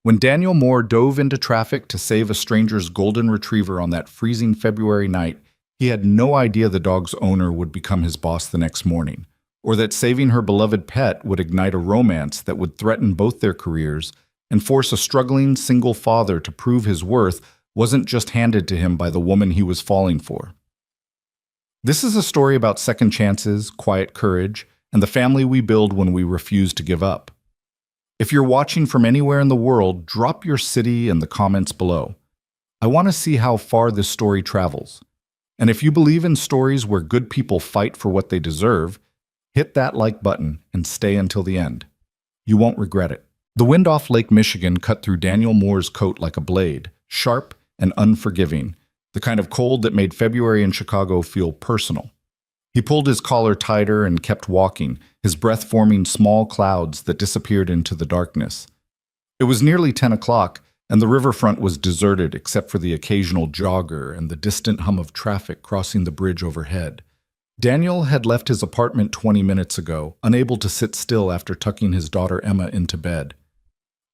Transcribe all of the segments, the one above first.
When Daniel Moore dove into traffic to save a stranger's golden retriever on that freezing February night, he had no idea the dog's owner would become his boss the next morning, or that saving her beloved pet would ignite a romance that would threaten both their careers and force a struggling single father to prove his worth wasn't just handed to him by the woman he was falling for. This is a story about second chances, quiet courage, and the family we build when we refuse to give up. If you're watching from anywhere in the world, drop your city in the comments below. I want to see how far this story travels. And if you believe in stories where good people fight for what they deserve, hit that like button and stay until the end. You won't regret it. The wind off Lake Michigan cut through Daniel Moore's coat like a blade, sharp and unforgiving, the kind of cold that made February in Chicago feel personal. He pulled his collar tighter and kept walking, his breath forming small clouds that disappeared into the darkness. It was nearly 10 o'clock, and the riverfront was deserted except for the occasional jogger and the distant hum of traffic crossing the bridge overhead. Daniel had left his apartment 20 minutes ago, unable to sit still after tucking his daughter Emma into bed.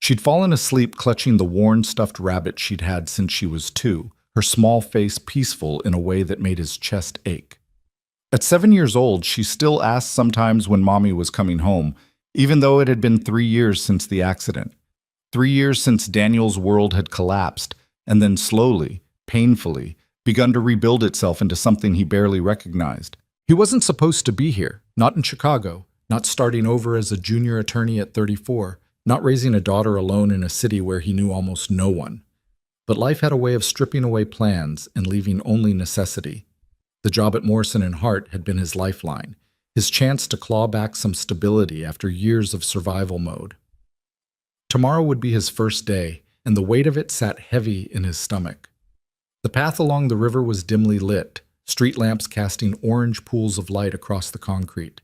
She'd fallen asleep clutching the worn stuffed rabbit she'd had since she was 2, her small face peaceful in a way that made his chest ache. At 7 years old, she still asked sometimes when Mommy was coming home, even though it had been 3 years since the accident. 3 years since Daniel's world had collapsed, and then slowly, painfully, begun to rebuild itself into something he barely recognized. He wasn't supposed to be here, not in Chicago, not starting over as a junior attorney at 34, not raising a daughter alone in a city where he knew almost no one. But life had a way of stripping away plans and leaving only necessity. The job at Morrison & Hart had been his lifeline, his chance to claw back some stability after years of survival mode. Tomorrow would be his first day, and the weight of it sat heavy in his stomach. The path along the river was dimly lit, street lamps casting orange pools of light across the concrete.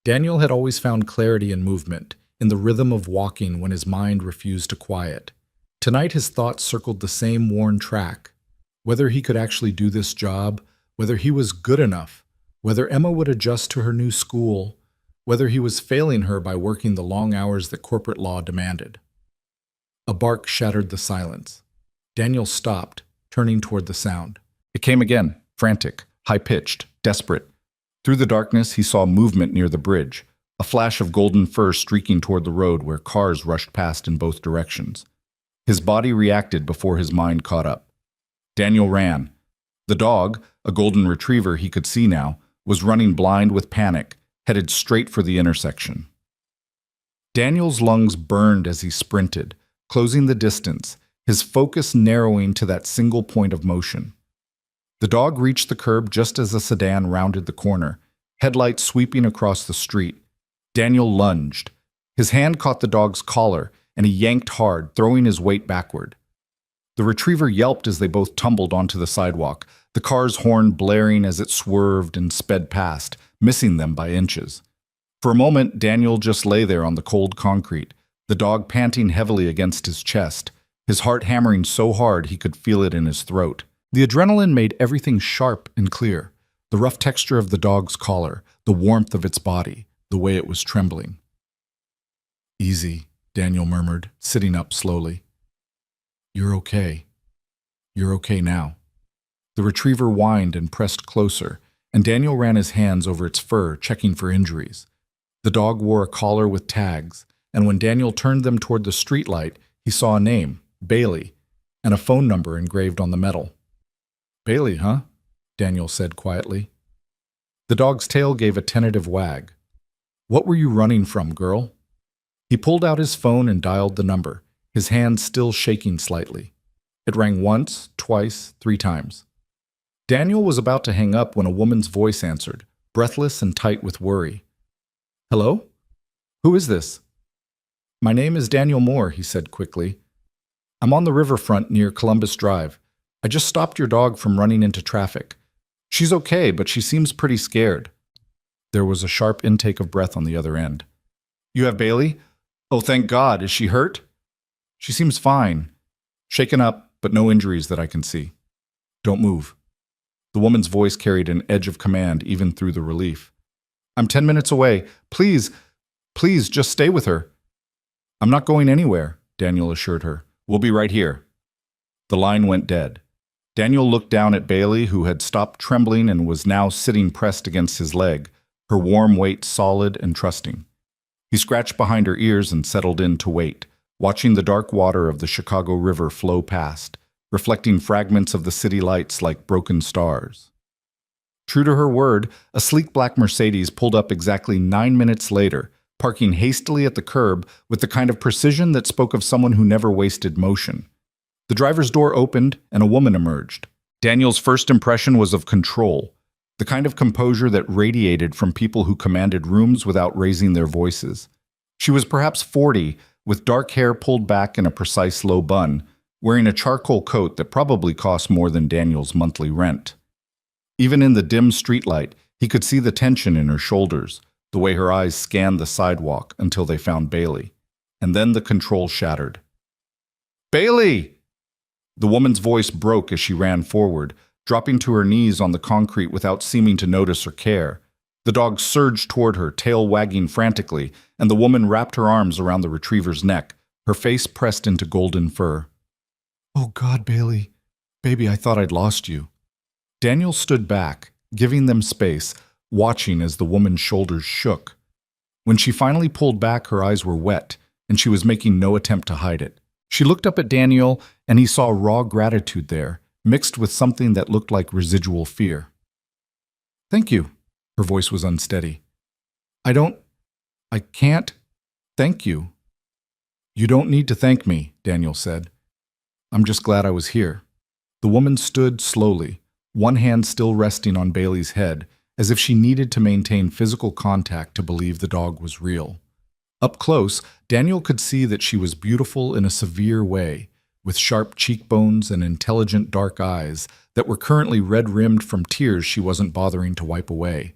Daniel had always found clarity in movement, in the rhythm of walking when his mind refused to quiet. Tonight his thoughts circled the same worn track. Whether he could actually do this job, whether he was good enough, whether Emma would adjust to her new school, whether he was failing her by working the long hours that corporate law demanded. A bark shattered the silence. Daniel stopped, turning toward the sound. It came again, frantic, high-pitched, desperate. Through the darkness, he saw movement near the bridge, a flash of golden fur streaking toward the road where cars rushed past in both directions. His body reacted before his mind caught up. Daniel ran. The dog, a golden retriever he could see now, was running blind with panic, headed straight for the intersection. Daniel's lungs burned as he sprinted, closing the distance, his focus narrowing to that single point of motion. The dog reached the curb just as the sedan rounded the corner, headlights sweeping across the street. Daniel lunged. His hand caught the dog's collar, and he yanked hard, throwing his weight backward. The retriever yelped as they both tumbled onto the sidewalk, the car's horn blaring as it swerved and sped past, missing them by inches. For a moment, Daniel just lay there on the cold concrete, the dog panting heavily against his chest, his heart hammering so hard he could feel it in his throat. The adrenaline made everything sharp and clear, the rough texture of the dog's collar, the warmth of its body, the way it was trembling. "Easy," Daniel murmured, sitting up slowly. "You're okay. You're okay now." The retriever whined and pressed closer, and Daniel ran his hands over its fur, checking for injuries. The dog wore a collar with tags, and when Daniel turned them toward the streetlight, he saw a name, Bailey, and a phone number engraved on the metal. "Bailey, huh?" Daniel said quietly. The dog's tail gave a tentative wag. "What were you running from, girl?" He pulled out his phone and dialed the number, his hand still shaking slightly. It rang once, twice, 3 times. Daniel was about to hang up when a woman's voice answered, breathless and tight with worry. "Hello? Who is this?" "My name is Daniel Moore," he said quickly. "I'm on the riverfront near Columbus Drive. I just stopped your dog from running into traffic. She's okay, but she seems pretty scared." There was a sharp intake of breath on the other end. "You have Bailey? Oh, thank God. Is she hurt?" "She seems fine. Shaken up, but no injuries that I can see." "Don't move." The woman's voice carried an edge of command even through the relief. "I'm 10 minutes away. Please, just stay with her." "I'm not going anywhere," Daniel assured her. "We'll be right here." The line went dead. Daniel looked down at Bailey, who had stopped trembling and was now sitting pressed against his leg, her warm weight solid and trusting. He scratched behind her ears and settled in to wait, watching the dark water of the Chicago River flow past, reflecting fragments of the city lights like broken stars. True to her word, a sleek black Mercedes pulled up exactly 9 minutes later, parking hastily at the curb with the kind of precision that spoke of someone who never wasted motion. The driver's door opened and a woman emerged. Daniel's first impression was of control, the kind of composure that radiated from people who commanded rooms without raising their voices. She was perhaps 40, with dark hair pulled back in a precise low bun, wearing a charcoal coat that probably cost more than Daniel's monthly rent. Even in the dim streetlight, he could see the tension in her shoulders, the way her eyes scanned the sidewalk until they found Bailey. And then the control shattered. "Bailey!" The woman's voice broke as she ran forward, dropping to her knees on the concrete without seeming to notice or care. The dog surged toward her, tail wagging frantically, and the woman wrapped her arms around the retriever's neck, her face pressed into golden fur. "Oh God, Bailey. Baby, I thought I'd lost you." Daniel stood back, giving them space, watching as the woman's shoulders shook. When she finally pulled back, her eyes were wet, and she was making no attempt to hide it. She looked up at Daniel, and he saw raw gratitude there, mixed with something that looked like residual fear. "Thank you." Her voice was unsteady. I can't thank you." "You don't need to thank me," Daniel said. "I'm just glad I was here." The woman stood slowly, one hand still resting on Bailey's head, as if she needed to maintain physical contact to believe the dog was real. Up close, Daniel could see that she was beautiful in a severe way, with sharp cheekbones and intelligent dark eyes that were currently red-rimmed from tears she wasn't bothering to wipe away.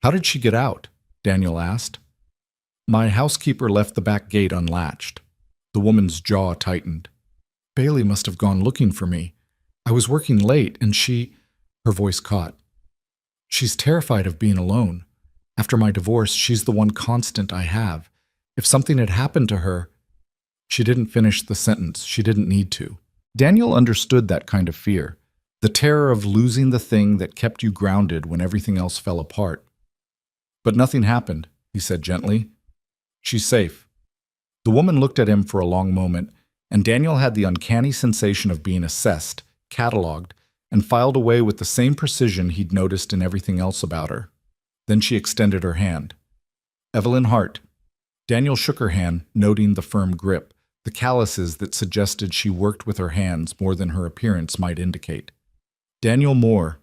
"How did she get out?" Daniel asked. "My housekeeper left the back gate unlatched." The woman's jaw tightened. "Bailey must have gone looking for me. I was working late, and Her voice caught. "She's terrified of being alone. After my divorce, she's the one constant I have. If something had happened to her—" She didn't finish the sentence. She didn't need to. Daniel understood that kind of fear, the terror of losing the thing that kept you grounded when everything else fell apart. "But nothing happened," he said gently. "She's safe." The woman looked at him for a long moment, and Daniel had the uncanny sensation of being assessed, cataloged, and filed away with the same precision he'd noticed in everything else about her. Then she extended her hand. "Evelyn Hart." Daniel shook her hand, noting the firm grip, the calluses that suggested she worked with her hands more than her appearance might indicate. "Daniel Moore.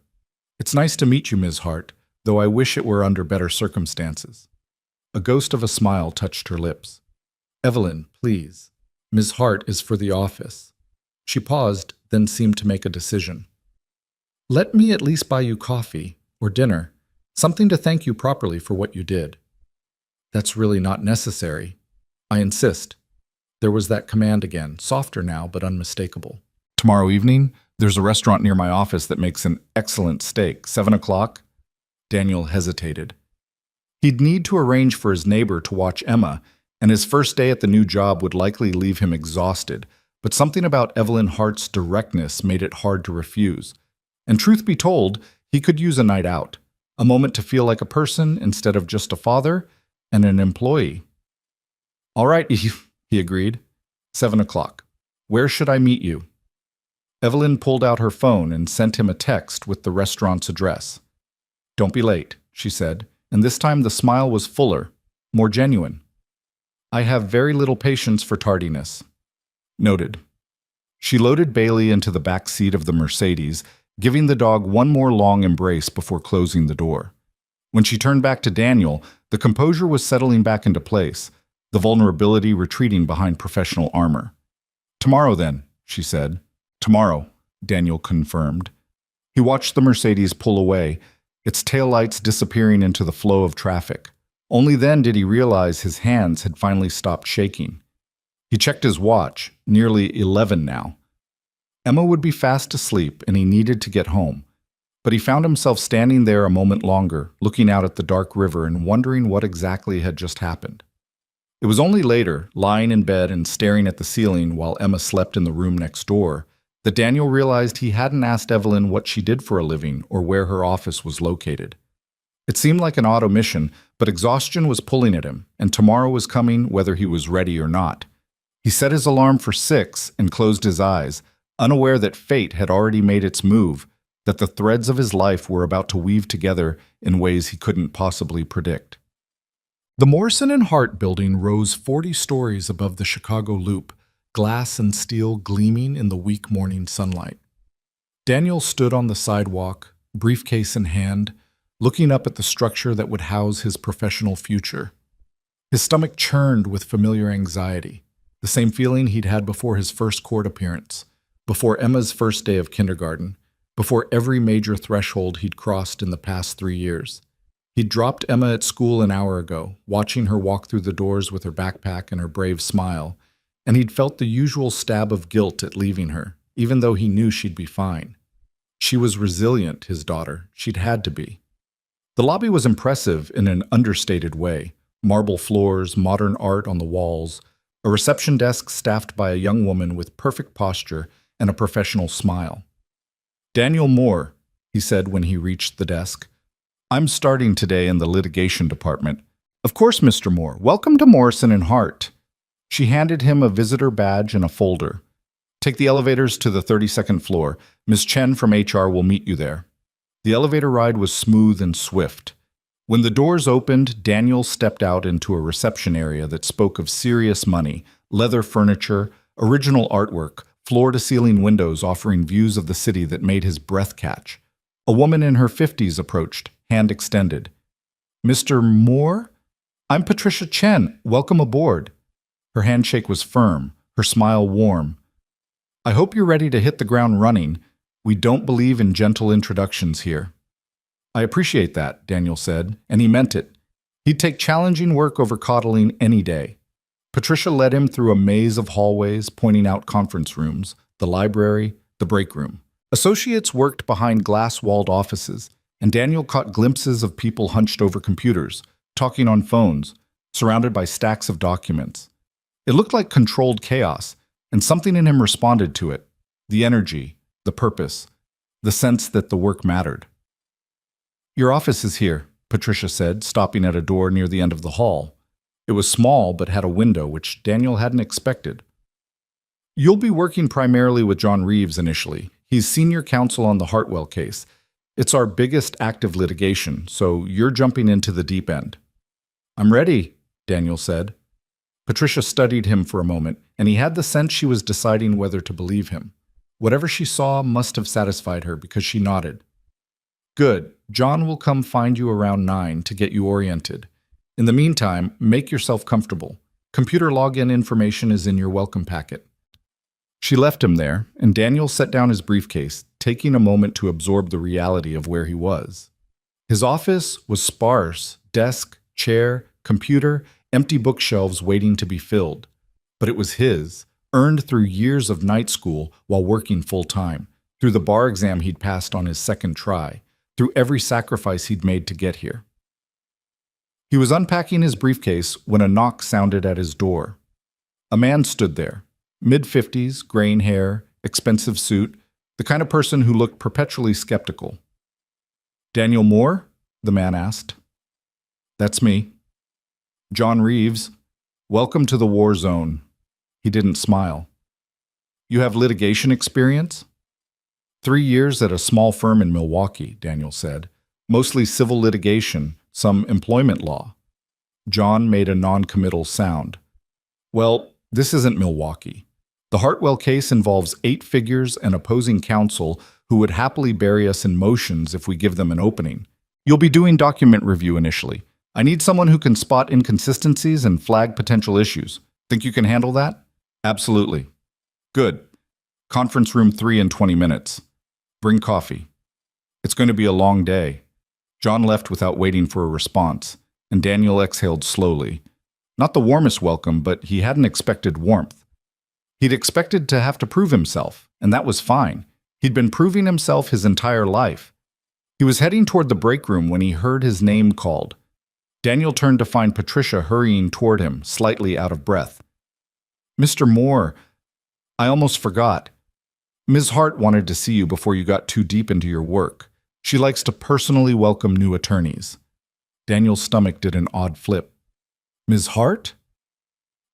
It's nice to meet you, Ms. Hart, though I wish it were under better circumstances." A ghost of a smile touched her lips. "Evelyn, please. Ms. Hart is for the office." She paused, then seemed to make a decision. "Let me at least buy you coffee, or dinner, something to thank you properly for what you did." "That's really not necessary. I insist." There was that command again, softer now, but unmistakable. "Tomorrow evening, there's a restaurant near my office that makes an excellent steak. 7 o'clock? Daniel hesitated. He'd need to arrange for his neighbor to watch Emma, and his first day at the new job would likely leave him exhausted, but something about Evelyn Hart's directness made it hard to refuse. And truth be told, he could use a night out, a moment to feel like a person instead of just a father and an employee. "All right," he agreed. 7 o'clock. "Where should I meet you?" Evelyn pulled out her phone and sent him a text with the restaurant's address. "Don't be late," she said, and this time the smile was fuller, more genuine. "I have very little patience for tardiness." Noted. She loaded Bailey into the back seat of the Mercedes, giving the dog one more long embrace before closing the door. When she turned back to Daniel, the composure was settling back into place, the vulnerability retreating behind professional armor. "Tomorrow, then," she said. "Tomorrow," Daniel confirmed. He watched the Mercedes pull away, its taillights disappearing into the flow of traffic. Only then did he realize his hands had finally stopped shaking. He checked his watch, nearly 11 now. Emma would be fast asleep, and he needed to get home. But he found himself standing there a moment longer, looking out at the dark river and wondering what exactly had just happened. It was only later, lying in bed and staring at the ceiling while Emma slept in the room next door, that Daniel realized he hadn't asked Evelyn what she did for a living or where her office was located. It seemed like an odd omission, but exhaustion was pulling at him, and tomorrow was coming whether he was ready or not. He set his alarm for 6 and closed his eyes, unaware that fate had already made its move, that the threads of his life were about to weave together in ways he couldn't possibly predict. The Morrison and Hart building rose 40 stories above the Chicago Loop, glass and steel gleaming in the weak morning sunlight. Daniel stood on the sidewalk, briefcase in hand, looking up at the structure that would house his professional future. His stomach churned with familiar anxiety, the same feeling he'd had before his first court appearance, before Emma's first day of kindergarten, before every major threshold he'd crossed in the past 3 years. He'd dropped Emma at school an hour ago, watching her walk through the doors with her backpack and her brave smile, and he'd felt the usual stab of guilt at leaving her, even though he knew she'd be fine. She was resilient, his daughter. She'd had to be. The lobby was impressive in an understated way. Marble floors, modern art on the walls, a reception desk staffed by a young woman with perfect posture and a professional smile. "Daniel Moore," he said when he reached the desk. "I'm starting today in the litigation department." "Of course, Mr. Moore. Welcome to Morrison and Hart." She handed him a visitor badge and a folder. "Take the elevators to the 32nd floor. Ms. Chen from HR will meet you there." The elevator ride was smooth and swift. When the doors opened, Daniel stepped out into a reception area that spoke of serious money, leather furniture, original artwork, floor-to-ceiling windows offering views of the city that made his breath catch. A woman in her 50s approached, hand extended. "Mr. Moore? I'm Patricia Chen. Welcome aboard." Her handshake was firm, her smile warm. "I hope you're ready to hit the ground running. We don't believe in gentle introductions here." "I appreciate that," Daniel said, and he meant it. He'd take challenging work over coddling any day. Patricia led him through a maze of hallways, pointing out conference rooms, the library, the break room. Associates worked behind glass-walled offices, and Daniel caught glimpses of people hunched over computers, talking on phones, surrounded by stacks of documents. It looked like controlled chaos, and something in him responded to it. The energy, the purpose, the sense that the work mattered. "Your office is here," Patricia said, stopping at a door near the end of the hall. It was small but had a window, which Daniel hadn't expected. "You'll be working primarily with John Reeves initially. He's senior counsel on the Hartwell case. It's our biggest active litigation, so you're jumping into the deep end." "I'm ready," Daniel said. Patricia studied him for a moment, and he had the sense she was deciding whether to believe him. Whatever she saw must have satisfied her because she nodded. "Good. John will come find you around 9 to get you oriented. In the meantime, make yourself comfortable. Computer login information is in your welcome packet." She left him there, and Daniel set down his briefcase, taking a moment to absorb the reality of where he was. His office was sparse: desk, chair, computer, empty bookshelves waiting to be filled. But it was his, earned through years of night school while working full-time, through the bar exam he'd passed on his second try, through every sacrifice he'd made to get here. He was unpacking his briefcase when a knock sounded at his door. A man stood there, mid-50s, graying hair, expensive suit, the kind of person who looked perpetually skeptical. "Daniel Moore?" the man asked. "That's me." "John Reeves. Welcome to the war zone." He didn't smile. "You have litigation experience?" 3 years at a small firm in Milwaukee, Daniel said. "Mostly civil litigation, some employment law." John made a non-committal sound. "Well, this isn't Milwaukee. The Hartwell case involves 8 figures and opposing counsel who would happily bury us in motions if we give them an opening. You'll be doing document review initially. I need someone who can spot inconsistencies and flag potential issues. Think you can handle that?" "Absolutely." "Good. Conference room 3 in 20 minutes. Bring coffee." "It's going to be a long day." John left without waiting for a response, and Daniel exhaled slowly. Not the warmest welcome, but he hadn't expected warmth. He'd expected to have to prove himself, and that was fine. He'd been proving himself his entire life. He was heading toward the break room when he heard his name called. Daniel turned to find Patricia hurrying toward him, slightly out of breath. "Mr. Moore, I almost forgot. Ms. Hart wanted to see you before you got too deep into your work. She likes to personally welcome new attorneys." Daniel's stomach did an odd flip. "Ms. Hart?"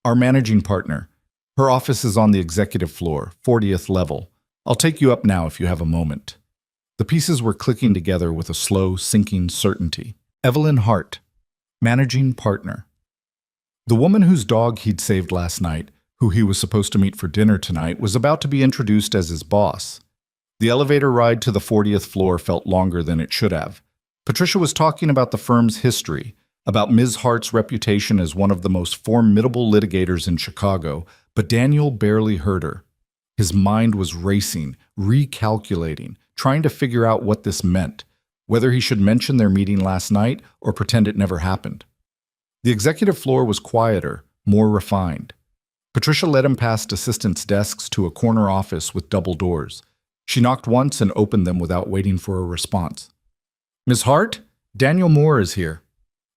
"Our managing partner. Her office is on the executive floor, 40th level. I'll take you up now if you have a moment." The pieces were clicking together with a slow, sinking certainty. Evelyn Hart, managing partner. The woman whose dog he'd saved last night, who he was supposed to meet for dinner tonight, was about to be introduced as his boss. The elevator ride to the 40th floor felt longer than it should have. Patricia was talking about the firm's history, about Ms. Hart's reputation as one of the most formidable litigators in Chicago, but Daniel barely heard her. His mind was racing, recalculating, trying to figure out what this meant, whether he should mention their meeting last night or pretend it never happened. The executive floor was quieter, more refined. Patricia led him past assistants' desks to a corner office with double doors. She knocked once and opened them without waiting for a response. "Ms. Hart, Daniel Moore is here.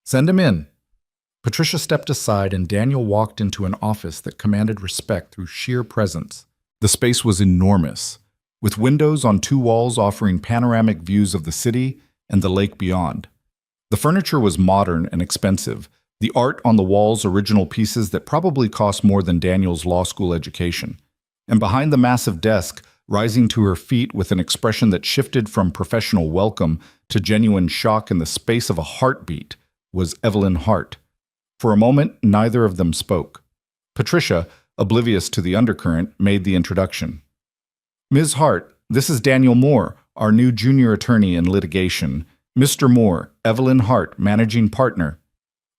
Send him in." Patricia stepped aside and Daniel walked into an office that commanded respect through sheer presence. The space was enormous, with windows on 2 walls offering panoramic views of the city and the lake beyond. The furniture was modern and expensive, the art on the walls original pieces that probably cost more than Daniel's law school education. And behind the massive desk, rising to her feet with an expression that shifted from professional welcome to genuine shock in the space of a heartbeat, was Evelyn Hart. For a moment, neither of them spoke. Patricia, oblivious to the undercurrent, made the introduction. "Ms. Hart, this is Daniel Moore, our new junior attorney in litigation. Mr. Moore, Evelyn Hart, managing partner."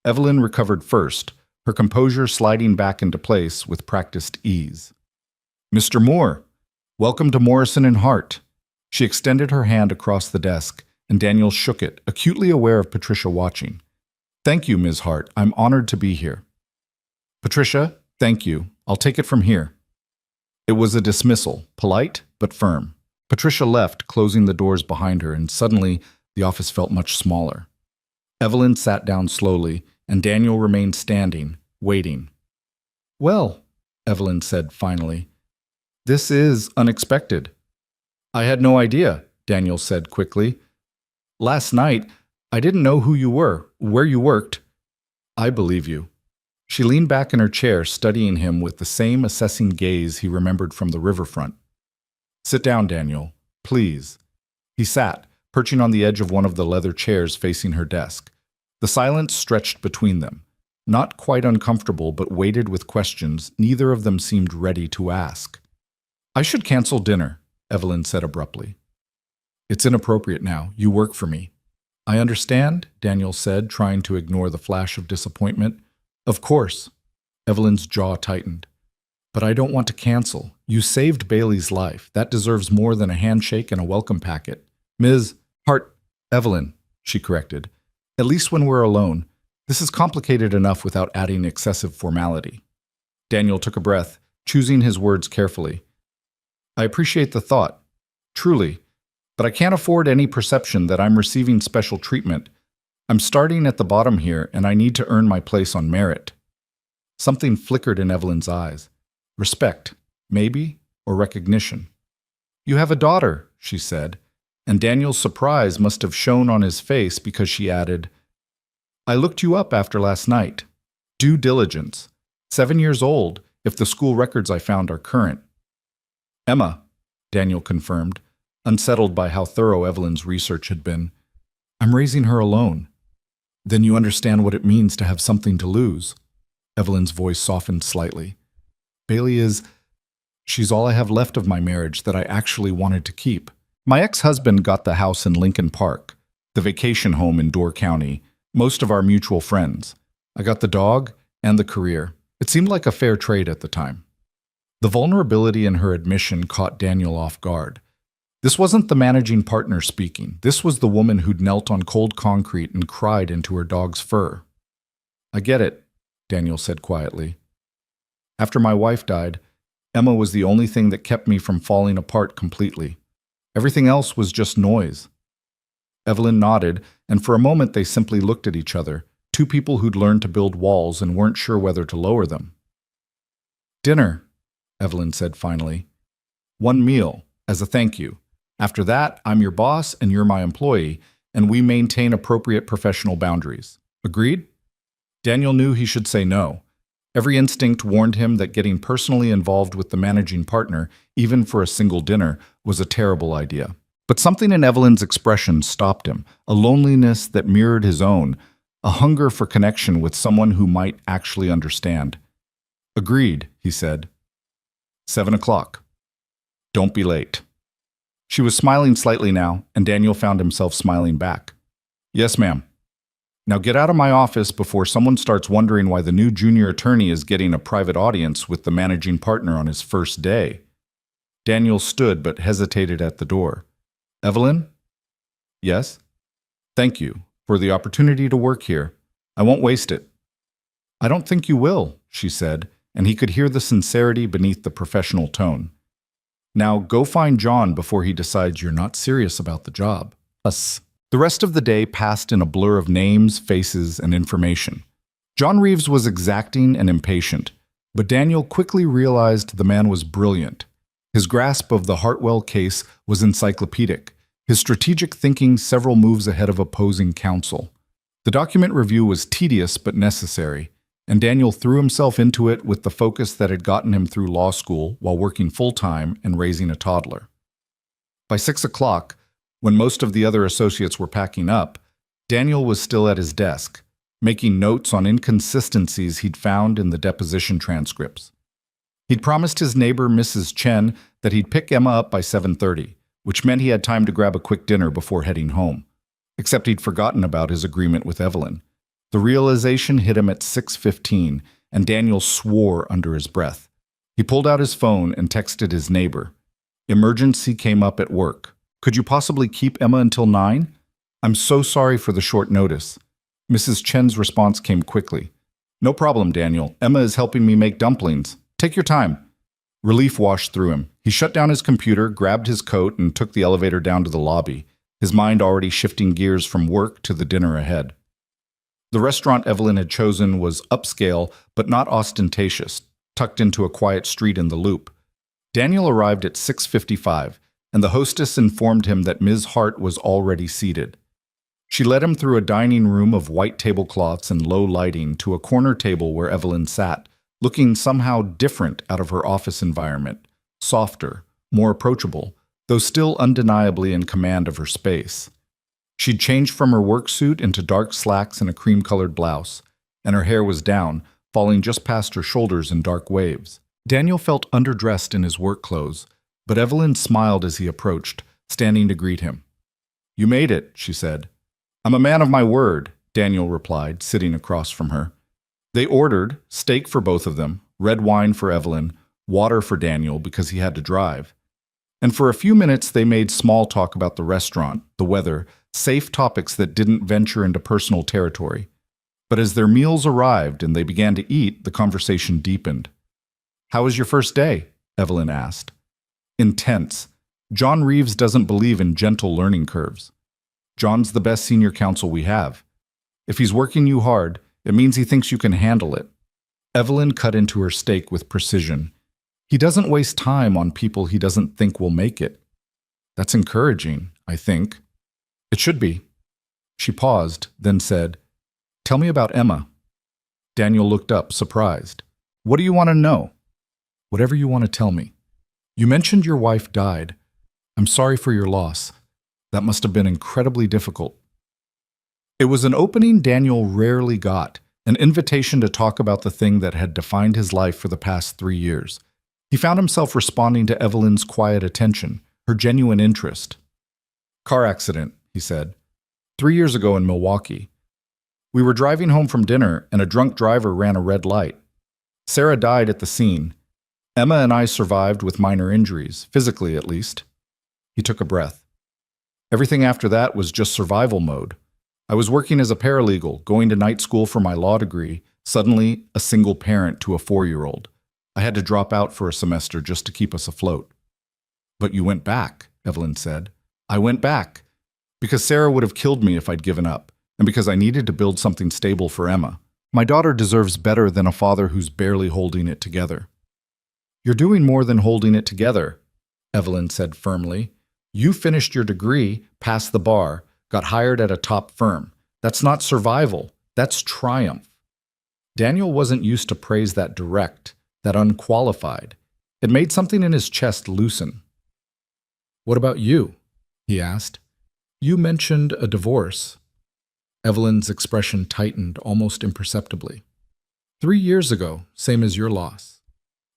Evelyn recovered first, her composure sliding back into place with practiced ease. "Mr. Moore, welcome to Morrison and Hart." She extended her hand across the desk, and Daniel shook it, acutely aware of Patricia watching. "Thank you, Ms. Hart. I'm honored to be here." "Patricia, thank you. I'll take it from here." It was a dismissal, polite but firm. Patricia left, closing the doors behind her, and suddenly the office felt much smaller. Evelyn sat down slowly, and Daniel remained standing, waiting. "Well," Evelyn said finally, "this is unexpected." "I had no idea," Daniel said quickly. "Last night, I didn't know who you were, where you worked." "I believe you." She leaned back in her chair, studying him with the same assessing gaze he remembered from the riverfront. "Sit down, Daniel, please." He sat, perching on the edge of one of the leather chairs facing her desk. The silence stretched between them. Not quite uncomfortable, but weighted with questions neither of them seemed ready to ask. "I should cancel dinner," Evelyn said abruptly. "It's inappropriate now. You work for me." "I understand," Daniel said, trying to ignore the flash of disappointment. "Of course." Evelyn's jaw tightened. "But I don't want to cancel. You saved Bailey's life. That deserves more than a handshake and a welcome packet." "Ms. Hart, Evelyn," she corrected. "At least when we're alone. This is complicated enough without adding excessive formality." Daniel took a breath, choosing his words carefully. "I appreciate the thought. Truly. But I can't afford any perception that I'm receiving special treatment. I'm starting at the bottom here, and I need to earn my place on merit." Something flickered in Evelyn's eyes. Respect, maybe, or recognition. "You have a daughter," she said, and Daniel's surprise must have shown on his face because she added, "I looked you up after last night. Due diligence. 7 years old, if the school records I found are current." "Emma," Daniel confirmed, unsettled by how thorough Evelyn's research had been. "I'm raising her alone." "Then you understand what it means to have something to lose." Evelyn's voice softened slightly. "Bailey she's all I have left of my marriage that I actually wanted to keep. My ex-husband got the house in Lincoln Park, the vacation home in Door County, most of our mutual friends. I got the dog and the career. It seemed like a fair trade at the time." The vulnerability in her admission caught Daniel off guard. This wasn't the managing partner speaking. This was the woman who'd knelt on cold concrete and cried into her dog's fur. "I get it," Daniel said quietly. "After my wife died, Emma was the only thing that kept me from falling apart completely. Everything else was just noise." Evelyn nodded, and for a moment they simply looked at each other, two people who'd learned to build walls and weren't sure whether to lower them. "Dinner," Evelyn said finally. "One meal, as a thank you. After that, I'm your boss and you're my employee, and we maintain appropriate professional boundaries. Agreed?" Daniel knew he should say no. Every instinct warned him that getting personally involved with the managing partner, even for a single dinner, was a terrible idea. But something in Evelyn's expression stopped him, a loneliness that mirrored his own, a hunger for connection with someone who might actually understand. "Agreed," he said. 7 o'clock. Don't be late. She was smiling slightly now, and Daniel found himself smiling back. "Yes, ma'am." "Now get out of my office before someone starts wondering why the new junior attorney is getting a private audience with the managing partner on his first day." Daniel stood but hesitated at the door. "Evelyn?" "Yes?" "Thank you for the opportunity to work here. I won't waste it." "I don't think you will," she said, and he could hear the sincerity beneath the professional tone. "Now go find John before he decides you're not serious about the job." The rest of the day passed in a blur of names, faces, and information. John Reeves was exacting and impatient, but Daniel quickly realized the man was brilliant. His grasp of the Hartwell case was encyclopedic, his strategic thinking several moves ahead of opposing counsel. The document review was tedious but necessary, and Daniel threw himself into it with the focus that had gotten him through law school while working full-time and raising a toddler. By 6 o'clock, when most of the other associates were packing up, Daniel was still at his desk, making notes on inconsistencies he'd found in the deposition transcripts. He'd promised his neighbor, Mrs. Chen, that he'd pick Emma up by 7:30, which meant he had time to grab a quick dinner before heading home. Except he'd forgotten about his agreement with Evelyn. The realization hit him at 6:15, and Daniel swore under his breath. He pulled out his phone and texted his neighbor. "Emergency came up at work. Could you possibly keep Emma until 9? I'm so sorry for the short notice." Mrs. Chen's response came quickly. "No problem, Daniel. Emma is helping me make dumplings. Take your time." Relief washed through him. He shut down his computer, grabbed his coat, and took the elevator down to the lobby, his mind already shifting gears from work to the dinner ahead. The restaurant Evelyn had chosen was upscale, but not ostentatious, tucked into a quiet street in the Loop. Daniel arrived at 6:55, and the hostess informed him that Ms. Hart was already seated. She led him through a dining room of white tablecloths and low lighting to a corner table where Evelyn sat, looking somehow different out of her office environment, softer, more approachable, though still undeniably in command of her space. She'd changed from her work suit into dark slacks and a cream-colored blouse, and her hair was down, falling just past her shoulders in dark waves. Daniel felt underdressed in his work clothes, but Evelyn smiled as he approached, standing to greet him. "You made it," she said. "I'm a man of my word," Daniel replied, sitting across from her. They ordered steak for both of them, red wine for Evelyn, water for Daniel because he had to drive. And for a few minutes they made small talk about the restaurant, the weather, safe topics that didn't venture into personal territory. But as their meals arrived and they began to eat, the conversation deepened. "How was your first day?" Evelyn asked. "Intense. John Reeves doesn't believe in gentle learning curves. John's the best senior counsel we have. If he's working you hard, it means he thinks you can handle it." Evelyn cut into her steak with precision. "He doesn't waste time on people he doesn't think will make it. That's encouraging, I think." "It should be." She paused, then said, "Tell me about Emma." Daniel looked up, surprised. "What do you want to know?" "Whatever you want to tell me. You mentioned your wife died. I'm sorry for your loss. That must have been incredibly difficult." It was an opening Daniel rarely got, an invitation to talk about the thing that had defined his life for the past 3 years. He found himself responding to Evelyn's quiet attention, her genuine interest. "Car accident," he said. 3 years ago in Milwaukee. We were driving home from dinner, and a drunk driver ran a red light. Sarah died at the scene. Emma and I survived with minor injuries, physically at least." He took a breath. "Everything after that was just survival mode. I was working as a paralegal, going to night school for my law degree, suddenly a single parent to a 4-year-old. I had to drop out for a semester just to keep us afloat." "But you went back," Evelyn said. "I went back. Because Sarah would have killed me if I'd given up. and because I needed to build something stable for Emma. My daughter deserves better than a father who's barely holding it together. You're doing more than holding it together, Evelyn said firmly. You finished your degree, passed the bar, got hired at a top firm. That's not survival, that's triumph. Daniel wasn't used to praise that direct, that unqualified. It made something in his chest loosen. What about you? He asked. You mentioned a divorce. Evelyn's expression tightened almost imperceptibly. 3 years ago, same as your loss.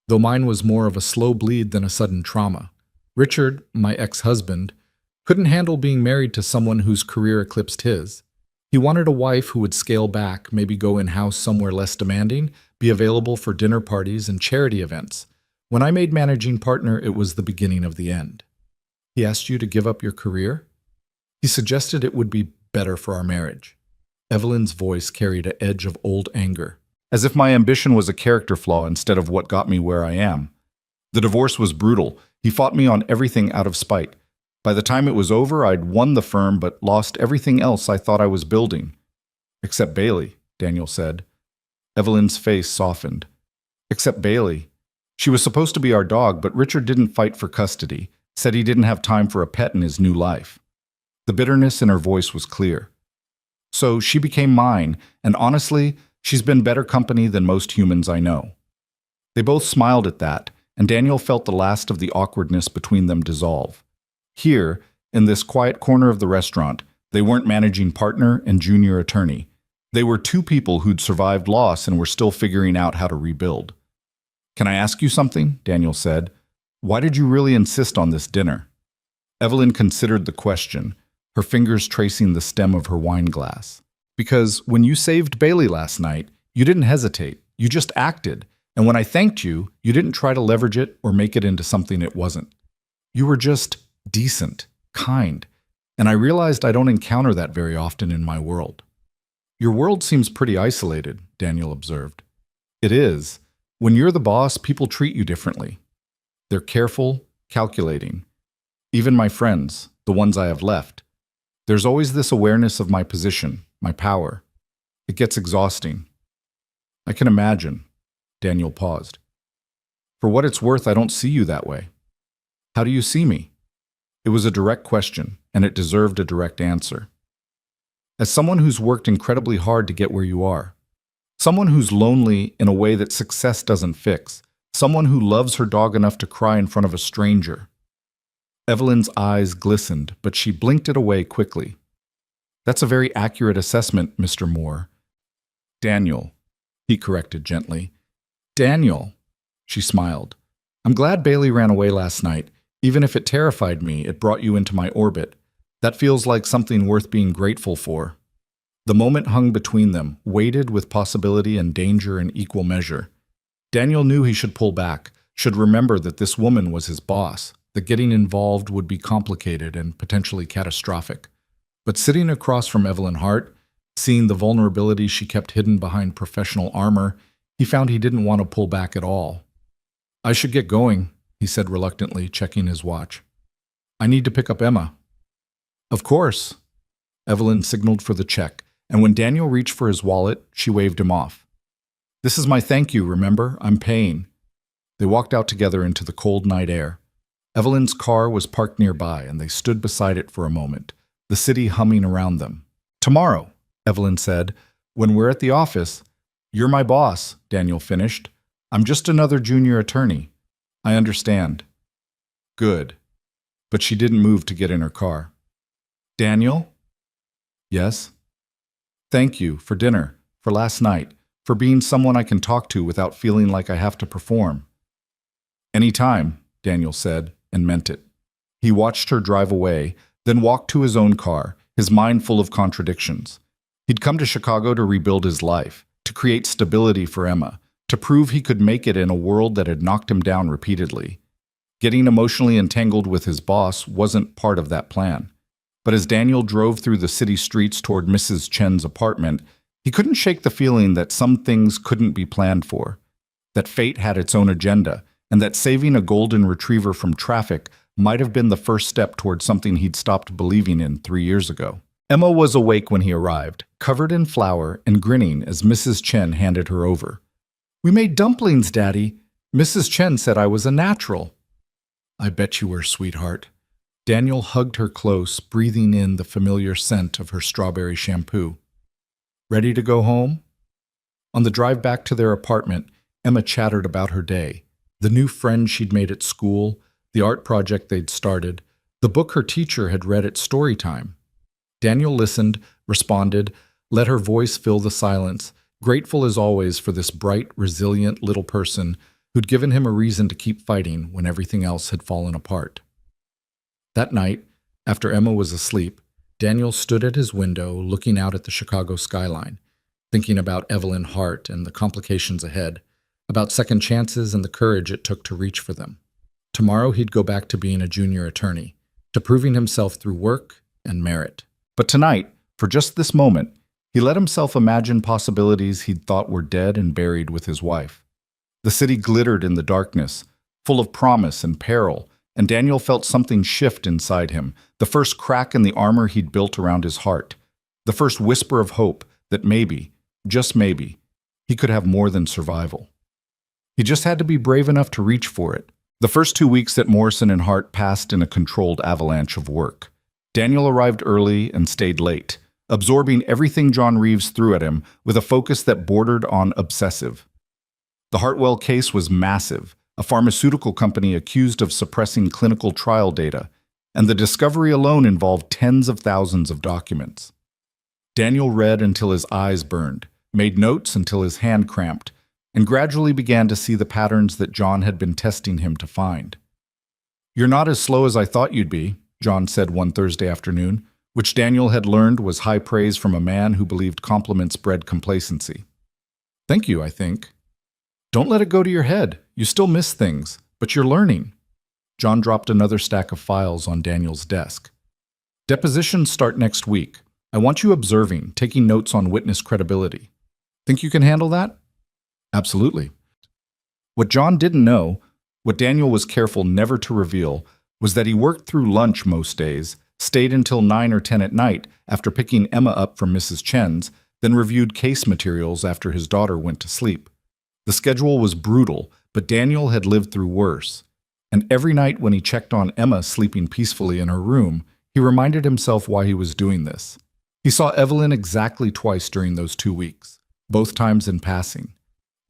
Though mine was more of a slow bleed than a sudden trauma. Richard, my ex-husband, couldn't handle being married to someone whose career eclipsed his. He wanted a wife who would scale back, maybe go in-house somewhere less demanding, be available for dinner parties and charity events. When I made managing partner, it was the beginning of the end. He asked you to give up your career? He suggested it would be better for our marriage. Evelyn's voice carried an edge of old anger, as if my ambition was a character flaw instead of what got me where I am. The divorce was brutal. He fought me on everything out of spite. By the time it was over, I'd won the firm but lost everything else I thought I was building. Except Bailey, Daniel said. Evelyn's face softened. Except Bailey. She was supposed to be our dog, but Richard didn't fight for custody, said he didn't have time for a pet in his new life. The bitterness in her voice was clear. So she became mine, and honestly, she's been better company than most humans I know. They both smiled at that, and Daniel felt the last of the awkwardness between them dissolve. Here, in this quiet corner of the restaurant, they weren't managing partner and junior attorney. They were two people who'd survived loss and were still figuring out how to rebuild. Can I ask you something? Daniel said. Why did you really insist on this dinner? Evelyn considered the question, her fingers tracing the stem of her wine glass. Because when you saved Bailey last night, you didn't hesitate. You just acted. And when I thanked you, you didn't try to leverage it or make it into something it wasn't. You were just decent, kind. And I realized I don't encounter that very often in my world. Your world seems pretty isolated, Daniel observed. It is. When you're the boss, people treat you differently. They're careful, calculating. Even my friends, the ones I have left. There's always this awareness of my position, my power. It gets exhausting. I can imagine. Daniel paused. For what it's worth, I don't see you that way. How do you see me? It was a direct question, and it deserved a direct answer. As someone who's worked incredibly hard to get where you are. Someone who's lonely in a way that success doesn't fix. Someone who loves her dog enough to cry in front of a stranger. Evelyn's eyes glistened, but she blinked it away quickly. That's a very accurate assessment, Mr. Moore. Daniel, he corrected gently. Daniel, she smiled. I'm glad Bailey ran away last night. Even if it terrified me, it brought you into my orbit. That feels like something worth being grateful for. The moment hung between them, weighted with possibility and danger in equal measure. Daniel knew he should pull back, should remember that this woman was his boss, that getting involved would be complicated and potentially catastrophic. But sitting across from Evelyn Hart, seeing the vulnerability she kept hidden behind professional armor, he found he didn't want to pull back at all. I should get going, he said reluctantly, checking his watch. I need to pick up Emma. Of course. Evelyn signaled for the check, and when Daniel reached for his wallet, she waved him off. This is my thank you, remember? I'm paying. They walked out together into the cold night air. Evelyn's car was parked nearby, and they stood beside it for a moment, the city humming around them. Tomorrow, Evelyn said, when we're at the office. You're my boss, Daniel finished. I'm just another junior attorney. I understand. Good. But she didn't move to get in her car. Daniel? Yes? Thank you for dinner, for last night, for being someone I can talk to without feeling like I have to perform. Anytime, Daniel said, and meant it. He watched her drive away, then walked to his own car, his mind full of contradictions. He'd come to Chicago to rebuild his life, to create stability for Emma, to prove he could make it in a world that had knocked him down repeatedly. Getting emotionally entangled with his boss wasn't part of that plan. But as Daniel drove through the city streets toward Mrs. Chen's apartment, he couldn't shake the feeling that some things couldn't be planned for, that fate had its own agenda, and that saving a golden retriever from traffic might have been the first step toward something he'd stopped believing in 3 years ago. Emma was awake when he arrived, covered in flour and grinning as Mrs. Chen handed her over. "We made dumplings, Daddy. Mrs. Chen said I was a natural." "I bet you were, sweetheart." Daniel hugged her close, breathing in the familiar scent of her strawberry shampoo. "Ready to go home?" On the drive back to their apartment, Emma chattered about her day, the new friend she'd made at school, the art project they'd started, the book her teacher had read at story time. Daniel listened, responded, let her voice fill the silence, grateful as always for this bright, resilient little person who'd given him a reason to keep fighting when everything else had fallen apart. That night, after Emma was asleep, Daniel stood at his window looking out at the Chicago skyline, thinking about Evelyn Hart and the complications ahead, about second chances and the courage it took to reach for them. Tomorrow he'd go back to being a junior attorney, to proving himself through work and merit. But tonight, for just this moment, he let himself imagine possibilities he'd thought were dead and buried with his wife. The city glittered in the darkness, full of promise and peril, and Daniel felt something shift inside him, the first crack in the armor he'd built around his heart, the first whisper of hope that maybe, just maybe, he could have more than survival. He just had to be brave enough to reach for it. The first 2 weeks at Morrison and Hart passed in a controlled avalanche of work. Daniel arrived early and stayed late, absorbing everything John Reeves threw at him with a focus that bordered on obsessive. The Hartwell case was massive, a pharmaceutical company accused of suppressing clinical trial data, and the discovery alone involved tens of thousands of documents. Daniel read until his eyes burned, made notes until his hand cramped, and gradually began to see the patterns that John had been testing him to find. "You're not as slow as I thought you'd be," John said one Thursday afternoon, which Daniel had learned was high praise from a man who believed compliments bred complacency. "Thank you, I think." "Don't let it go to your head. You still miss things, but you're learning." John dropped another stack of files on Daniel's desk. "Depositions start next week. I want you observing, taking notes on witness credibility. Think you can handle that?" "Absolutely." What John didn't know, what Daniel was careful never to reveal, was that he worked through lunch most days, stayed until 9 or 10 at night after picking Emma up from Mrs. Chen's, then reviewed case materials after his daughter went to sleep. The schedule was brutal, but Daniel had lived through worse. And every night when he checked on Emma sleeping peacefully in her room, he reminded himself why he was doing this. He saw Evelyn exactly twice during those 2 weeks, both times in passing.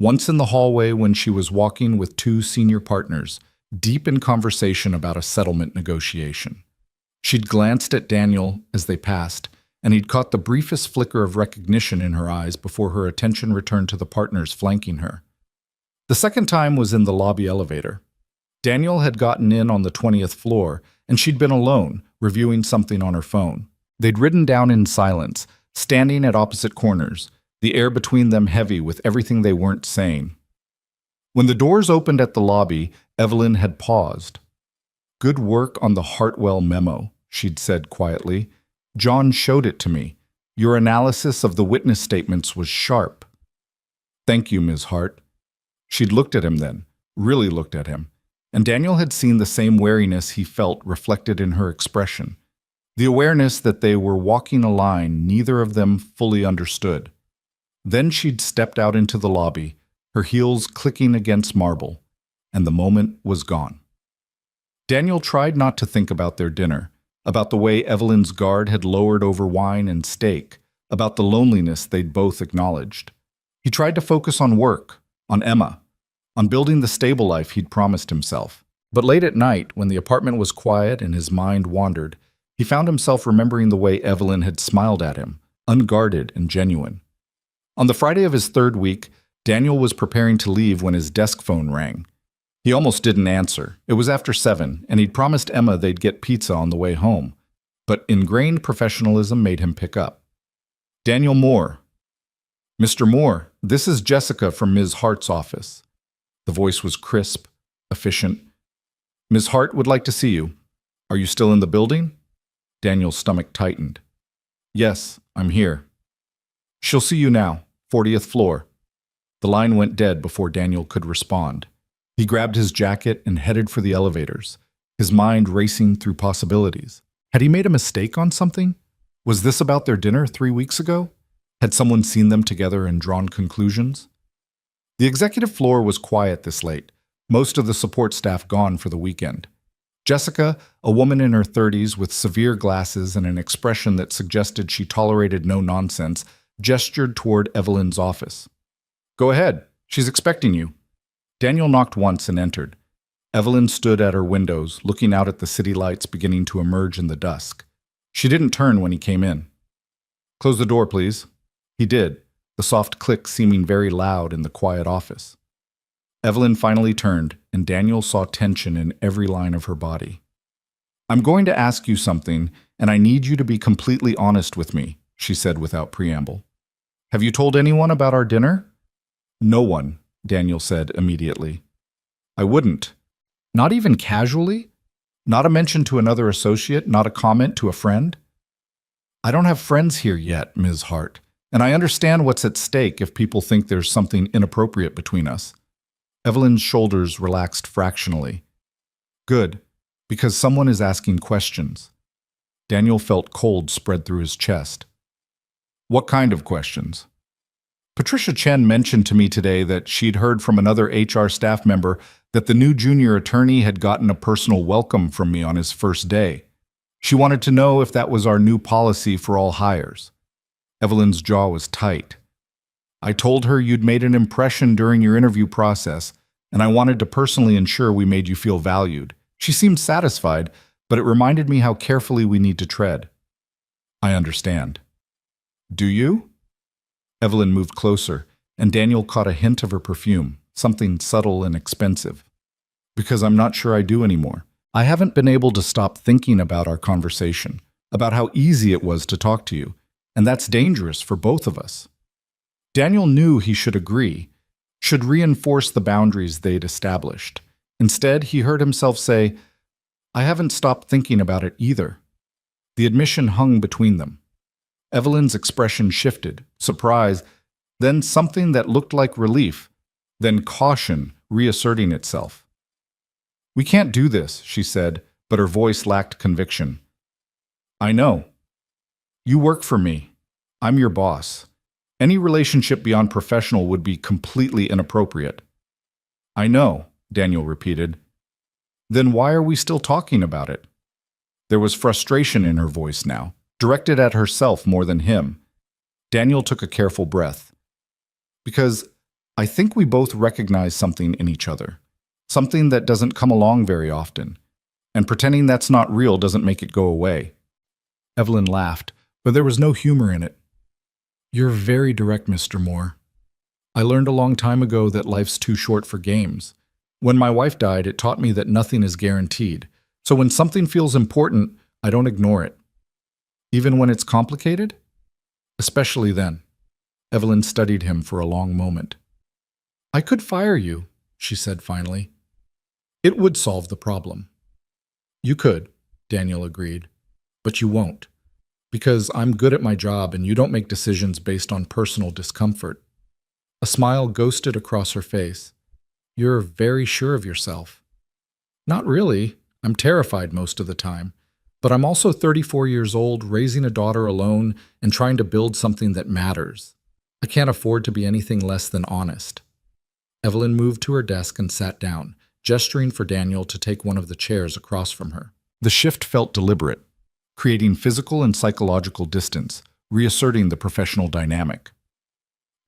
Once in the hallway when she was walking with 2 senior partners, deep in conversation about a settlement negotiation. She'd glanced at Daniel as they passed, and he'd caught the briefest flicker of recognition in her eyes before her attention returned to the partners flanking her. The second time was in the lobby elevator. Daniel had gotten in on the 20th floor, and she'd been alone, reviewing something on her phone. They'd ridden down in silence, standing at opposite corners, the air between them heavy with everything they weren't saying. When the doors opened at the lobby, Evelyn had paused. "Good work on the Hartwell memo," she'd said quietly. "John showed it to me. Your analysis of the witness statements was sharp." "Thank you, Ms. Hart." She'd looked at him then, really looked at him, and Daniel had seen the same wariness he felt reflected in her expression, the awareness that they were walking a line neither of them fully understood. Then she'd stepped out into the lobby, her heels clicking against marble, and the moment was gone. Daniel tried not to think about their dinner, about the way Evelyn's guard had lowered over wine and steak, about the loneliness they'd both acknowledged. He tried to focus on work, on Emma, on building the stable life he'd promised himself. But late at night, when the apartment was quiet and his mind wandered, he found himself remembering the way Evelyn had smiled at him, unguarded and genuine. On the Friday of his 3rd week, Daniel was preparing to leave when his desk phone rang. He almost didn't answer. It was after 7, and he'd promised Emma they'd get pizza on the way home. But ingrained professionalism made him pick up. "Daniel Moore." "Mr. Moore, this is Jessica from Ms. Hart's office." The voice was crisp, efficient. "Ms. Hart would like to see you. Are you still in the building?" Daniel's stomach tightened. "Yes, I'm here." "She'll see you now, 40th floor." The line went dead before Daniel could respond. He grabbed his jacket and headed for the elevators, his mind racing through possibilities. Had he made a mistake on something? Was this about their dinner 3 weeks ago? Had someone seen them together and drawn conclusions? The executive floor was quiet this late, most of the support staff gone for the weekend. Jessica, a woman in her 30s with severe glasses and an expression that suggested she tolerated no nonsense, gestured toward Evelyn's office. "Go ahead. She's expecting you." Daniel knocked once and entered. Evelyn stood at her windows, looking out at the city lights beginning to emerge in the dusk. She didn't turn when he came in. "Close the door, please." He did, the soft click seeming very loud in the quiet office. Evelyn finally turned, and Daniel saw tension in every line of her body. "I'm going to ask you something, and I need you to be completely honest with me," she said without preamble. "Have you told anyone about our dinner?" "No one," Daniel said immediately. "I wouldn't. Not even casually? Not a mention to another associate, not a comment to a friend?" "I don't have friends here yet, Ms. Hart, and I understand what's at stake if people think there's something inappropriate between us." Evelyn's shoulders relaxed fractionally. "Good, because someone is asking questions." Daniel felt cold spread through his chest. "What kind of questions?" "Patricia Chen mentioned to me today that she'd heard from another HR staff member that the new junior attorney had gotten a personal welcome from me on his first day. She wanted to know if that was our new policy for all hires." Evelyn's jaw was tight. "I told her you'd made an impression during your interview process, and I wanted to personally ensure we made you feel valued." She seemed satisfied, but it reminded me how carefully we need to tread. "I understand." "Do you?" Evelyn moved closer, and Daniel caught a hint of her perfume, something subtle and expensive. "Because I'm not sure I do anymore. I haven't been able to stop thinking about our conversation, about how easy it was to talk to you, and that's dangerous for both of us." Daniel knew he should agree, should reinforce the boundaries they'd established. Instead, he heard himself say, "I haven't stopped thinking about it either." The admission hung between them. Evelyn's expression shifted, surprise, then something that looked like relief, then caution reasserting itself. "We can't do this," she said, but her voice lacked conviction. "I know. You work for me. I'm your boss. Any relationship beyond professional would be completely inappropriate." "I know," Daniel repeated. "Then why are we still talking about it?" There was frustration in her voice now, directed at herself more than him. Daniel took a careful breath. "Because I think we both recognize something in each other, something that doesn't come along very often, and pretending that's not real doesn't make it go away." Evelyn laughed, but there was no humor in it. "You're very direct, Mr. Moore. I learned a long time ago that life's too short for games. When my wife died, it taught me that nothing is guaranteed. So when something feels important, I don't ignore it. Even when it's complicated? Especially then." Evelyn studied him for a long moment. "I could fire you," she said finally. "It would solve the problem." "You could," Daniel agreed, "but you won't. Because I'm good at my job and you don't make decisions based on personal discomfort." A smile ghosted across her face. "You're very sure of yourself." "Not really. I'm terrified most of the time. But I'm also 34 years old, raising a daughter alone, and trying to build something that matters. I can't afford to be anything less than honest." Evelyn moved to her desk and sat down, gesturing for Daniel to take one of the chairs across from her. The shift felt deliberate, creating physical and psychological distance, reasserting the professional dynamic.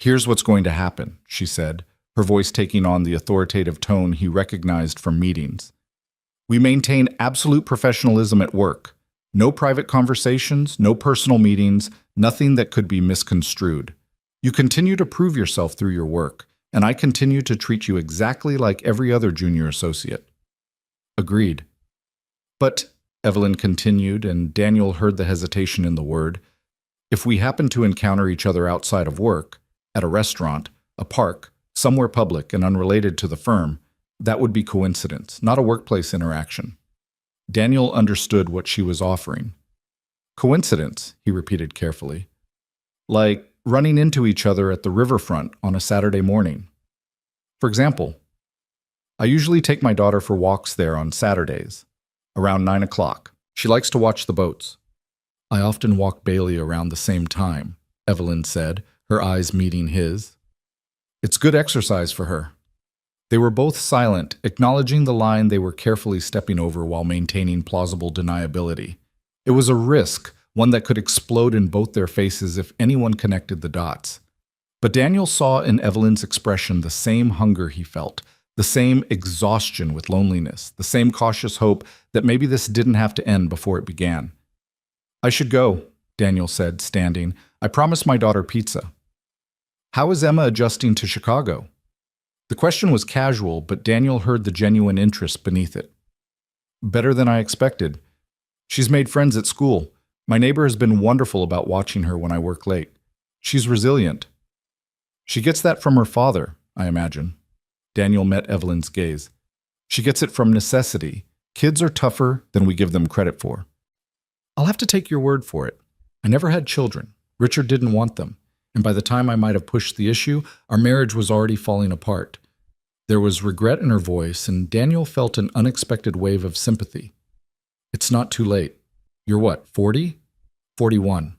"Here's what's going to happen," she said, her voice taking on the authoritative tone he recognized from meetings. "We maintain absolute professionalism at work. No private conversations, no personal meetings, nothing that could be misconstrued. You continue to prove yourself through your work, and I continue to treat you exactly like every other junior associate." "Agreed." "But," Evelyn continued, and Daniel heard the hesitation in the word, "if we happen to encounter each other outside of work, at a restaurant, a park, somewhere public and unrelated to the firm, that would be coincidence, not a workplace interaction." Daniel understood what she was offering. "Coincidence," he repeated carefully. "Like running into each other at the riverfront on a Saturday morning. For example, I usually take my daughter for walks there on Saturdays, around 9 o'clock. She likes to watch the boats. I often walk Bailey around the same time, Evelyn said, her eyes meeting his. It's good exercise for her. They were both silent, acknowledging the line they were carefully stepping over while maintaining plausible deniability. It was a risk, one that could explode in both their faces if anyone connected the dots. But Daniel saw in Evelyn's expression the same hunger he felt, the same exhaustion with loneliness, the same cautious hope that maybe this didn't have to end before it began. I should go, Daniel said, standing. I promised my daughter pizza. How is Emma adjusting to Chicago? The question was casual, but Daniel heard the genuine interest beneath it. Better than I expected. She's made friends at school. My neighbor has been wonderful about watching her when I work late. She's resilient. She gets that from her father, I imagine. Daniel met Evelyn's gaze. She gets it from necessity. Kids are tougher than we give them credit for. I'll have to take your word for it. I never had children. Richard didn't want them. And by the time I might have pushed the issue, our marriage was already falling apart. There was regret in her voice, and Daniel felt an unexpected wave of sympathy. It's not too late. You're what, 40? 41.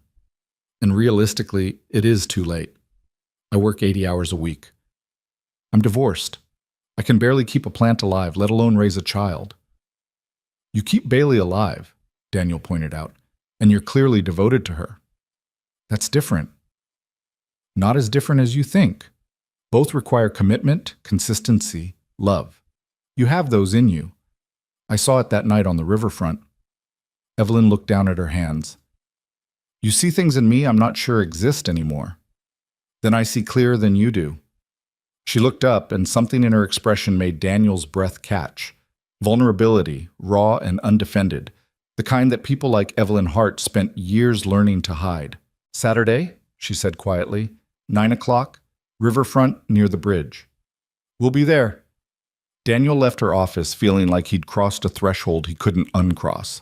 And realistically, it is too late. I work 80 hours a week. I'm divorced. I can barely keep a plant alive, let alone raise a child. You keep Bailey alive, Daniel pointed out, and you're clearly devoted to her. That's different. Not as different as you think. Both require commitment, consistency, love. You have those in you. I saw it that night on the riverfront. Evelyn looked down at her hands. You see things in me I'm not sure exist anymore. Then I see clearer than you do. She looked up, and something in her expression made Daniel's breath catch. Vulnerability, raw and undefended, the kind that people like Evelyn Hart spent years learning to hide. Saturday, she said quietly, 9 o'clock, riverfront near the bridge. We'll be there. Daniel left her office feeling like he'd crossed a threshold he couldn't uncross.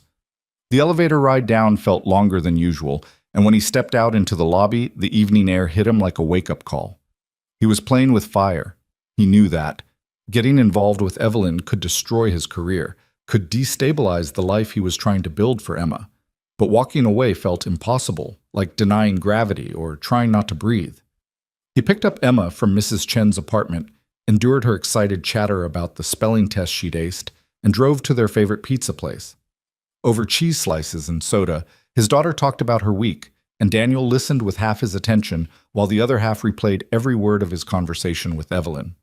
The elevator ride down felt longer than usual, and when he stepped out into the lobby, the evening air hit him like a wake-up call. He was playing with fire. He knew that. Getting involved with Evelyn could destroy his career, could destabilize the life he was trying to build for Emma. But walking away felt impossible, like denying gravity or trying not to breathe. He picked up Emma from Mrs. Chen's apartment, endured her excited chatter about the spelling test she'd aced, and drove to their favorite pizza place. Over cheese slices and soda, his daughter talked about her week, and Daniel listened with half his attention while the other half replayed every word of his conversation with Evelyn.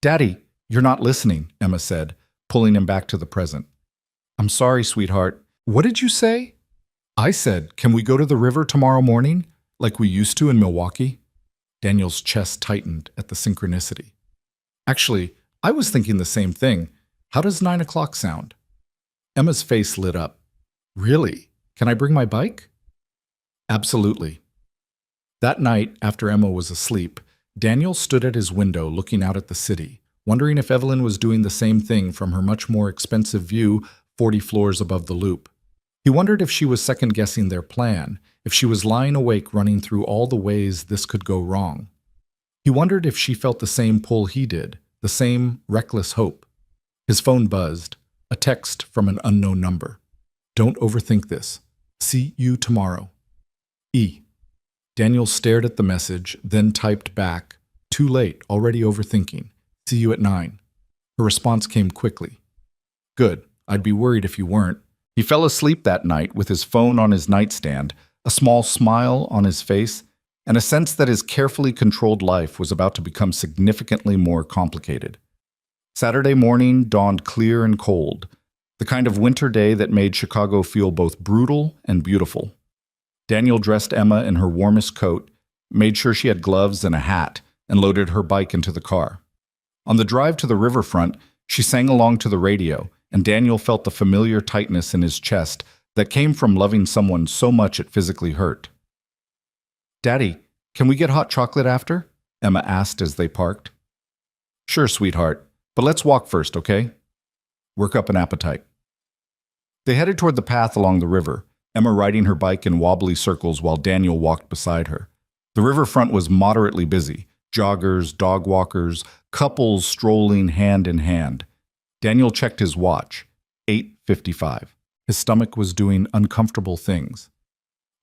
Daddy, you're not listening, Emma said, pulling him back to the present. I'm sorry, sweetheart. What did you say? I said, can we go to the river tomorrow morning, like we used to in Milwaukee? Daniel's chest tightened at the synchronicity. Actually, I was thinking the same thing. How does 9 o'clock sound? Emma's face lit up. Really? Can I bring my bike? Absolutely. That night, after Emma was asleep, Daniel stood at his window looking out at the city, wondering if Evelyn was doing the same thing from her much more expensive view 40 floors above the loop. He wondered if she was second-guessing their plan, if she was lying awake running through all the ways this could go wrong. He wondered if she felt the same pull he did, the same reckless hope. His phone buzzed, a text from an unknown number. Don't overthink this. See you tomorrow. E. Daniel stared at the message, then typed back, too late, already overthinking. See you at 9. Her response came quickly. Good, I'd be worried if you weren't. He fell asleep that night with his phone on his nightstand, a small smile on his face, and a sense that his carefully controlled life was about to become significantly more complicated. Saturday morning dawned clear and cold, the kind of winter day that made Chicago feel both brutal and beautiful. Daniel dressed Emma in her warmest coat, made sure she had gloves and a hat, and loaded her bike into the car. On the drive to the riverfront, she sang along to the radio, and Daniel felt the familiar tightness in his chest that came from loving someone so much it physically hurt. Daddy, can we get hot chocolate after? Emma asked as they parked. Sure, sweetheart, but let's walk first, okay? Work up an appetite. They headed toward the path along the river, Emma riding her bike in wobbly circles while Daniel walked beside her. The riverfront was moderately busy, joggers, dog walkers, couples strolling hand in hand. Daniel checked his watch, 8:55. His stomach was doing uncomfortable things.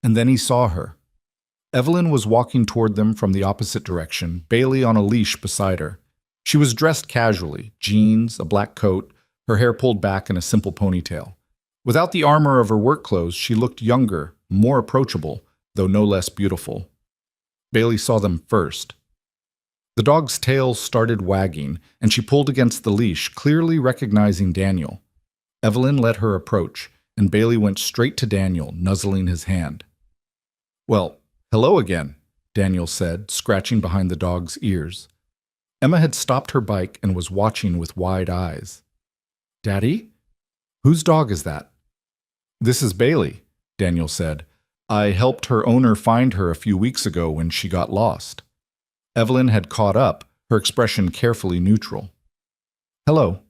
And then he saw her. Evelyn was walking toward them from the opposite direction, Bailey on a leash beside her. She was dressed casually, jeans, a black coat, her hair pulled back in a simple ponytail. Without the armor of her work clothes, she looked younger, more approachable, though no less beautiful. Bailey saw them first. The dog's tail started wagging, and she pulled against the leash, clearly recognizing Daniel. Evelyn let her approach, and Bailey went straight to Daniel, nuzzling his hand. "Well, hello again," Daniel said, scratching behind the dog's ears. Emma had stopped her bike and was watching with wide eyes. "Daddy? Whose dog is that?" "This is Bailey," Daniel said. "I helped her owner find her a few weeks ago when she got lost." Evelyn had caught up, her expression carefully neutral. "Hello."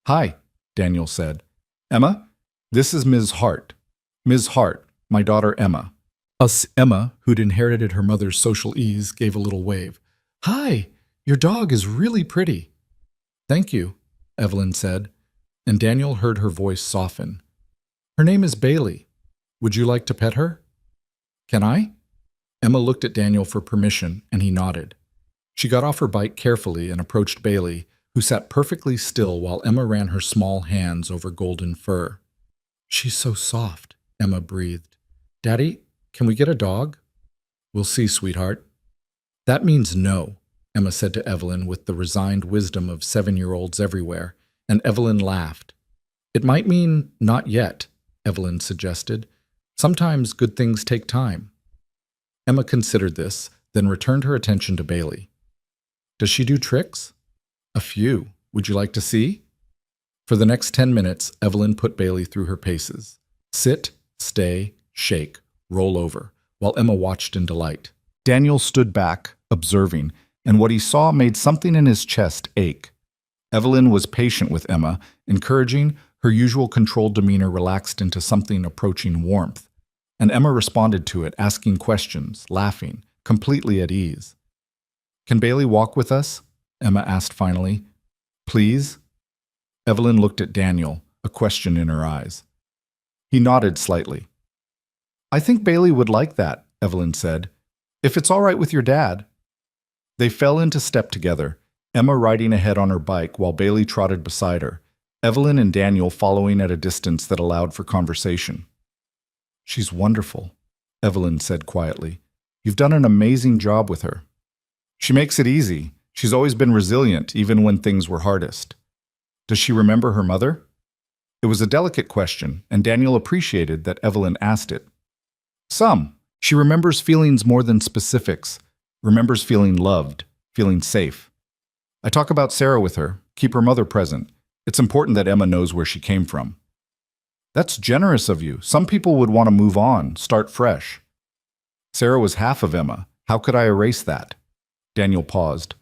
"Hi," Daniel said. "Emma, this is Ms. Hart. Ms. Hart, my daughter Emma." Emma, who'd inherited her mother's social ease, gave a little wave. "Hi, your dog is really pretty." "Thank you," Evelyn said, and Daniel heard her voice soften. "Her name is Bailey. Would you like to pet her?" "Can I?" Emma looked at Daniel for permission, and he nodded. She got off her bike carefully and approached Bailey, who sat perfectly still while Emma ran her small hands over golden fur. "She's so soft," Emma breathed. "Daddy, can we get a dog?" "We'll see, sweetheart." "That means no," Emma said to Evelyn with the resigned wisdom of 7-year-olds everywhere, and Evelyn laughed. "It might mean not yet," Evelyn suggested. "Sometimes good things take time." Emma considered this, then returned her attention to Bailey. "Does she do tricks?" "A few. Would you like to see?" For the next 10 minutes, Evelyn put Bailey through her paces. Sit, stay, shake, roll over, while Emma watched in delight. Daniel stood back, observing, and what he saw made something in his chest ache. Evelyn was patient with Emma, encouraging, her usual controlled demeanor relaxed into something approaching warmth. And Emma responded to it, asking questions, laughing, completely at ease. "Can Bailey walk with us?" Emma asked finally. "Please?" Evelyn looked at Daniel, a question in her eyes. He nodded slightly. "I think Bailey would like that," Evelyn said. "If it's all right with your dad." They fell into step together, Emma riding ahead on her bike while Bailey trotted beside her, Evelyn and Daniel following at a distance that allowed for conversation. "She's wonderful," Evelyn said quietly. "You've done an amazing job with her." "She makes it easy. She's always been resilient, even when things were hardest." "Does she remember her mother?" It was a delicate question, and Daniel appreciated that Evelyn asked it. "Some. She remembers feelings more than specifics, remembers feeling loved, feeling safe. I talk about Sarah with her, keep her mother present. It's important that Emma knows where she came from." "That's generous of you. Some people would want to move on, start fresh." "Sarah was half of Emma. How could I erase that?" Daniel paused.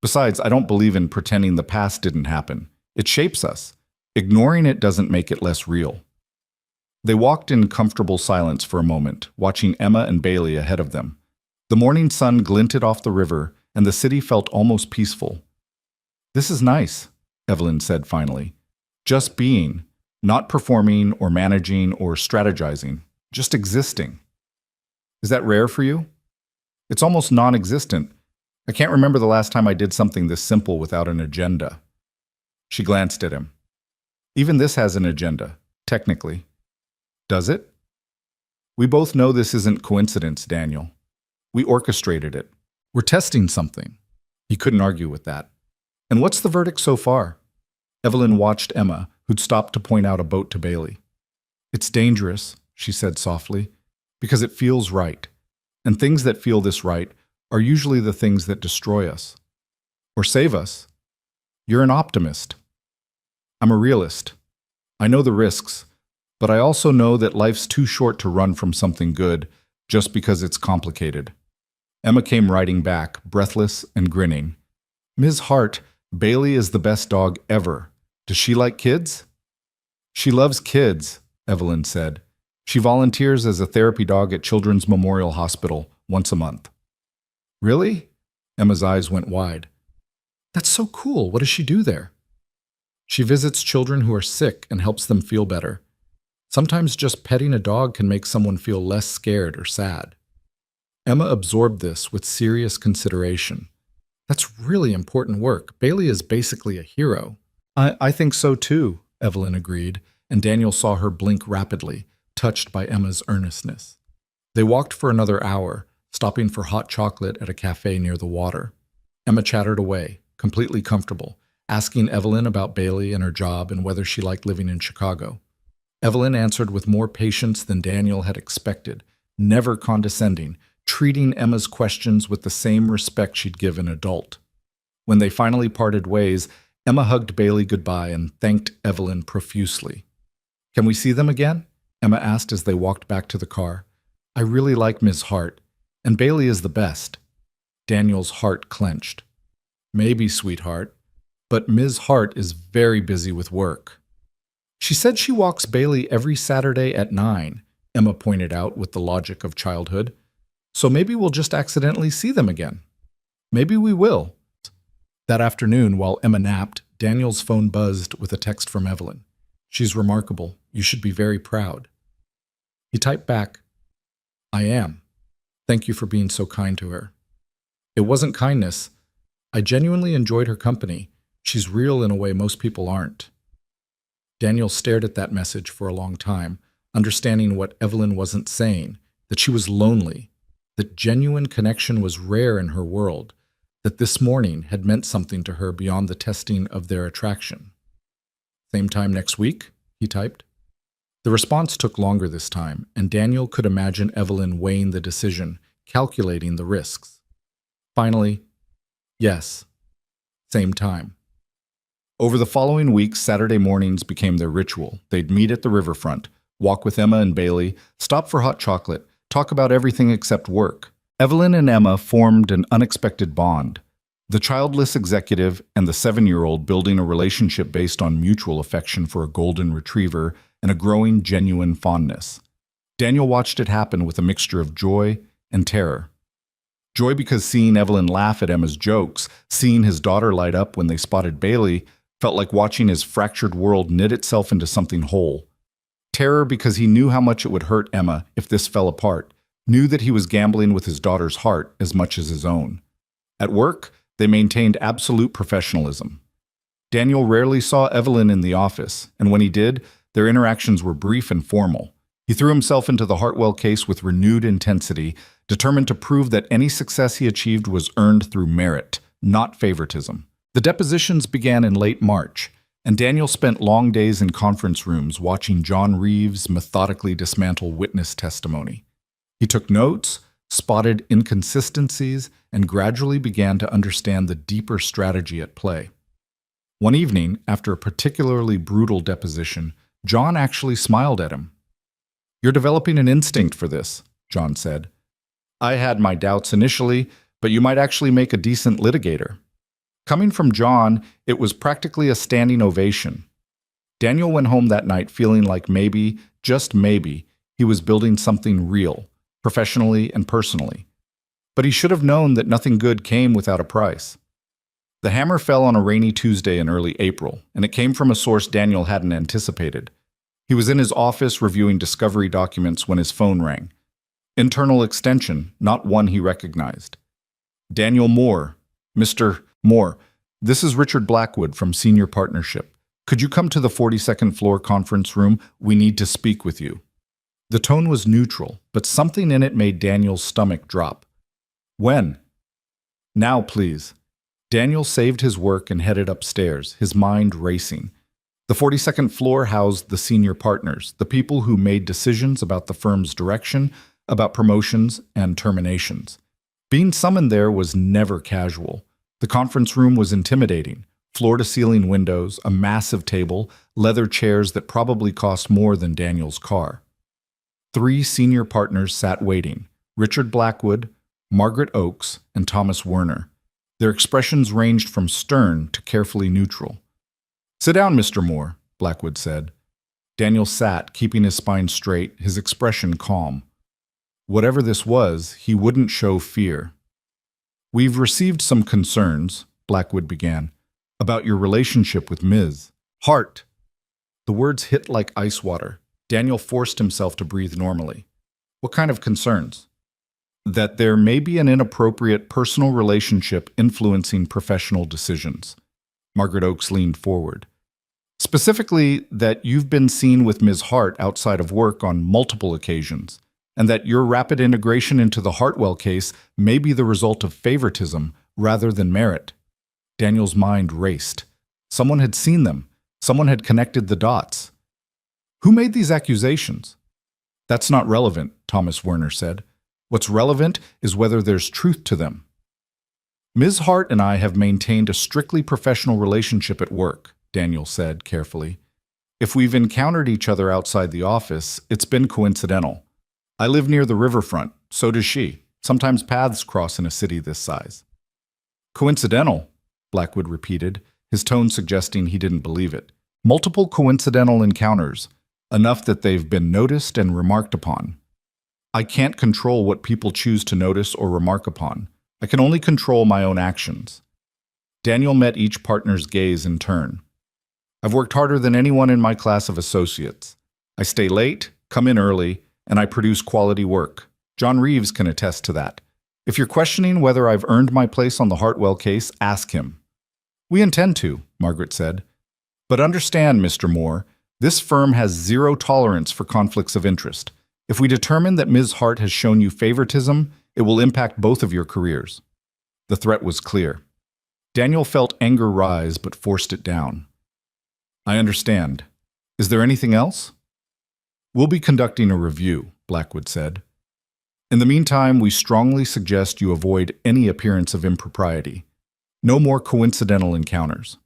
"Besides, I don't believe in pretending the past didn't happen. It shapes us. Ignoring it doesn't make it less real." They walked in comfortable silence for a moment, watching Emma and Bailey ahead of them. The morning sun glinted off the river, and the city felt almost peaceful. "This is nice," Evelyn said finally. "Just being. Not performing or managing or strategizing, just existing." "Is that rare for you?" "It's almost non-existent. I can't remember the last time I did something this simple without an agenda." She glanced at him. "Even this has an agenda, technically." "Does it?" "We both know this isn't coincidence, Daniel. We orchestrated it. We're testing something." He couldn't argue with that. "And what's the verdict so far?" Evelyn watched Emma, who'd stopped to point out a boat to Bailey. "It's dangerous," she said softly, "because it feels right. And things that feel this right are usually the things that destroy us. Or save us. You're an optimist. I'm a realist. I know the risks, but I also know that life's too short to run from something good just because it's complicated." Emma came riding back, breathless and grinning. "Ms. Hart, Bailey is the best dog ever. Does she like kids?" "She loves kids," Evelyn said. "She volunteers as a therapy dog at Children's Memorial Hospital once a month." "Really?" Emma's eyes went wide. "That's so cool. What does she do there?" "She visits children who are sick and helps them feel better. Sometimes just petting a dog can make someone feel less scared or sad. Emma absorbed this with serious consideration. That's really important work. Bailey is basically a hero. I think so too, Evelyn agreed, and Daniel saw her blink rapidly, touched by Emma's earnestness. They walked for another hour, stopping for hot chocolate at a cafe near the water. Emma chattered away, completely comfortable, asking Evelyn about Bailey and her job and whether she liked living in Chicago. Evelyn answered with more patience than Daniel had expected, never condescending, treating Emma's questions with the same respect she'd give an adult. When they finally parted ways, Emma hugged Bailey goodbye and thanked Evelyn profusely. "Can we see them again?" Emma asked as they walked back to the car. "I really like Ms. Hart, and Bailey is the best." Daniel's heart clenched. "Maybe, sweetheart, but Ms. Hart is very busy with work." "She said she walks Bailey every Saturday at 9, Emma pointed out with the logic of childhood. "So maybe we'll just accidentally see them again." "Maybe we will." That afternoon, while Emma napped, Daniel's phone buzzed with a text from Evelyn. "She's remarkable. You should be very proud." He typed back, "I am. Thank you for being so kind to her." "It wasn't kindness. I genuinely enjoyed her company. She's real in a way most people aren't." Daniel stared at that message for a long time, understanding what Evelyn wasn't saying, that she was lonely, that genuine connection was rare in her world, that this morning had meant something to her beyond the testing of their attraction. "Same time next week?" he typed. The response took longer this time, and Daniel could imagine Evelyn weighing the decision, calculating the risks. Finally, "Yes, same time." Over the following weeks, Saturday mornings became their ritual. They'd meet at the riverfront, walk with Emma and Bailey, stop for hot chocolate, talk about everything except work. Evelyn and Emma formed an unexpected bond. The childless executive and the 7-year-old building a relationship based on mutual affection for a golden retriever and a growing genuine fondness. Daniel watched it happen with a mixture of joy and terror. Joy because seeing Evelyn laugh at Emma's jokes, seeing his daughter light up when they spotted Bailey, felt like watching his fractured world knit itself into something whole. Terror because he knew how much it would hurt Emma if this fell apart, knew that he was gambling with his daughter's heart as much as his own. At work, they maintained absolute professionalism. Daniel rarely saw Evelyn in the office, and when he did, their interactions were brief and formal. He threw himself into the Hartwell case with renewed intensity, determined to prove that any success he achieved was earned through merit, not favoritism. The depositions began in late March, and Daniel spent long days in conference rooms watching John Reeves methodically dismantle witness testimony. He took notes, spotted inconsistencies, and gradually began to understand the deeper strategy at play. One evening, after a particularly brutal deposition, John actually smiled at him. "You're developing an instinct for this," John said. "I had my doubts initially, but you might actually make a decent litigator." Coming from John, it was practically a standing ovation. Daniel went home that night feeling like maybe, just maybe, he was building something real, professionally and personally. But he should have known that nothing good came without a price. The hammer fell on a rainy Tuesday in early April, and it came from a source Daniel hadn't anticipated. He was in his office reviewing discovery documents when his phone rang. Internal extension, not one he recognized. "Daniel Moore, Mr. Moore, this is Richard Blackwood from Senior Partnership. Could you come to the 42nd floor conference room? We need to speak with you." The tone was neutral, but something in it made Daniel's stomach drop. "When?" "Now, please." Daniel saved his work and headed upstairs, his mind racing. The 42nd floor housed the senior partners, the people who made decisions about the firm's direction, about promotions and terminations. Being summoned there was never casual. The conference room was intimidating. Floor-to-ceiling windows, a massive table, leather chairs that probably cost more than Daniel's car. 3 senior partners sat waiting: Richard Blackwood, Margaret Oakes, and Thomas Werner. Their expressions ranged from stern to carefully neutral. "Sit down, Mr. Moore," Blackwood said. Daniel sat, keeping his spine straight, his expression calm. Whatever this was, he wouldn't show fear. "We've received some concerns," Blackwood began, "about your relationship with Ms. Hart." The words hit like ice water. Daniel forced himself to breathe normally. What kind of concerns? That there may be an inappropriate personal relationship influencing professional decisions. Margaret Oakes leaned forward. Specifically, that you've been seen with Ms. Hart outside of work on multiple occasions, and that your rapid integration into the Hartwell case may be the result of favoritism rather than merit. Daniel's mind raced. Someone had seen them. Someone had connected the dots. Who made these accusations? That's not relevant, Thomas Werner said. What's relevant is whether there's truth to them. Ms. Hart and I have maintained a strictly professional relationship at work, Daniel said carefully. If we've encountered each other outside the office, it's been coincidental. I live near the riverfront, so does she. Sometimes paths cross in a city this size. Coincidental, Blackwood repeated, his tone suggesting he didn't believe it. Multiple coincidental encounters, enough that they've been noticed and remarked upon. I can't control what people choose to notice or remark upon. I can only control my own actions. Daniel met each partner's gaze in turn. I've worked harder than anyone in my class of associates. I stay late, come in early, and I produce quality work. John Reeves can attest to that. If you're questioning whether I've earned my place on the Hartwell case, ask him. We intend to, Margaret said. But understand, Mr. Moore, this firm has zero tolerance for conflicts of interest. If we determine that Ms. Hart has shown you favoritism, it will impact both of your careers. The threat was clear. Daniel felt anger rise but forced it down. I understand. Is there anything else? We'll be conducting a review, Blackwood said. In the meantime, we strongly suggest you avoid any appearance of impropriety. No more coincidental encounters.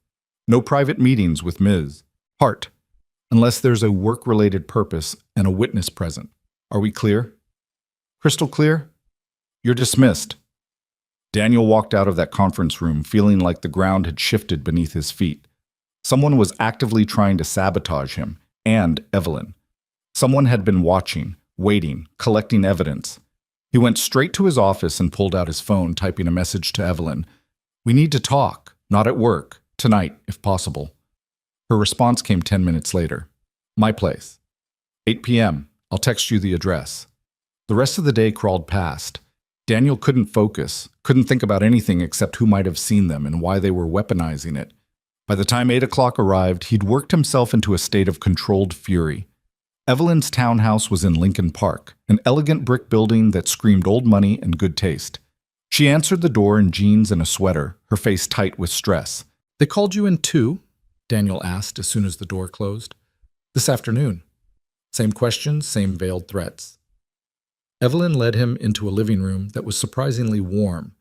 No private meetings with Ms. Hart, unless there's a work-related purpose and a witness present. Are we clear? Crystal clear? You're dismissed. Daniel walked out of that conference room feeling like the ground had shifted beneath his feet. Someone was actively trying to sabotage him, and Evelyn. Someone had been watching, waiting, collecting evidence. He went straight to his office and pulled out his phone, typing a message to Evelyn. We need to talk, not at work, tonight, if possible. Her response came 10 minutes later. My place. 8 p.m. I'll text you the address. The rest of the day crawled past. Daniel couldn't focus, couldn't think about anything except who might have seen them and why they were weaponizing it. By the time 8 o'clock arrived, he'd worked himself into a state of controlled fury. Evelyn's townhouse was in Lincoln Park, an elegant brick building that screamed old money and good taste. She answered the door in jeans and a sweater, her face tight with stress. They called you in too? Daniel asked as soon as the door closed. This afternoon. Same questions, same veiled threats. Evelyn led him into a living room that was surprisingly warm.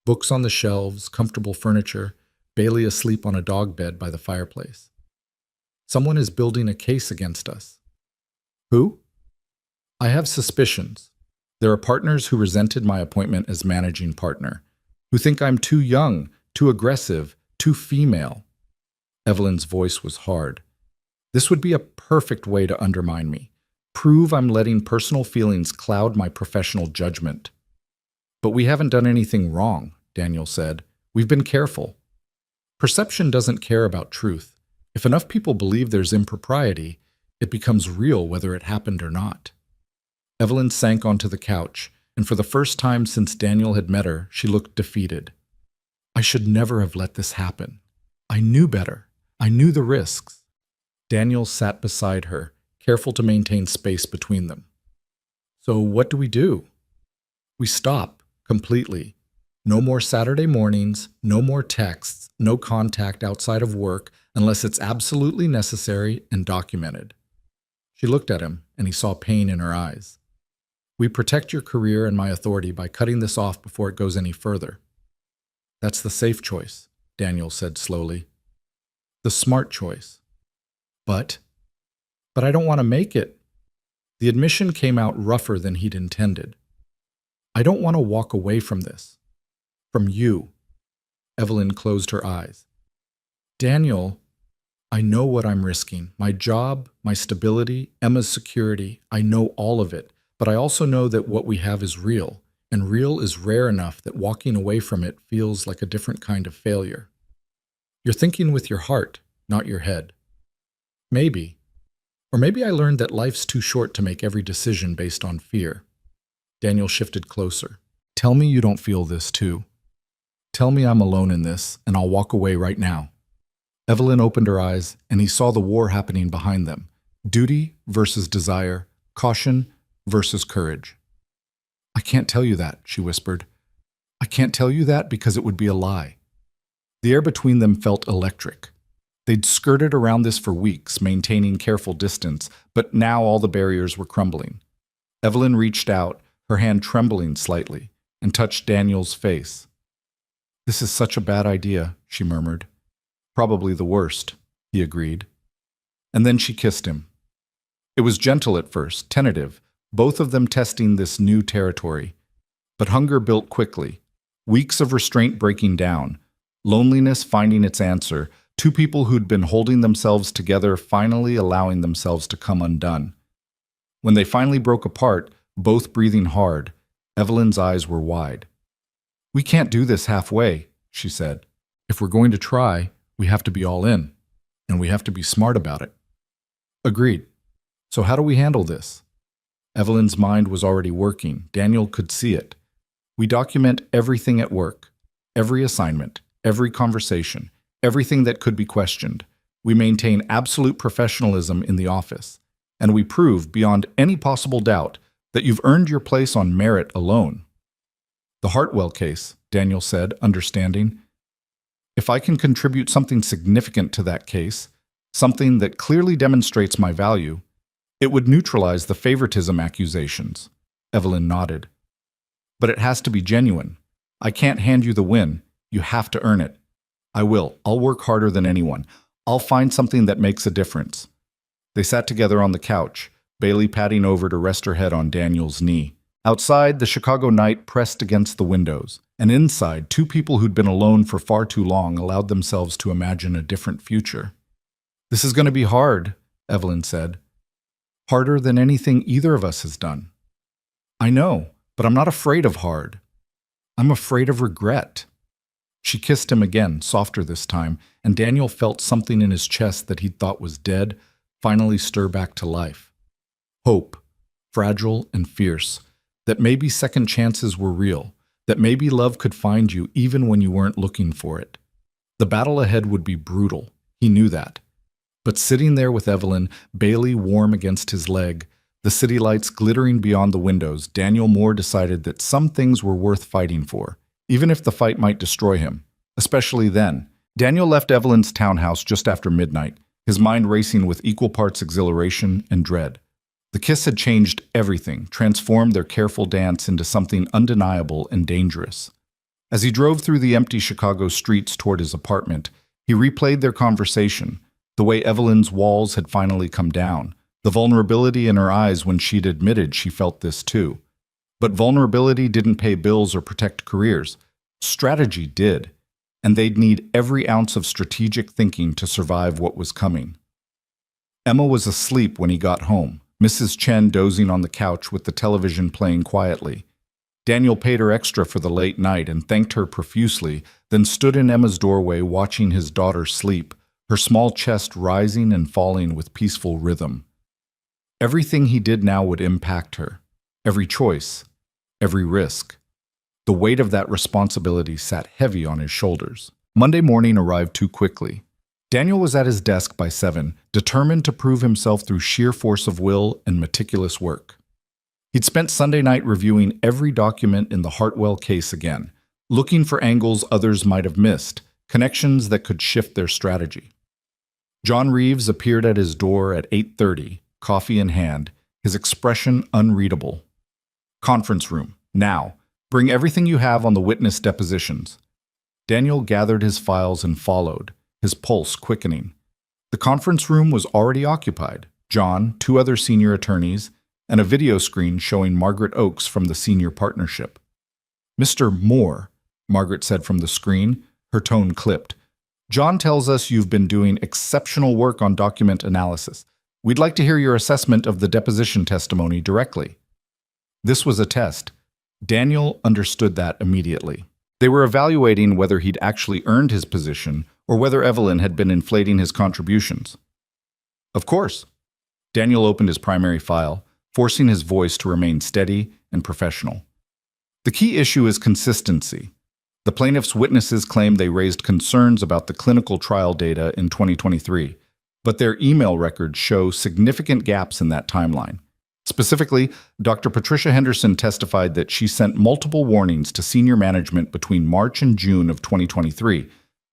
Books on the shelves, comfortable furniture, Bailey asleep on a dog bed by the fireplace. Someone is building a case against us. Who? I have suspicions. There are partners who resented my appointment as managing partner, who think I'm too young, too aggressive, too female. Evelyn's voice was hard. This would be a perfect way to undermine me, prove I'm letting personal feelings cloud my professional judgment. But we haven't done anything wrong, Daniel said. We've been careful. Perception doesn't care about truth. If enough people believe there's impropriety, it becomes real whether it happened or not. Evelyn sank onto the couch, and for the first time since Daniel had met her, she looked defeated. I should never have let this happen. I knew better. I knew the risks. Daniel sat beside her, careful to maintain space between them. So what do we do? We stop, completely. No more Saturday mornings, no more texts, no contact outside of work unless it's absolutely necessary and documented. She looked at him, and he saw pain in her eyes. We protect your career and my authority by cutting this off before it goes any further. That's the safe choice, Daniel said slowly. The smart choice. But I don't want to make it. The admission came out rougher than he'd intended. I don't want to walk away from this. From you. Evelyn closed her eyes. Daniel, I know what I'm risking. My job, my stability, Emma's security. I know all of it. But I also know that what we have is real. And real is rare enough that walking away from it feels like a different kind of failure. You're thinking with your heart, not your head. Maybe. Or maybe I learned that life's too short to make every decision based on fear. Daniel shifted closer. Tell me you don't feel this too. Tell me I'm alone in this, and I'll walk away right now. Evelyn opened her eyes, and he saw the war happening behind them. Duty versus desire, caution versus courage. I can't tell you that, she whispered. I can't tell you that because it would be a lie. The air between them felt electric. They'd skirted around this for weeks, maintaining careful distance, but now all the barriers were crumbling. Evelyn reached out, her hand trembling slightly, and touched Daniel's face. This is such a bad idea, she murmured. Probably the worst, he agreed. And then she kissed him. It was gentle at first, tentative, both of them testing this new territory. But hunger built quickly, weeks of restraint breaking down, loneliness finding its answer, two people who'd been holding themselves together finally allowing themselves to come undone. When they finally broke apart, both breathing hard, Evelyn's eyes were wide. We can't do this halfway, she said. If we're going to try, we have to be all in, and we have to be smart about it. Agreed. So how do we handle this? Evelyn's mind was already working. Daniel could see it. We document everything at work, every assignment, every conversation, everything that could be questioned. We maintain absolute professionalism in the office, and we prove beyond any possible doubt that you've earned your place on merit alone. The Hartwell case, Daniel said, understanding. If I can contribute something significant to that case, something that clearly demonstrates my value, it would neutralize the favoritism accusations. Evelyn nodded. But it has to be genuine. I can't hand you the win. You have to earn it. I will. I'll work harder than anyone. I'll find something that makes a difference. They sat together on the couch, Bailey patting over to rest her head on Daniel's knee. Outside, the Chicago night pressed against the windows, and inside, two people who'd been alone for far too long allowed themselves to imagine a different future. This is going to be hard, Evelyn said. Harder than anything either of us has done. I know, but I'm not afraid of hard. I'm afraid of regret. She kissed him again, softer this time, and Daniel felt something in his chest that he'd thought was dead finally stir back to life. Hope, fragile and fierce, that maybe second chances were real, that maybe love could find you even when you weren't looking for it. The battle ahead would be brutal, he knew that. But sitting there with Evelyn, Bailey warm against his leg, the city lights glittering beyond the windows, Daniel Moore decided that some things were worth fighting for, even if the fight might destroy him, especially then. Daniel left Evelyn's townhouse just after midnight, his mind racing with equal parts exhilaration and dread. The kiss had changed everything, transformed their careful dance into something undeniable and dangerous. As he drove through the empty Chicago streets toward his apartment, he replayed their conversation, the way Evelyn's walls had finally come down, the vulnerability in her eyes when she'd admitted she felt this too. But vulnerability didn't pay bills or protect careers. Strategy did, and they'd need every ounce of strategic thinking to survive what was coming. Emma was asleep when he got home, Mrs. Chen dozing on the couch with the television playing quietly. Daniel paid her extra for the late night and thanked her profusely, then stood in Emma's doorway watching his daughter sleep, her small chest rising and falling with peaceful rhythm. Everything he did now would impact her. Every choice, every risk. The weight of that responsibility sat heavy on his shoulders. Monday morning arrived too quickly. Daniel was at his desk by 7, determined to prove himself through sheer force of will and meticulous work. He'd spent Sunday night reviewing every document in the Hartwell case again, looking for angles others might have missed, connections that could shift their strategy. John Reeves appeared at his door at 8:30, coffee in hand, his expression unreadable. Conference room, now. Bring everything you have on the witness depositions. Daniel gathered his files and followed, his pulse quickening. The conference room was already occupied. John, 2 other senior attorneys, and a video screen showing Margaret Oakes from the senior partnership. Mr. Moore, Margaret said from the screen, her tone clipped. John tells us you've been doing exceptional work on document analysis. We'd like to hear your assessment of the deposition testimony directly. This was a test. Daniel understood that immediately. They were evaluating whether he'd actually earned his position or whether Evelyn had been inflating his contributions. Of course. Daniel opened his primary file, forcing his voice to remain steady and professional. The key issue is consistency. The plaintiff's witnesses claim they raised concerns about the clinical trial data in 2023, but their email records show significant gaps in that timeline. Specifically, Dr. Patricia Henderson testified that she sent multiple warnings to senior management between March and June of 2023,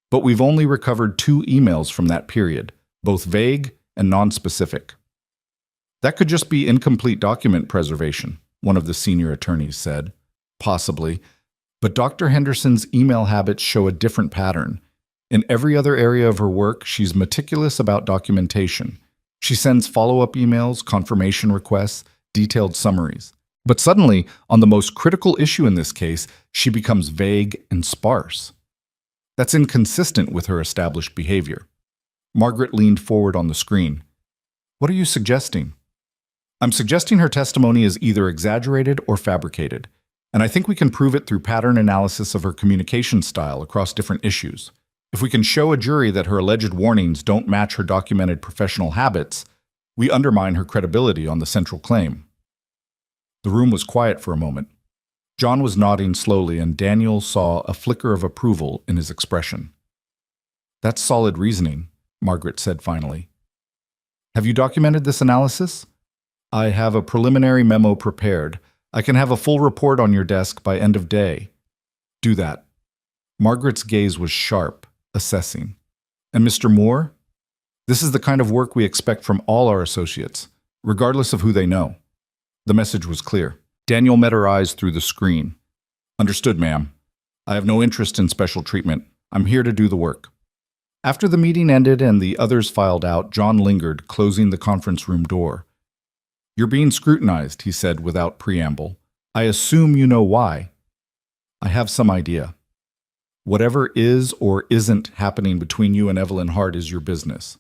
but we've only recovered 2 emails from that period, both vague and nonspecific. That could just be incomplete document preservation, one of the senior attorneys said. Possibly. But Dr. Henderson's email habits show a different pattern. In every other area of her work, she's meticulous about documentation. She sends follow-up emails, confirmation requests, detailed summaries. But suddenly, on the most critical issue in this case, she becomes vague and sparse. That's inconsistent with her established behavior. Margaret leaned forward on the screen. What are you suggesting? I'm suggesting her testimony is either exaggerated or fabricated, and I think we can prove it through pattern analysis of her communication style across different issues. If we can show a jury that her alleged warnings don't match her documented professional habits, we undermine her credibility on the central claim. The room was quiet for a moment. John was nodding slowly, and Daniel saw a flicker of approval in his expression. That's solid reasoning, Margaret said finally. Have you documented this analysis? I have a preliminary memo prepared. I can have a full report on your desk by end of day. Do that. Margaret's gaze was sharp, assessing. And Mr. Moore? This is the kind of work we expect from all our associates, regardless of who they know. The message was clear. Daniel met her eyes through the screen. Understood, ma'am. I have no interest in special treatment. I'm here to do the work. After the meeting ended and the others filed out, John lingered, closing the conference room door. You're being scrutinized, he said without preamble. I assume you know why. I have some idea. Whatever is or isn't happening between you and Evelyn Hart is your business.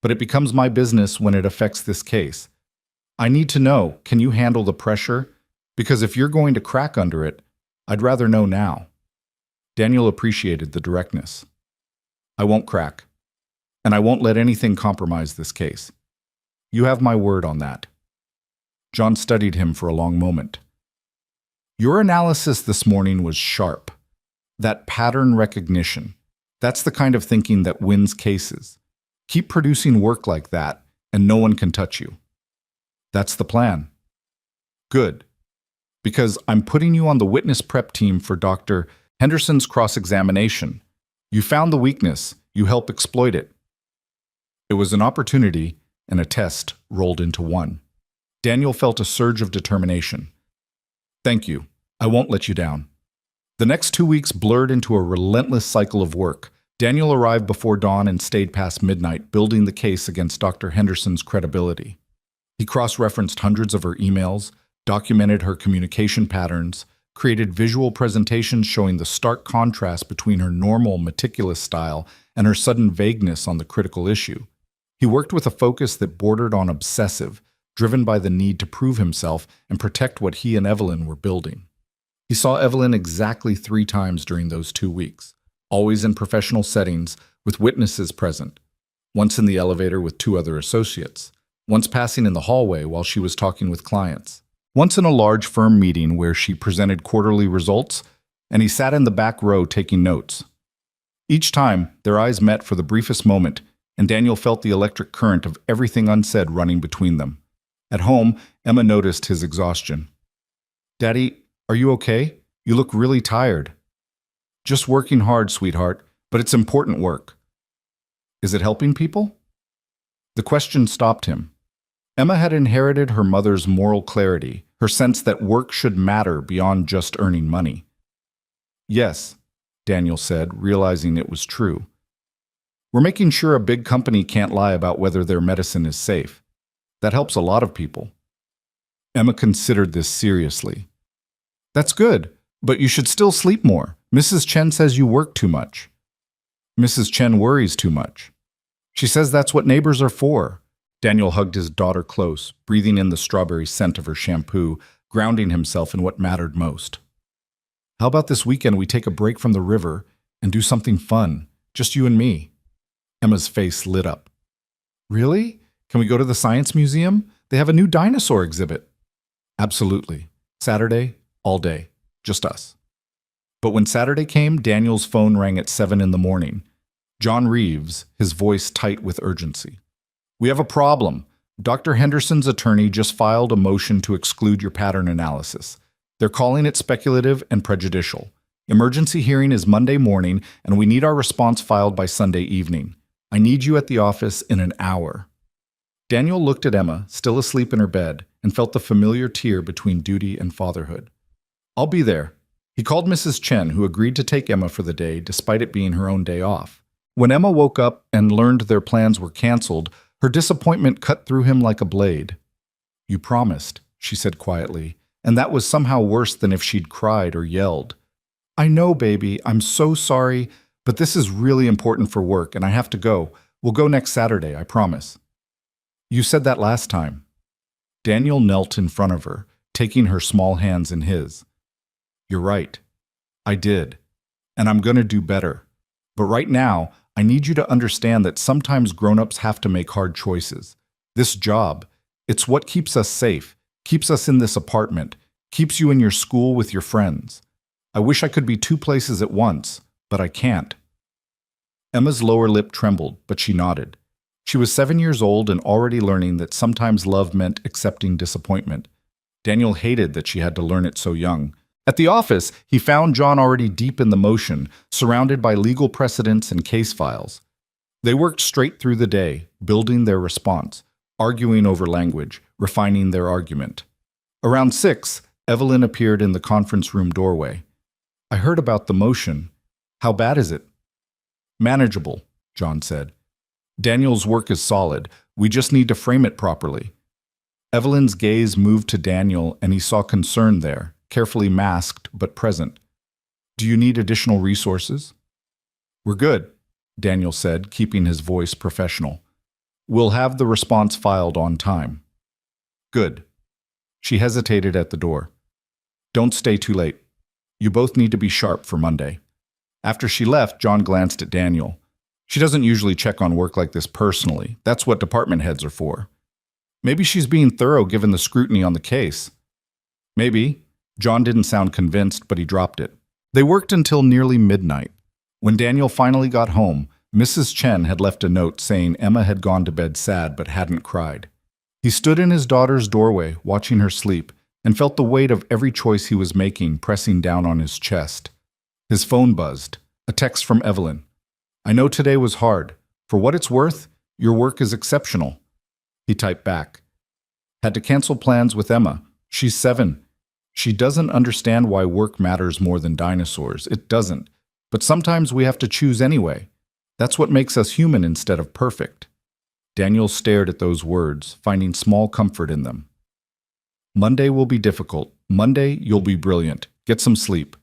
But it becomes my business when it affects this case. I need to know, can you handle the pressure? Because if you're going to crack under it, I'd rather know now. Daniel appreciated the directness. I won't crack, and I won't let anything compromise this case. You have my word on that. John studied him for a long moment. Your analysis this morning was sharp. That pattern recognition, that's the kind of thinking that wins cases. Keep producing work like that, and no one can touch you. That's the plan. Good. Because I'm putting you on the witness prep team for Dr. Henderson's cross-examination. You found the weakness, you help exploit it. It was an opportunity, and a test rolled into one. Daniel felt a surge of determination. Thank you. I won't let you down. The next 2 weeks blurred into a relentless cycle of work. Daniel arrived before dawn and stayed past midnight, building the case against Dr. Henderson's credibility. He cross-referenced hundreds of her emails, documented her communication patterns, created visual presentations showing the stark contrast between her normal, meticulous style and her sudden vagueness on the critical issue. He worked with a focus that bordered on obsessive, driven by the need to prove himself and protect what he and Evelyn were building. He saw Evelyn exactly 3 times during those 2 weeks, always in professional settings with witnesses present, once in the elevator with 2 other associates, once passing in the hallway while she was talking with clients, once in a large firm meeting where she presented quarterly results, and he sat in the back row taking notes. Each time, their eyes met for the briefest moment, and Daniel felt the electric current of everything unsaid running between them. At home, Emma noticed his exhaustion. Daddy, are you okay? You look really tired. Just working hard, sweetheart, but it's important work. Is it helping people? The question stopped him. Emma had inherited her mother's moral clarity, her sense that work should matter beyond just earning money. Yes, Daniel said, realizing it was true. We're making sure a big company can't lie about whether their medicine is safe. That helps a lot of people. Emma considered this seriously. That's good, but you should still sleep more. Mrs. Chen says you work too much. Mrs. Chen worries too much. She says that's what neighbors are for. Daniel hugged his daughter close, breathing in the strawberry scent of her shampoo, grounding himself in what mattered most. How about this weekend we take a break from the river and do something fun, just you and me? Emma's face lit up. Really? Can we go to the Science Museum? They have a new dinosaur exhibit. Absolutely. Saturday, all day. Just us. But when Saturday came, Daniel's phone rang at 7 in the morning. John Reeves, his voice tight with urgency. We have a problem. Dr. Henderson's attorney just filed a motion to exclude your pattern analysis. They're calling it speculative and prejudicial. Emergency hearing is Monday morning, and we need our response filed by Sunday evening. I need you at the office in an hour. Daniel looked at Emma, still asleep in her bed, and felt the familiar tear between duty and fatherhood. I'll be there. He called Mrs. Chen, who agreed to take Emma for the day, despite it being her own day off. When Emma woke up and learned their plans were canceled, her disappointment cut through him like a blade. You promised, she said quietly, and that was somehow worse than if she'd cried or yelled. I know, baby, I'm so sorry, but this is really important for work and I have to go. We'll go next Saturday, I promise. You said that last time. Daniel knelt in front of her, taking her small hands in his. You're right. I did. And I'm going to do better. But right now, I need you to understand that sometimes grown-ups have to make hard choices. This job, it's what keeps us safe, keeps us in this apartment, keeps you in your school with your friends. I wish I could be two places at once, but I can't. Emma's lower lip trembled, but she nodded. She was 7 years old and already learning that sometimes love meant accepting disappointment. Daniel hated that she had to learn it so young. At the office, he found John already deep in the motion, surrounded by legal precedents and case files. They worked straight through the day, building their response, arguing over language, refining their argument. Around 6, Evelyn appeared in the conference room doorway. I heard about the motion. How bad is it? Manageable, John said. Daniel's work is solid. We just need to frame it properly. Evelyn's gaze moved to Daniel, and he saw concern there, carefully masked but present. Do you need additional resources? We're good, Daniel said, keeping his voice professional. We'll have the response filed on time. Good. She hesitated at the door. Don't stay too late. You both need to be sharp for Monday. After she left, John glanced at Daniel. She doesn't usually check on work like this personally. That's what department heads are for. Maybe she's being thorough given the scrutiny on the case. Maybe. John didn't sound convinced, but he dropped it. They worked until nearly midnight. When Daniel finally got home, Mrs. Chen had left a note saying Emma had gone to bed sad but hadn't cried. He stood in his daughter's doorway, watching her sleep, and felt the weight of every choice he was making pressing down on his chest. His phone buzzed. A text from Evelyn. I know today was hard. For what it's worth, your work is exceptional. He typed back. Had to cancel plans with Emma. She's 7. She doesn't understand why work matters more than dinosaurs. It doesn't. But sometimes we have to choose anyway. That's what makes us human instead of perfect. Daniel stared at those words, finding small comfort in them. Monday will be difficult. Monday, you'll be brilliant. Get some sleep.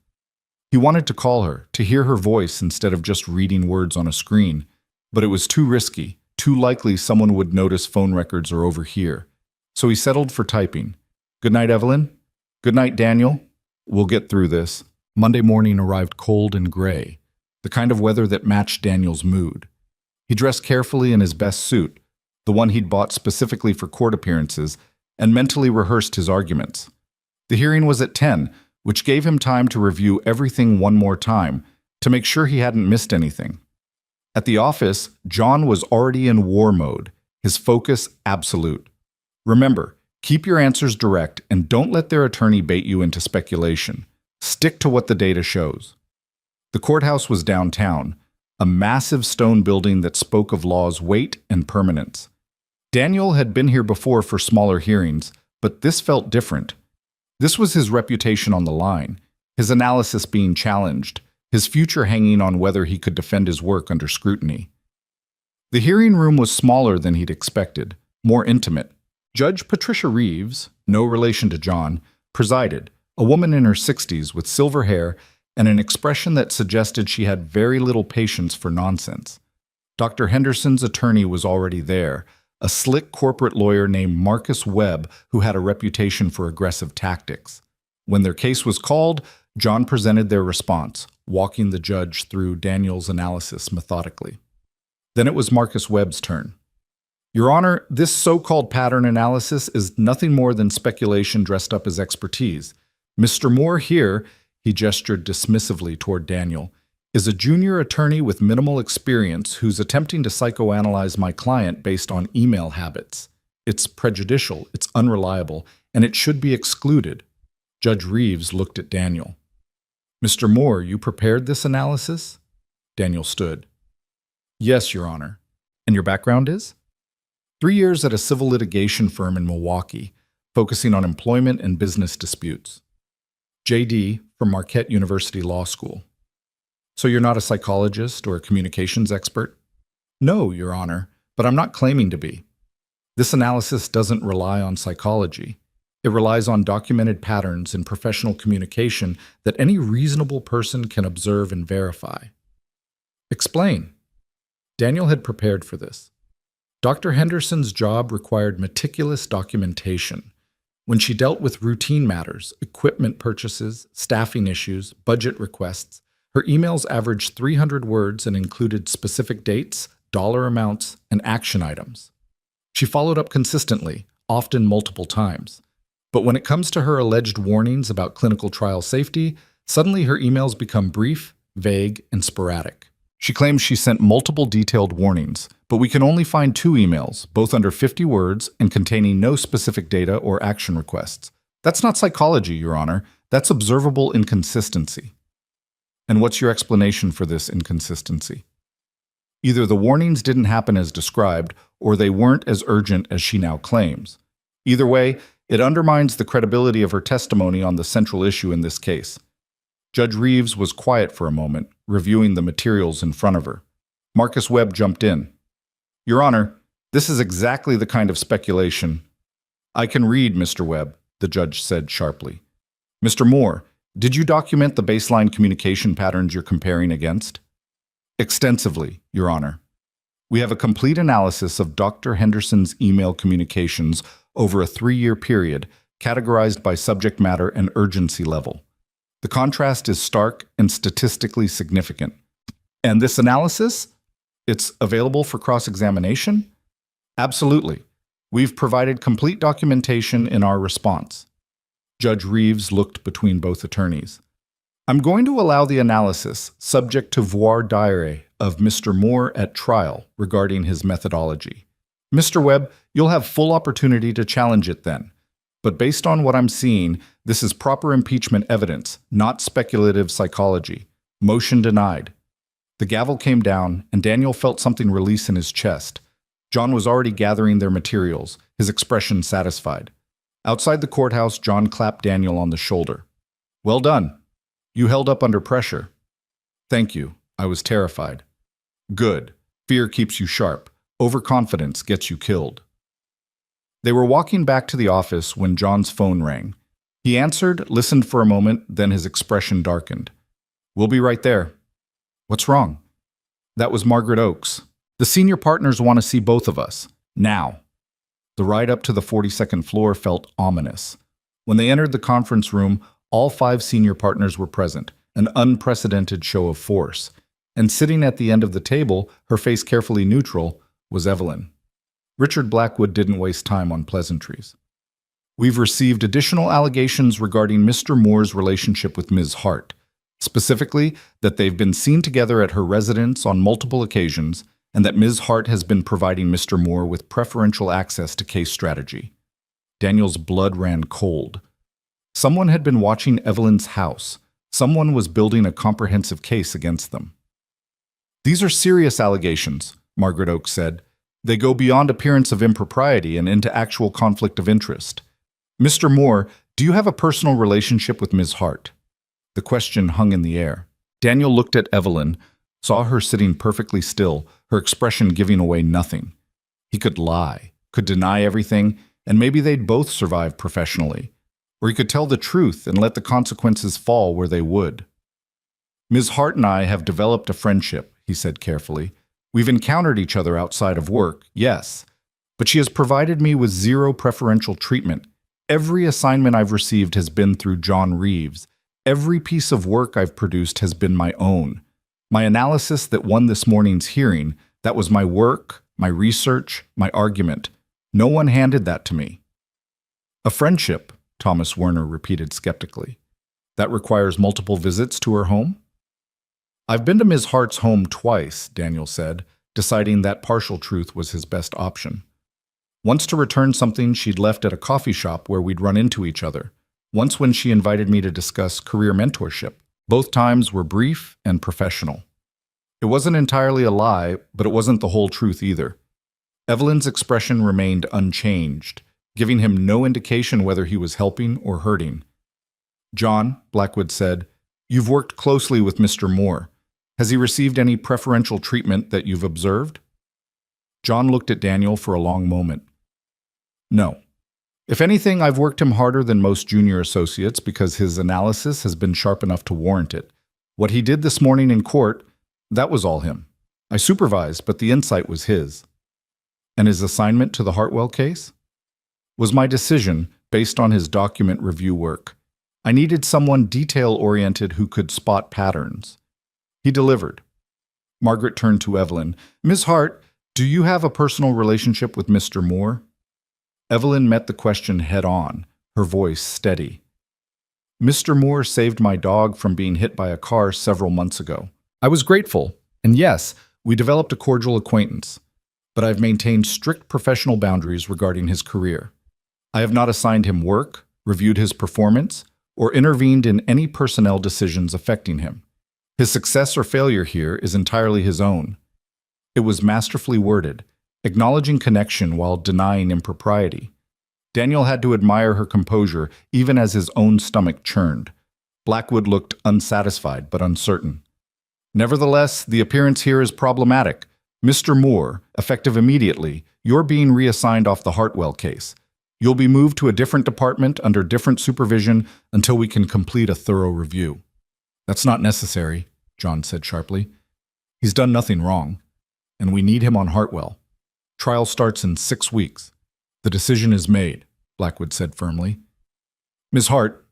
He wanted to call her, to hear her voice instead of just reading words on a screen. But it was too risky, too likely someone would notice phone records or overhear. So he settled for typing. Good night, Evelyn. Good night, Daniel. We'll get through this. Monday morning arrived cold and gray, the kind of weather that matched Daniel's mood. He dressed carefully in his best suit, the one he'd bought specifically for court appearances, and mentally rehearsed his arguments. The hearing was at 10, which gave him time to review everything one more time, to make sure he hadn't missed anything. At the office, John was already in war mode, his focus absolute. Remember, keep your answers direct and don't let their attorney bait you into speculation. Stick to what the data shows. The courthouse was downtown, a massive stone building that spoke of law's weight and permanence. Daniel had been here before for smaller hearings, but this felt different. This was his reputation on the line, his analysis being challenged, his future hanging on whether he could defend his work under scrutiny. The hearing room was smaller than he'd expected, more intimate. Judge Patricia Reeves, no relation to John, presided, a woman in her 60s with silver hair and an expression that suggested she had very little patience for nonsense. Dr. Henderson's attorney was already there, a slick corporate lawyer named Marcus Webb who had a reputation for aggressive tactics. When their case was called, John presented their response, walking the judge through Daniel's analysis methodically. Then it was Marcus Webb's turn. Your Honor, this so-called pattern analysis is nothing more than speculation dressed up as expertise. Mr. Moore here, he gestured dismissively toward Daniel, is a junior attorney with minimal experience who's attempting to psychoanalyze my client based on email habits. It's prejudicial, it's unreliable, and it should be excluded. Judge Reeves looked at Daniel. Mr. Moore, you prepared this analysis? Daniel stood. Yes, Your Honor. And your background is? 3 years at a civil litigation firm in Milwaukee, focusing on employment and business disputes. JD from Marquette University Law School. So you're not a psychologist or a communications expert? No, Your Honor, but I'm not claiming to be. This analysis doesn't rely on psychology. It relies on documented patterns in professional communication that any reasonable person can observe and verify. Explain. Daniel had prepared for this. Dr. Henderson's job required meticulous documentation. When she dealt with routine matters, equipment purchases, staffing issues, budget requests, her emails averaged 300 words and included specific dates, dollar amounts, and action items. She followed up consistently, often multiple times. But when it comes to her alleged warnings about clinical trial safety, suddenly her emails become brief, vague, and sporadic. She claims she sent multiple detailed warnings, but we can only find 2 emails, both under 50 words and containing no specific data or action requests. That's not psychology, Your Honor. That's observable inconsistency. And what's your explanation for this inconsistency? Either the warnings didn't happen as described, or they weren't as urgent as she now claims. Either way, it undermines the credibility of her testimony on the central issue in this case. Judge Reeves was quiet for a moment, reviewing the materials in front of her. Marcus Webb jumped in. Your Honor, this is exactly the kind of speculation. I can read, Mr. Webb, the judge said sharply. Mr. Moore, did you document the baseline communication patterns you're comparing against? Extensively, Your Honor. We have a complete analysis of Dr. Henderson's email communications over a 3-year period, categorized by subject matter and urgency level. The contrast is stark and statistically significant. And this analysis? It's available for cross-examination? Absolutely. We've provided complete documentation in our response. Judge Reeves looked between both attorneys. I'm going to allow the analysis, subject to voir dire, of Mr. Moore at trial regarding his methodology. Mr. Webb, you'll have full opportunity to challenge it then. But based on what I'm seeing, this is proper impeachment evidence, not speculative psychology. Motion denied. The gavel came down, and Daniel felt something release in his chest. John was already gathering their materials, his expression satisfied. Outside the courthouse, John clapped Daniel on the shoulder. Well done. You held up under pressure. Thank you. I was terrified. Good. Fear keeps you sharp. Overconfidence gets you killed. They were walking back to the office when John's phone rang. He answered, listened for a moment, then his expression darkened. We'll be right there. What's wrong? That was Margaret Oakes. The senior partners want to see both of us. Now. The ride up to the 42nd floor felt ominous. When they entered the conference room, all 5 senior partners were present, an unprecedented show of force. And sitting at the end of the table, her face carefully neutral, was Evelyn. Richard Blackwood didn't waste time on pleasantries. We've received additional allegations regarding Mr. Moore's relationship with Ms. Hart, specifically that they've been seen together at her residence on multiple occasions and that Ms. Hart has been providing Mr. Moore with preferential access to case strategy. Daniel's blood ran cold. Someone had been watching Evelyn's house. Someone was building a comprehensive case against them. These are serious allegations, Margaret Oakes said. They go beyond appearance of impropriety and into actual conflict of interest. Mr. Moore, do you have a personal relationship with Ms. Hart? The question hung in the air. Daniel looked at Evelyn, saw her sitting perfectly still, her expression giving away nothing. He could lie, could deny everything, and maybe they'd both survive professionally. Or he could tell the truth and let the consequences fall where they would. Ms. Hart and I have developed a friendship, he said carefully. We've encountered each other outside of work, yes, but she has provided me with 0 preferential treatment. Every assignment I've received has been through John Reeves. Every piece of work I've produced has been my own. My analysis that won this morning's hearing, that was my work, my research, my argument. No one handed that to me. A friendship, Thomas Werner repeated skeptically. That requires multiple visits to her home? I've been to Ms. Hart's home twice, Daniel said, deciding that partial truth was his best option. Once to return something she'd left at a coffee shop where we'd run into each other. Once when she invited me to discuss career mentorship. Both times were brief and professional. It wasn't entirely a lie, but it wasn't the whole truth either. Evelyn's expression remained unchanged, giving him no indication whether he was helping or hurting. John, Blackwood said, you've worked closely with Mr. Moore. Has he received any preferential treatment that you've observed? John looked at Daniel for a long moment. No. If anything, I've worked him harder than most junior associates because his analysis has been sharp enough to warrant it. What he did this morning in court, that was all him. I supervised, but the insight was his. And his assignment to the Hartwell case? Was my decision based on his document review work. I needed someone detail-oriented who could spot patterns. He delivered. Margaret turned to Evelyn. Ms. Hart, do you have a personal relationship with Mr. Moore? Evelyn met the question head-on, her voice steady. Mr. Moore saved my dog from being hit by a car several months ago. I was grateful, and yes, we developed a cordial acquaintance, but I've maintained strict professional boundaries regarding his career. I have not assigned him work, reviewed his performance, or intervened in any personnel decisions affecting him. His success or failure here is entirely his own. It was masterfully worded, acknowledging connection while denying impropriety. Daniel had to admire her composure even as his own stomach churned. Blackwood looked unsatisfied but uncertain. Nevertheless, the appearance here is problematic. Mr. Moore, effective immediately, you're being reassigned off the Hartwell case. You'll be moved to a different department under different supervision until we can complete a thorough review. That's not necessary, John said sharply. He's done nothing wrong, and we need him on Hartwell. Trial starts in 6 weeks. The decision is made, Blackwood said firmly. Ms. Hart,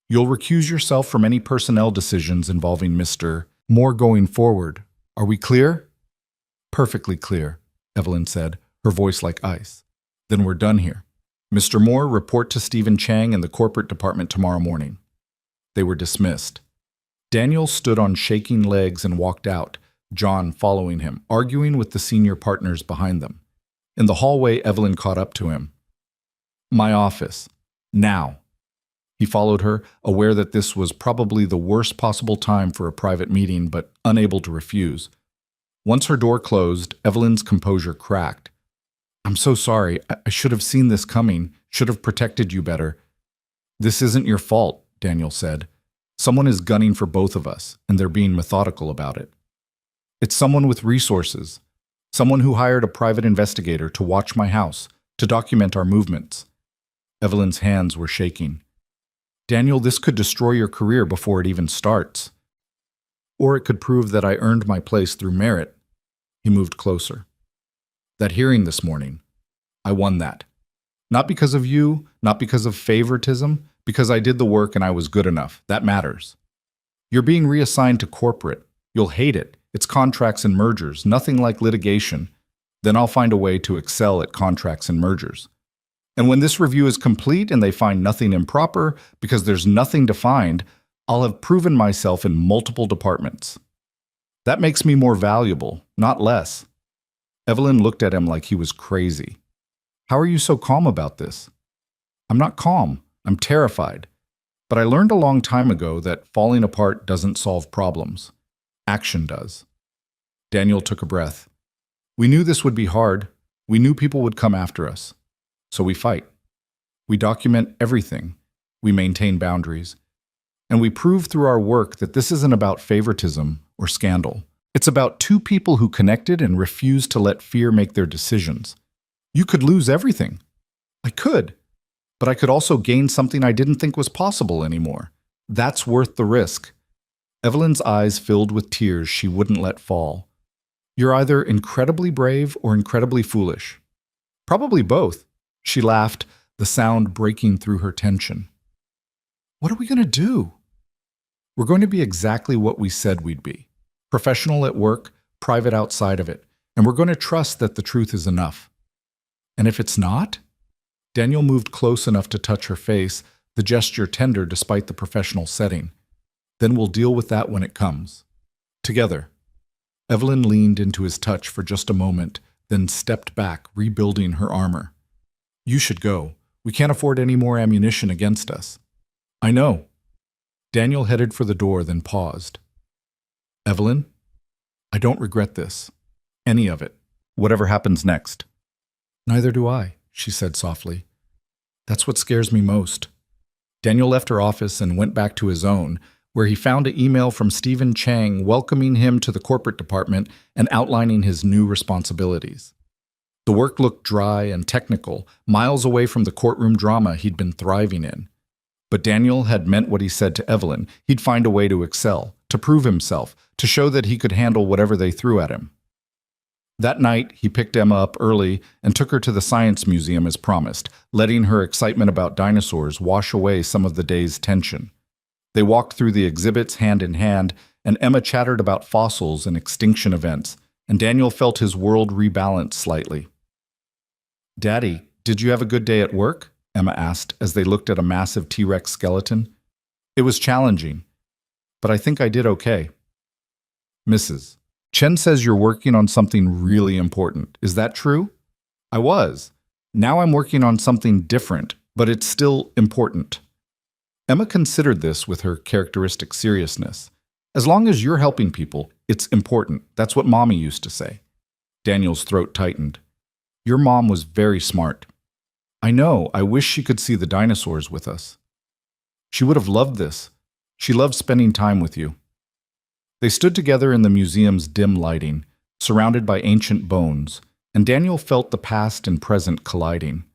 you'll recuse yourself from any personnel decisions involving Mr. Moore going forward. Are we clear? Perfectly clear, Evelyn said, her voice like ice. Then we're done here. Mr. Moore, report to Stephen Chang in the corporate department tomorrow morning. They were dismissed. Daniel stood on shaking legs and walked out, John following him, arguing with the senior partners behind them. In the hallway, Evelyn caught up to him. My office. Now. He followed her, aware that this was probably the worst possible time for a private meeting, but unable to refuse. Once her door closed, Evelyn's composure cracked. I'm so sorry. I should have seen this coming, should have protected you better. This isn't your fault, Daniel said. Someone is gunning for both of us, and they're being methodical about it. It's someone with resources. Someone who hired a private investigator to watch my house, to document our movements. Evelyn's hands were shaking. Daniel, this could destroy your career before it even starts. Or it could prove that I earned my place through merit. He moved closer. That hearing this morning, I won that. Not because of you, not because of favoritism, because I did the work and I was good enough. That matters. You're being reassigned to corporate. You'll hate it. It's contracts and mergers, nothing like litigation. Then I'll find a way to excel at contracts and mergers. And when this review is complete and they find nothing improper, because there's nothing to find, I'll have proven myself in multiple departments. That makes me more valuable, not less. Evelyn looked at him like he was crazy. How are you so calm about this? I'm not calm. I'm terrified. But I learned a long time ago that falling apart doesn't solve problems. Action does. Daniel took a breath. We knew this would be hard. We knew people would come after us. So we fight. We document everything. We maintain boundaries. And we prove through our work that this isn't about favoritism or scandal. It's about two people who connected and refused to let fear make their decisions. You could lose everything. I could. But I could also gain something I didn't think was possible anymore. That's worth the risk. Evelyn's eyes filled with tears she wouldn't let fall. You're either incredibly brave or incredibly foolish. Probably both. She laughed, the sound breaking through her tension. What are we going to do? We're going to be exactly what we said we'd be. Professional at work, private outside of it. and we're going to trust that the truth is enough. And if it's not? Daniel moved close enough to touch her face, the gesture tender despite the professional setting. Then we'll deal with that when it comes. Together. Evelyn leaned into his touch for just a moment, then stepped back, rebuilding her armor. You should go. We can't afford any more ammunition against us. I know. Daniel headed for the door, then paused. Evelyn, I don't regret this. Any of it. Whatever happens next. Neither do I, she said softly. That's what scares me most. Daniel left her office and went back to his own, where he found an email from Stephen Chang welcoming him to the corporate department and outlining his new responsibilities. The work looked dry and technical, miles away from the courtroom drama he'd been thriving in. But Daniel had meant what he said to Evelyn. He'd find a way to excel, to prove himself, to show that he could handle whatever they threw at him. That night, he picked Emma up early and took her to the Science Museum as promised, letting her excitement about dinosaurs wash away some of the day's tension. They walked through the exhibits hand in hand, and Emma chattered about fossils and extinction events, and Daniel felt his world rebalance slightly. Daddy, did you have a good day at work? Emma asked as they looked at a massive T-Rex skeleton. It was challenging, but I think I did okay. Mrs. Chen says you're working on something really important. Is that true? I was. Now I'm working on something different, but it's still important. Emma considered this with her characteristic seriousness. As long as you're helping people, it's important. That's what Mommy used to say. Daniel's throat tightened. Your mom was very smart. I know. I wish she could see the dinosaurs with us. She would have loved this. She loved spending time with you. They stood together in the museum's dim lighting, surrounded by ancient bones, and Daniel felt the past and present colliding.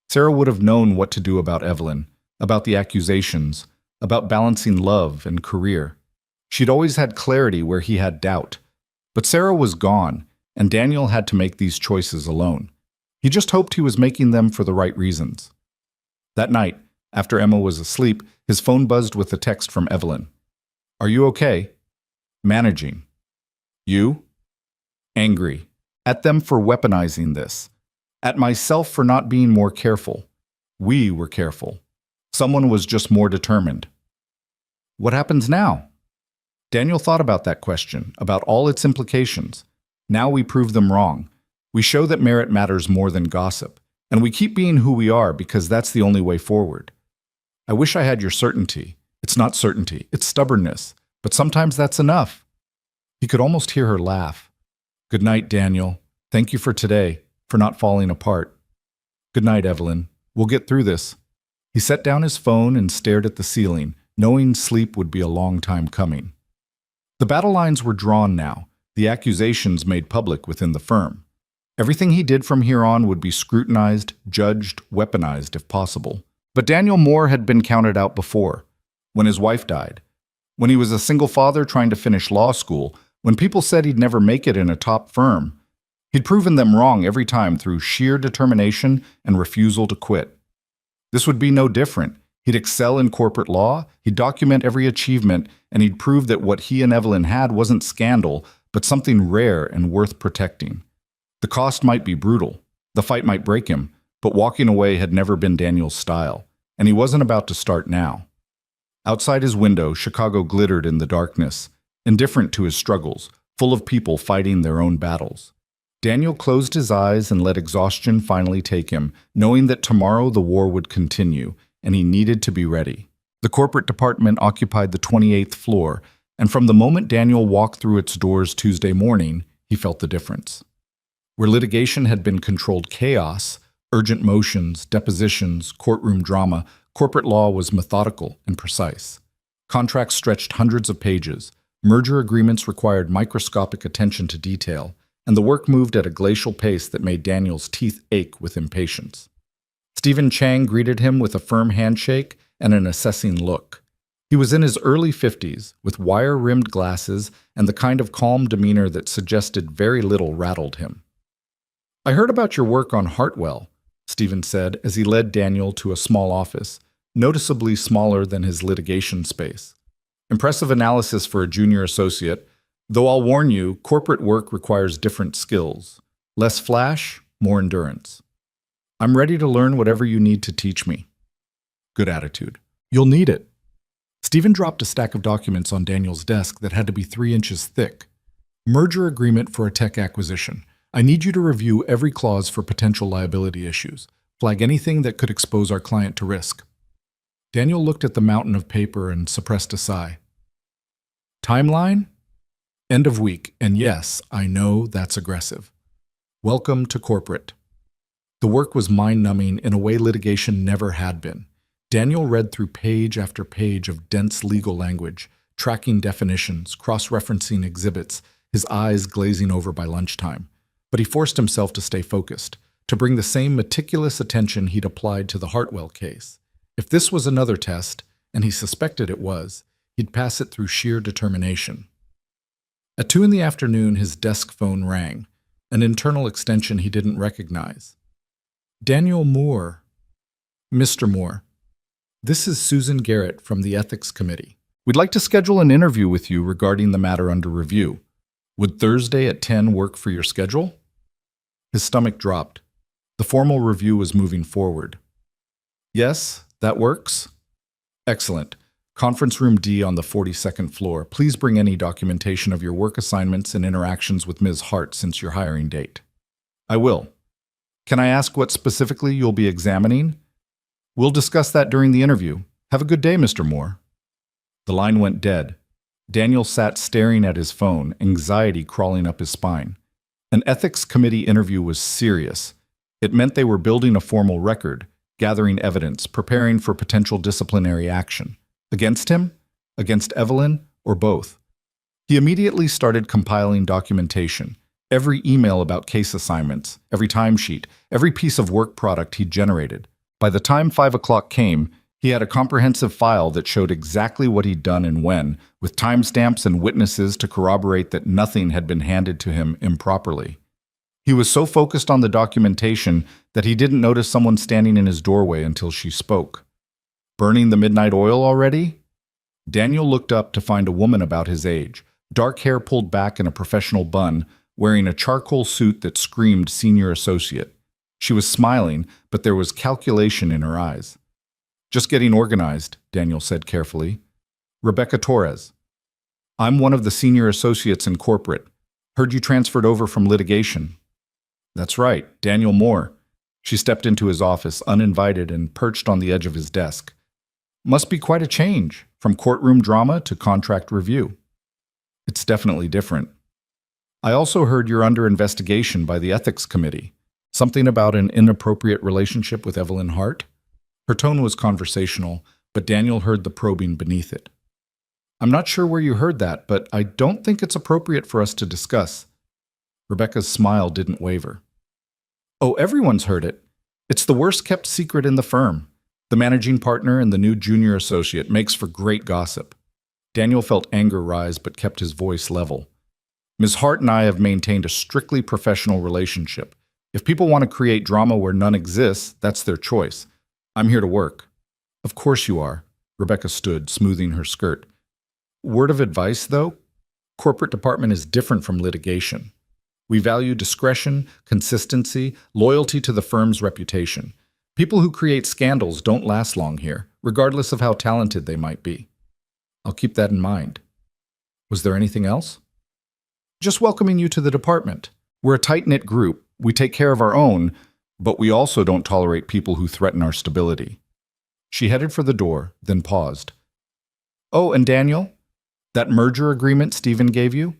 Sarah would have known what to do about Evelyn, about the accusations, about balancing love and career. She'd always had clarity where he had doubt. But Sarah was gone, and Daniel had to make these choices alone. He just hoped he was making them for the right reasons. That night, after Emma was asleep, his phone buzzed with a text from Evelyn. Are you okay? Managing. You? Angry. At them for weaponizing this. At myself for not being more careful. We were careful. Someone was just more determined. What happens now? Daniel thought about that question, about all its implications. Now we prove them wrong. We show that merit matters more than gossip, and we keep being who we are because that's the only way forward. I wish I had your certainty. It's not certainty, it's stubbornness. But sometimes that's enough. He could almost hear her laugh. Good night, Daniel. Thank you for today, for not falling apart. Good night, Evelyn. We'll get through this. He set down his phone and stared at the ceiling, knowing sleep would be a long time coming. The battle lines were drawn now, the accusations made public within the firm. Everything he did from here on would be scrutinized, judged, weaponized if possible. But Daniel Moore had been counted out before, when his wife died. When he was a single father trying to finish law school, when people said he'd never make it in a top firm, he'd proven them wrong every time through sheer determination and refusal to quit. This would be no different. He'd excel in corporate law, he'd document every achievement, and he'd prove that what he and Evelyn had wasn't scandal, but something rare and worth protecting. The cost might be brutal, the fight might break him, but walking away had never been Daniel's style, and he wasn't about to start now. Outside his window, Chicago glittered in the darkness, indifferent to his struggles, full of people fighting their own battles. Daniel closed his eyes and let exhaustion finally take him, knowing that tomorrow the war would continue, and he needed to be ready. The corporate department occupied the 28th floor, and from the moment Daniel walked through its doors Tuesday morning, he felt the difference. Where litigation had been controlled chaos, urgent motions, depositions, courtroom drama, corporate law was methodical and precise. Contracts stretched hundreds of pages, merger agreements required microscopic attention to detail, and the work moved at a glacial pace that made Daniel's teeth ache with impatience. Stephen Chang greeted him with a firm handshake and an assessing look. He was in his early 50s, with wire-rimmed glasses and the kind of calm demeanor that suggested very little rattled him. I heard about your work on Hartwell, Stephen said as he led Daniel to a small office, noticeably smaller than his litigation space. Impressive analysis for a junior associate, Though I'll warn you, corporate work requires different skills. Less flash, more endurance. I'm ready to learn whatever you need to teach me. Good attitude. You'll need it. Stephen dropped a stack of documents on Daniel's desk that had to be 3 inches thick. Merger agreement for a tech acquisition. I need you to review every clause for potential liability issues. Flag anything that could expose our client to risk. Daniel looked at the mountain of paper and suppressed a sigh. Timeline? End of week, and yes, I know that's aggressive. Welcome to corporate. The work was mind-numbing in a way litigation never had been. Daniel read through page after page of dense legal language, tracking definitions, cross-referencing exhibits, his eyes glazing over by lunchtime. But he forced himself to stay focused, to bring the same meticulous attention he'd applied to the Hartwell case. If this was another test, and he suspected it was, he'd pass it through sheer determination. At 2 in the afternoon, his desk phone rang, an internal extension he didn't recognize. Daniel Moore. Mr. Moore. This is Susan Garrett from the Ethics Committee. We'd like to schedule an interview with you regarding the matter under review. Would Thursday at 10 work for your schedule? His stomach dropped. The formal review was moving forward. Yes, that works? Excellent. Conference room D on the 42nd floor. Please bring any documentation of your work assignments and interactions with Ms. Hart since your hiring date. I will. Can I ask what specifically you'll be examining? We'll discuss that during the interview. Have a good day, Mr. Moore. The line went dead. Daniel sat staring at his phone, anxiety crawling up his spine. An ethics committee interview was serious. It meant they were building a formal record, gathering evidence, preparing for potential disciplinary action. Against him? Against Evelyn? Or both? He immediately started compiling documentation. Every email about case assignments, every timesheet, every piece of work product he'd generated. By the time 5 o'clock came, he had a comprehensive file that showed exactly what he'd done and when, with timestamps and witnesses to corroborate that nothing had been handed to him improperly. He was so focused on the documentation that he didn't notice someone standing in his doorway until she spoke. Burning the midnight oil already? Daniel looked up to find a woman about his age, dark hair pulled back in a professional bun, wearing a charcoal suit that screamed senior associate. She was smiling, but there was calculation in her eyes. Just getting organized, Daniel said carefully. Rebecca Torres. I'm one of the senior associates in corporate. Heard you transferred over from litigation. That's right, Daniel Moore. She stepped into his office, uninvited, and perched on the edge of his desk. Must be quite a change, from courtroom drama to contract review. It's definitely different. I also heard you're under investigation by the Ethics Committee. Something about an inappropriate relationship with Evelyn Hart? Her tone was conversational, but Daniel heard the probing beneath it. I'm not sure where you heard that, but I don't think it's appropriate for us to discuss. Rebecca's smile didn't waver. Oh, everyone's heard it. It's the worst-kept secret in the firm. The managing partner and the new junior associate makes for great gossip. Daniel felt anger rise but kept his voice level. Ms. Hart and I have maintained a strictly professional relationship. If people want to create drama where none exists, that's their choice. I'm here to work. Of course you are. Rebecca stood, smoothing her skirt. Word of advice, though? Corporate department is different from litigation. We value discretion, consistency, loyalty to the firm's reputation. People who create scandals don't last long here, regardless of how talented they might be. I'll keep that in mind. Was there anything else? Just welcoming you to the department. We're a tight-knit group. We take care of our own, but we also don't tolerate people who threaten our stability. She headed for the door, then paused. Oh, and Daniel? That merger agreement Stephen gave you?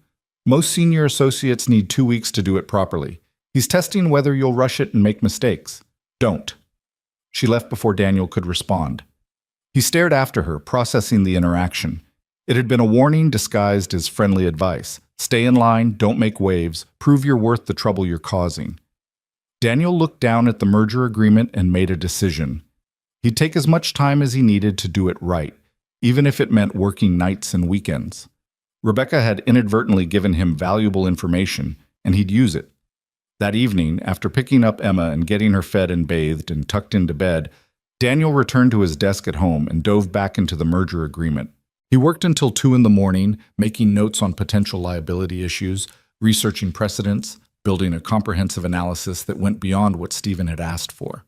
Most senior associates need 2 weeks to do it properly. He's testing whether you'll rush it and make mistakes. Don't. She left before Daniel could respond. He stared after her, processing the interaction. It had been a warning disguised as friendly advice. Stay in line, don't make waves, prove you're worth the trouble you're causing. Daniel looked down at the merger agreement and made a decision. He'd take as much time as he needed to do it right, even if it meant working nights and weekends. Rebecca had inadvertently given him valuable information, and he'd use it. That evening, after picking up Emma and getting her fed and bathed and tucked into bed, Daniel returned to his desk at home and dove back into the merger agreement. He worked until 2 in the morning, making notes on potential liability issues, researching precedents, building a comprehensive analysis that went beyond what Stephen had asked for.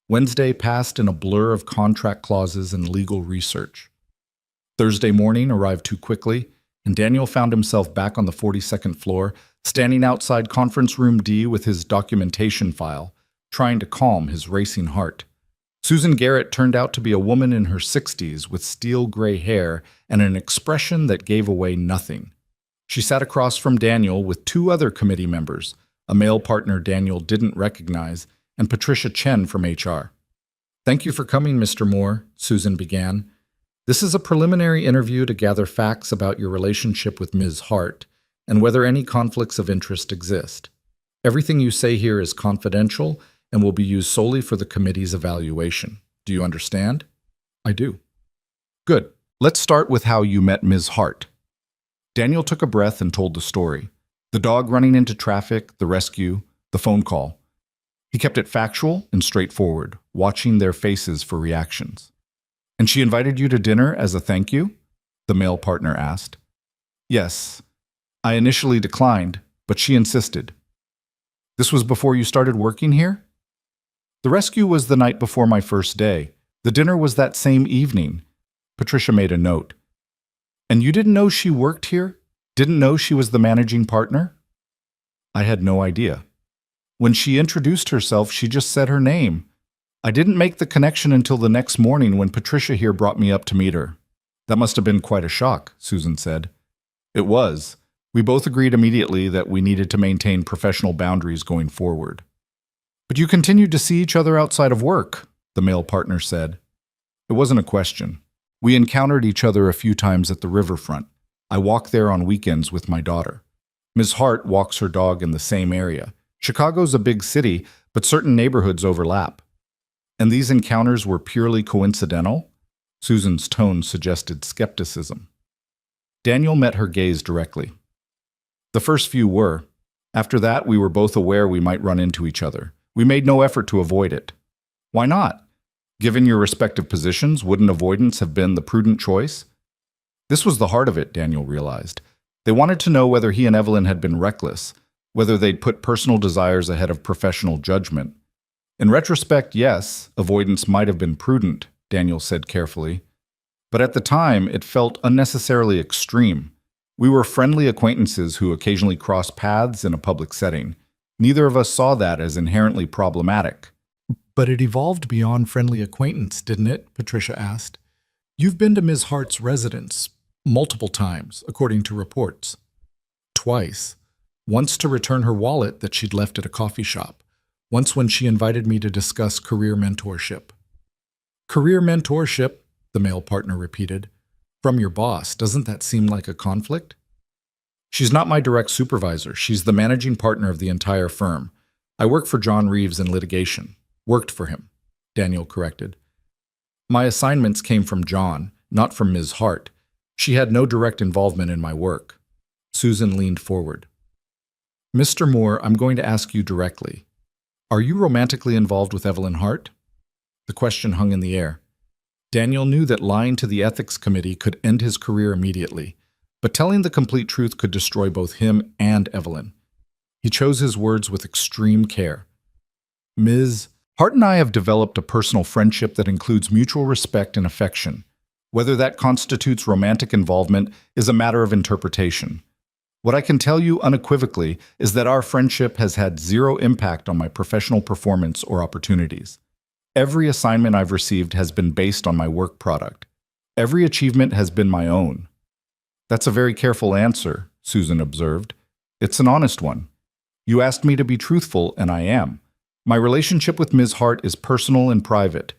Wednesday passed in a blur of contract clauses and legal research. Thursday morning arrived too quickly, and Daniel found himself back on the 42nd floor, standing outside Conference Room D with his documentation file, trying to calm his racing heart. Susan Garrett turned out to be a woman in her 60s with steel gray hair and an expression that gave away nothing. She sat across from Daniel with 2 other committee members, a male partner Daniel didn't recognize, and Patricia Chen from HR. "Thank you for coming, Mr. Moore," Susan began. "This is a preliminary interview to gather facts about your relationship with Ms. Hart and whether any conflicts of interest exist. Everything you say here is confidential and will be used solely for the committee's evaluation. Do you understand?" "I do." "Good. Let's start with how you met Ms. Hart." Daniel took a breath and told the story. The dog running into traffic, the rescue, the phone call. He kept it factual and straightforward, watching their faces for reactions. "And she invited you to dinner as a thank you?" the male partner asked. "Yes. I initially declined, but she insisted." "This was before you started working here?" "The rescue was the night before my first day. The dinner was that same evening." Patricia made a note. "And you didn't know she worked here? Didn't know she was the managing partner?" "I had no idea. When she introduced herself, she just said her name. I didn't make the connection until the next morning when Patricia here brought me up to meet her." "That must have been quite a shock," Susan said. "It was. We both agreed immediately that we needed to maintain professional boundaries going forward." "But you continued to see each other outside of work," the male partner said. "It wasn't a question. We encountered each other a few times at the riverfront. I walk there on weekends with my daughter. Ms. Hart walks her dog in the same area. Chicago's a big city, but certain neighborhoods overlap." "And these encounters were purely coincidental?" Susan's tone suggested skepticism. Daniel met her gaze directly. "The first few were. After that, we were both aware we might run into each other. We made no effort to avoid it." "Why not? Given your respective positions, wouldn't avoidance have been the prudent choice?" This was the heart of it, Daniel realized. They wanted to know whether he and Evelyn had been reckless, whether they'd put personal desires ahead of professional judgment. In retrospect, yes, avoidance might have been prudent, Daniel said carefully. But at the time, it felt unnecessarily extreme. We were friendly acquaintances who occasionally crossed paths in a public setting. Neither of us saw that as inherently problematic. "But it evolved beyond friendly acquaintance, didn't it?" Patricia asked. "You've been to Ms. Hart's residence multiple times, according to reports." "Twice. Once to return her wallet that she'd left at a coffee shop. Once when she invited me to discuss career mentorship." "Career mentorship," the male partner repeated. "From your boss, doesn't that seem like a conflict?" "She's not my direct supervisor. She's the managing partner of the entire firm. I work for John Reeves in litigation." "Worked for him," Daniel corrected. "My assignments came from John, not from Ms. Hart. She had no direct involvement in my work." Susan leaned forward. "Mr. Moore, I'm going to ask you directly. Are you romantically involved with Evelyn Hart?" The question hung in the air. Daniel knew that lying to the ethics committee could end his career immediately, but telling the complete truth could destroy both him and Evelyn. He chose his words with extreme care. "Ms. Hart and I have developed a personal friendship that includes mutual respect and affection. Whether that constitutes romantic involvement is a matter of interpretation. What I can tell you unequivocally is that our friendship has had zero impact on my professional performance or opportunities. Every assignment I've received has been based on my work product. Every achievement has been my own." "That's a very careful answer," Susan observed. "It's an honest one. You asked me to be truthful, and I am. My relationship with Ms. Hart is personal and private,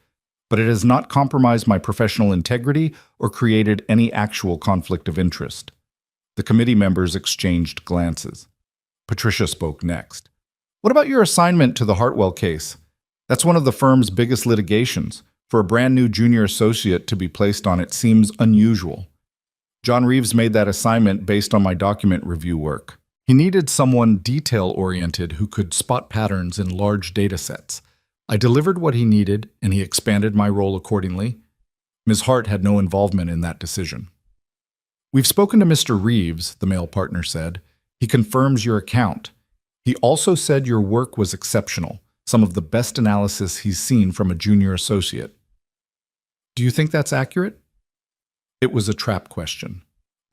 but it has not compromised my professional integrity or created any actual conflict of interest." The committee members exchanged glances. Patricia spoke next. "What about your assignment to the Hartwell case? That's one of the firm's biggest litigations. For a brand new junior associate to be placed on it seems unusual. John Reeves made that assignment based on my document review work. He needed someone detail-oriented who could spot patterns in large data sets. I delivered what he needed, and he expanded my role accordingly. Ms. Hart had no involvement in that decision. We've spoken to Mr. Reeves, the male partner said. He confirms your account. He also said your work was exceptional, some of the best analysis he's seen from a junior associate. Do you think that's accurate? It was a trap question.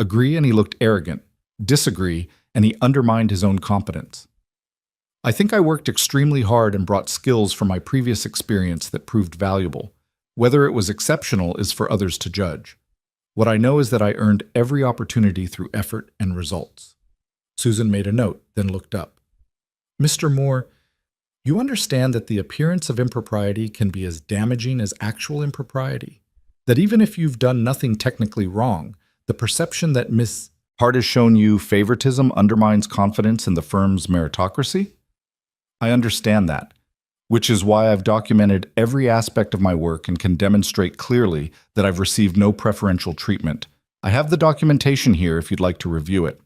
Agree, and he looked arrogant. Disagree, and he undermined his own competence. I think I worked extremely hard and brought skills from my previous experience that proved valuable. Whether it was exceptional is for others to judge. What I know is that I earned every opportunity through effort and results. Susan made a note, then looked up. Mr. Moore, you understand that the appearance of impropriety can be as damaging as actual impropriety? That even if you've done nothing technically wrong, the perception that Miss Hart has shown you favoritism undermines confidence in the firm's meritocracy? I understand that, which is why I've documented every aspect of my work and can demonstrate clearly that I've received no preferential treatment. I have the documentation here if you'd like to review it.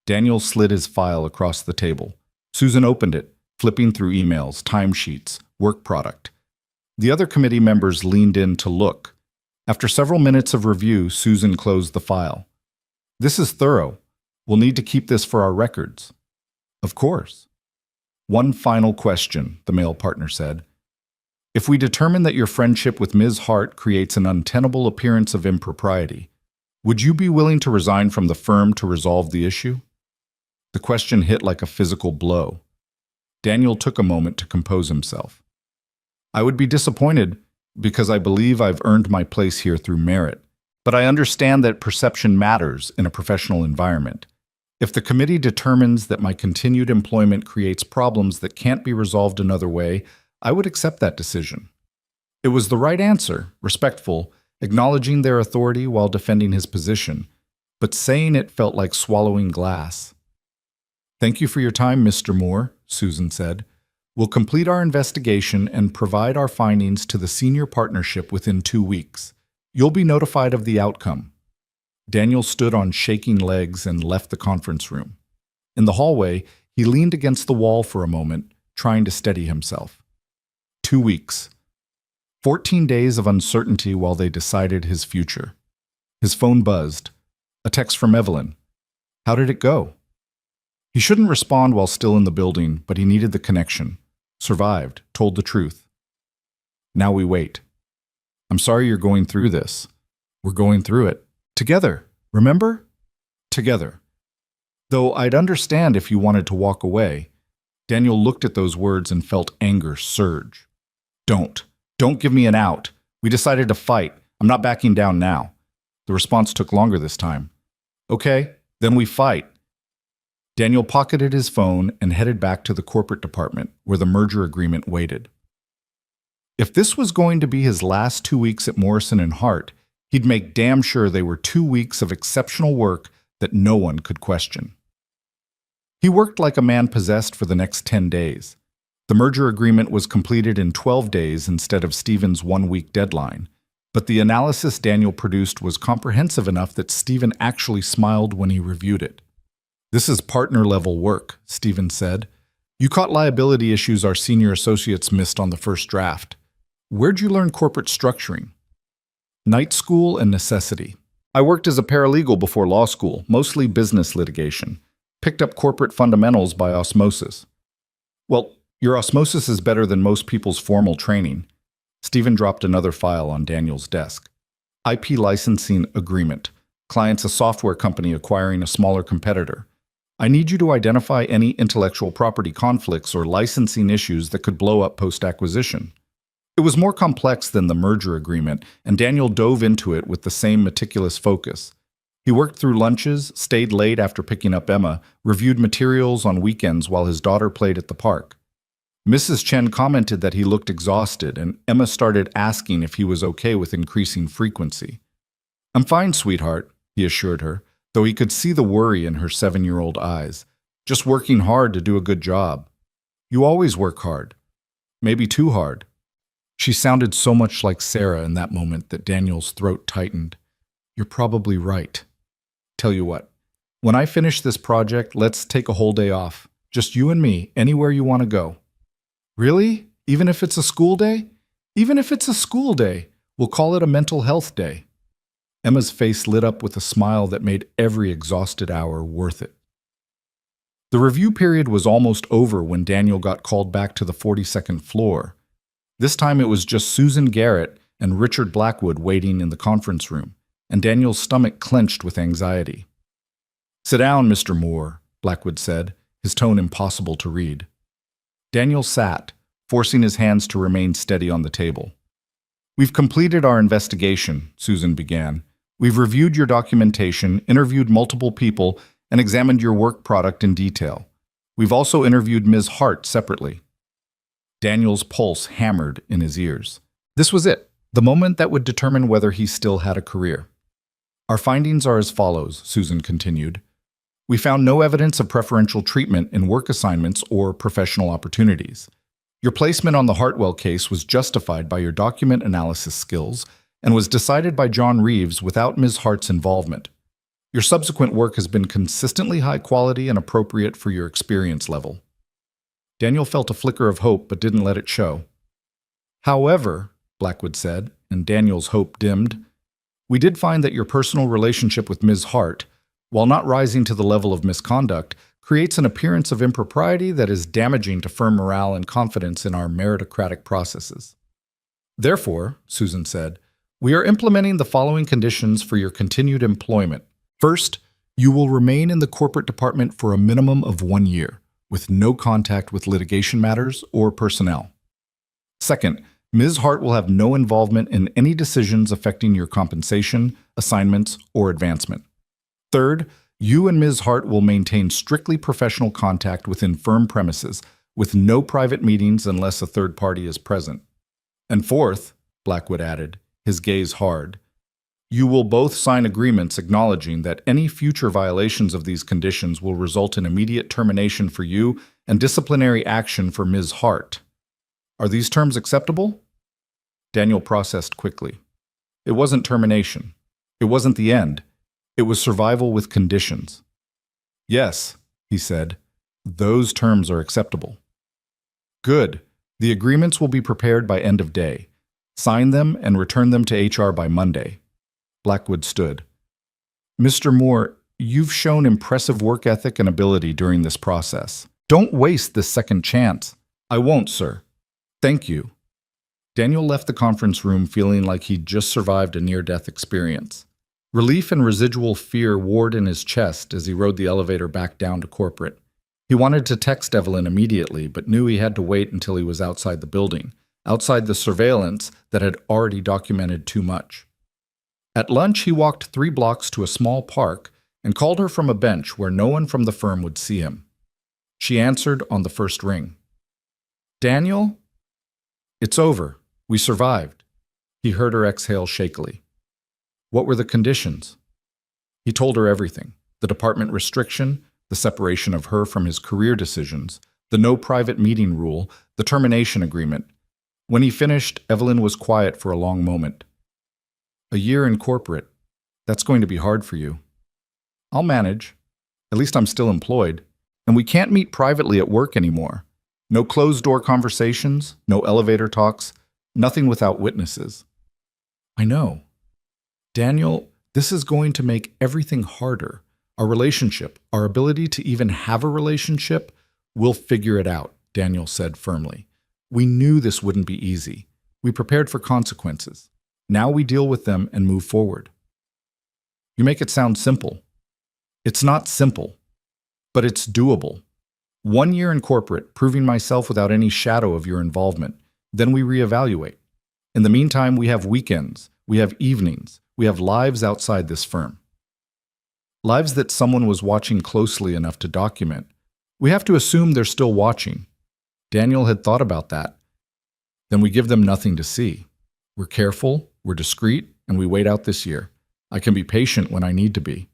Daniel slid his file across the table. Susan opened it, flipping through emails, timesheets, work product. The other committee members leaned in to look. After several minutes of review, Susan closed the file. This is thorough. We'll need to keep this for our records. Of course. One final question, the male partner said. If we determine that your friendship with Ms. Hart creates an untenable appearance of impropriety, would you be willing to resign from the firm to resolve the issue? The question hit like a physical blow. Daniel took a moment to compose himself. I would be disappointed because I believe I've earned my place here through merit, but I understand that perception matters in a professional environment. If the committee determines that my continued employment creates problems that can't be resolved another way, I would accept that decision. It was the right answer, respectful, acknowledging their authority while defending his position, but saying it felt like swallowing glass. Thank you for your time, Mr. Moore, Susan said. We'll complete our investigation and provide our findings to the senior partnership within 2 weeks. You'll be notified of the outcome. Daniel stood on shaking legs and left the conference room. In the hallway, he leaned against the wall for a moment, trying to steady himself. 2 weeks. 14 days of uncertainty while they decided his future. His phone buzzed. A text from Evelyn. How did it go? He shouldn't respond while still in the building, but he needed the connection. Survived, told the truth. Now we wait. I'm sorry you're going through this. We're going through it. Together, remember? Together. Though I'd understand if you wanted to walk away. Daniel looked at those words and felt anger surge. Don't give me an out. We decided to fight. I'm not backing down now. The response took longer this time. Okay, then we fight. Daniel pocketed his phone and headed back to the corporate department where the merger agreement waited. If this was going to be his last 2 weeks at Morrison & Hart, he'd make damn sure they were 2 weeks of exceptional work that no one could question. He worked like a man possessed for the next 10 days. The merger agreement was completed in 12 days instead of Stephen's 1-week deadline, but the analysis Daniel produced was comprehensive enough that Stephen actually smiled when he reviewed it. This is partner-level work, Stephen said. You caught liability issues our senior associates missed on the first draft. Where'd you learn corporate structuring? Night school and necessity. I worked as a paralegal before law school, mostly business litigation. Picked up corporate fundamentals by osmosis. Well, your osmosis is better than most people's formal training. Stephen dropped another file on Daniel's desk. IP licensing agreement. Client's a software company acquiring a smaller competitor. I need you to identify any intellectual property conflicts or licensing issues that could blow up post-acquisition. It was more complex than the merger agreement, and Daniel dove into it with the same meticulous focus. He worked through lunches, stayed late after picking up Emma, reviewed materials on weekends while his daughter played at the park. Mrs. Chen commented that he looked exhausted, and Emma started asking if he was okay with increasing frequency. I'm fine, sweetheart, he assured her, though he could see the worry in her 7-year-old eyes. Just working hard to do a good job. You always work hard. Maybe too hard. She sounded so much like Sarah in that moment that Daniel's throat tightened. You're probably right. Tell you what, when I finish this project, let's take a whole day off. Just you and me, anywhere you want to go. Really? Even if it's a school day? Even if it's a school day. We'll call it a mental health day." Emma's face lit up with a smile that made every exhausted hour worth it. The review period was almost over when Daniel got called back to the 42nd floor. This time it was just Susan Garrett and Richard Blackwood waiting in the conference room, and Daniel's stomach clenched with anxiety. "Sit down, Mr. Moore," Blackwood said, his tone impossible to read. Daniel sat, forcing his hands to remain steady on the table. "We've completed our investigation," Susan began. "We've reviewed your documentation, interviewed multiple people, and examined your work product in detail. We've also interviewed Ms. Hart separately." Daniel's pulse hammered in his ears. This was it, the moment that would determine whether he still had a career. "Our findings are as follows," Susan continued. "We found no evidence of preferential treatment in work assignments or professional opportunities. Your placement on the Hartwell case was justified by your document analysis skills and was decided by John Reeves without Ms. Hart's involvement. Your subsequent work has been consistently high quality and appropriate for your experience level." Daniel felt a flicker of hope but didn't let it show. "However," Blackwood said, and Daniel's hope dimmed, "we did find that your personal relationship with Ms. Hart, while not rising to the level of misconduct, creates an appearance of impropriety that is damaging to firm morale and confidence in our meritocratic processes. Therefore," Susan said, "we are implementing the following conditions for your continued employment. First, you will remain in the corporate department for a minimum of 1 year, with no contact with litigation matters or personnel. Second, Ms. Hart will have no involvement in any decisions affecting your compensation, assignments, or advancement. Third, you and Ms. Hart will maintain strictly professional contact within firm premises, with no private meetings unless a third party is present. And fourth," Blackwood added, his gaze hard, "you will both sign agreements acknowledging that any future violations of these conditions will result in immediate termination for you and disciplinary action for Ms. Hart. Are these terms acceptable?" Daniel processed quickly. It wasn't termination. It wasn't the end. It was survival with conditions. "Yes," he said, "those terms are acceptable." "Good. The agreements will be prepared by end of day. Sign them and return them to HR by Monday." Blackwood stood. "Mr. Moore, you've shown impressive work ethic and ability during this process. Don't waste this second chance." "I won't, sir. Thank you." Daniel left the conference room feeling like he'd just survived a near-death experience. Relief and residual fear warred in his chest as he rode the elevator back down to corporate. He wanted to text Evelyn immediately, but knew he had to wait until he was outside the building, outside the surveillance that had already documented too much. At lunch, he walked 3 blocks to a small park and called her from a bench where no one from the firm would see him. She answered on the first ring. "Daniel?" "It's over. We survived." He heard her exhale shakily. "What were the conditions?" He told her everything: the department restriction, the separation of her from his career decisions, the no private meeting rule, the termination agreement. When he finished, Evelyn was quiet for a long moment. "A year in corporate. That's going to be hard for you." "I'll manage. At least I'm still employed. And we can't meet privately at work anymore. No closed-door conversations, no elevator talks, nothing without witnesses." "I know." "Daniel, this is going to make everything harder. Our relationship, our ability to even have a relationship, we'll figure it out," Daniel said firmly. "We knew this wouldn't be easy. We prepared for consequences. Now we deal with them and move forward." "You make it sound simple." "It's not simple, but it's doable. 1 year in corporate, proving myself without any shadow of your involvement. Then we reevaluate. In the meantime, we have weekends, we have evenings, we have lives outside this firm. Lives that someone was watching closely enough to document. We have to assume they're still watching." Daniel had thought about that. "Then we give them nothing to see. We're careful, we're discreet, and we wait out this year. I can be patient when I need to be."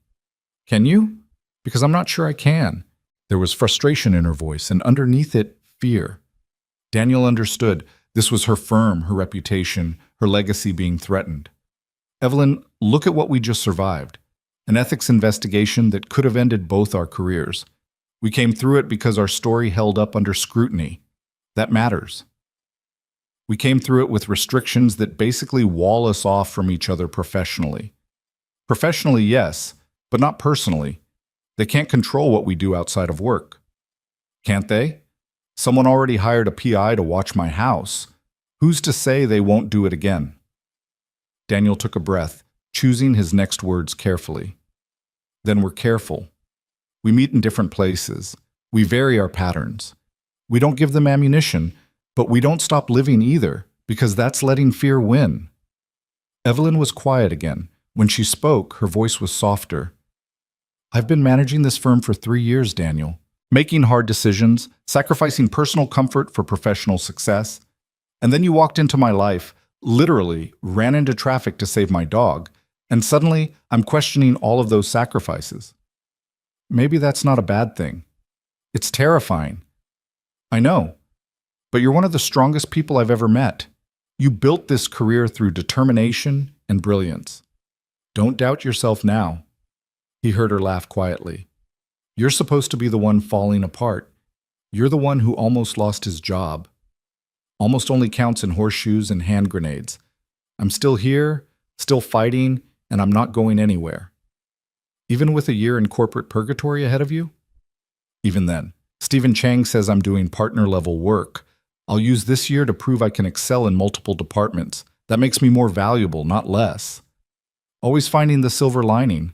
"Can you?" "Because I'm not sure I can." There was frustration in her voice, and underneath it, fear. Daniel understood. This was her firm, her reputation, her legacy being threatened. "Evelyn, look at what we just survived. An ethics investigation that could have ended both our careers. We came through it because our story held up under scrutiny. That matters." We came through it with restrictions that basically wall us off from each other professionally. Professionally, yes, but not personally. They can't control what we do outside of work. Can't they? Someone already hired a PI to watch my house. Who's to say they won't do it again? Daniel took a breath, choosing his next words carefully. Then we're careful. We meet in different places. We vary our patterns. We don't give them ammunition, but we don't stop living either, because that's letting fear win. Evelyn was quiet again. When she spoke, her voice was softer. I've been managing this firm for 3 years, Daniel. Making hard decisions, sacrificing personal comfort for professional success. And then you walked into my life, literally ran into traffic to save my dog, and suddenly I'm questioning all of those sacrifices. Maybe that's not a bad thing. It's terrifying. I know. But you're one of the strongest people I've ever met. You built this career through determination and brilliance. Don't doubt yourself now. He heard her laugh quietly. You're supposed to be the one falling apart. You're the one who almost lost his job. Almost only counts in horseshoes and hand grenades. I'm still here, still fighting, and I'm not going anywhere. Even with a year in corporate purgatory ahead of you? Even then, Stephen Chang says I'm doing partner-level work. I'll use this year to prove I can excel in multiple departments. That makes me more valuable, not less. Always finding the silver lining.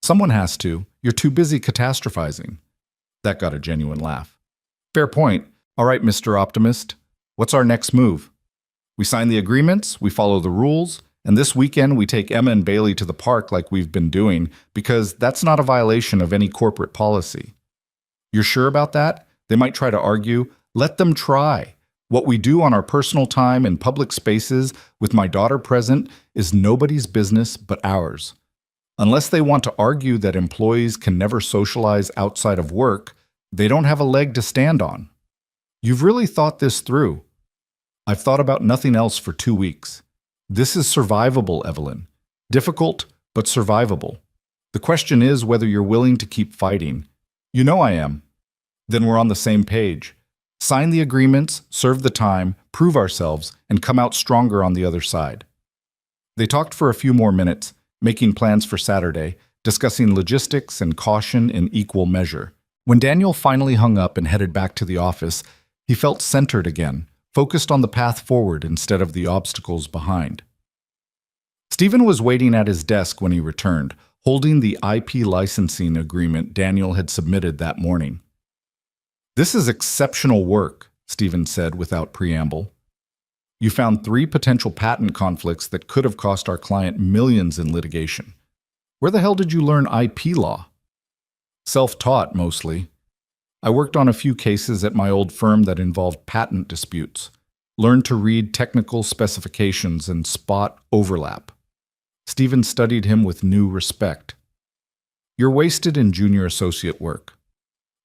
Someone has to. You're too busy catastrophizing. That got a genuine laugh. Fair point. All right, Mr. Optimist. What's our next move? We sign the agreements, we follow the rules, and this weekend we take Emma and Bailey to the park like we've been doing, because that's not a violation of any corporate policy. You're sure about that? They might try to argue. Let them try. What we do on our personal time in public spaces with my daughter present is nobody's business but ours. Unless they want to argue that employees can never socialize outside of work, they don't have a leg to stand on. You've really thought this through. I've thought about nothing else for 2 weeks. This is survivable, Evelyn. Difficult, but survivable. The question is whether you're willing to keep fighting. You know I am. Then we're on the same page. Sign the agreements, serve the time, prove ourselves, and come out stronger on the other side. They talked for a few more minutes, making plans for Saturday, discussing logistics and caution in equal measure. When Daniel finally hung up and headed back to the office, he felt centered again, focused on the path forward instead of the obstacles behind. Stephen was waiting at his desk when he returned, holding the IP licensing agreement Daniel had submitted that morning. This is exceptional work, Stephen said without preamble. You found 3 potential patent conflicts that could have cost our client millions in litigation. Where the hell did you learn IP law? Self-taught, mostly. I worked on a few cases at my old firm that involved patent disputes. Learned to read technical specifications and spot overlap. Stephen studied him with new respect. You're wasted in junior associate work.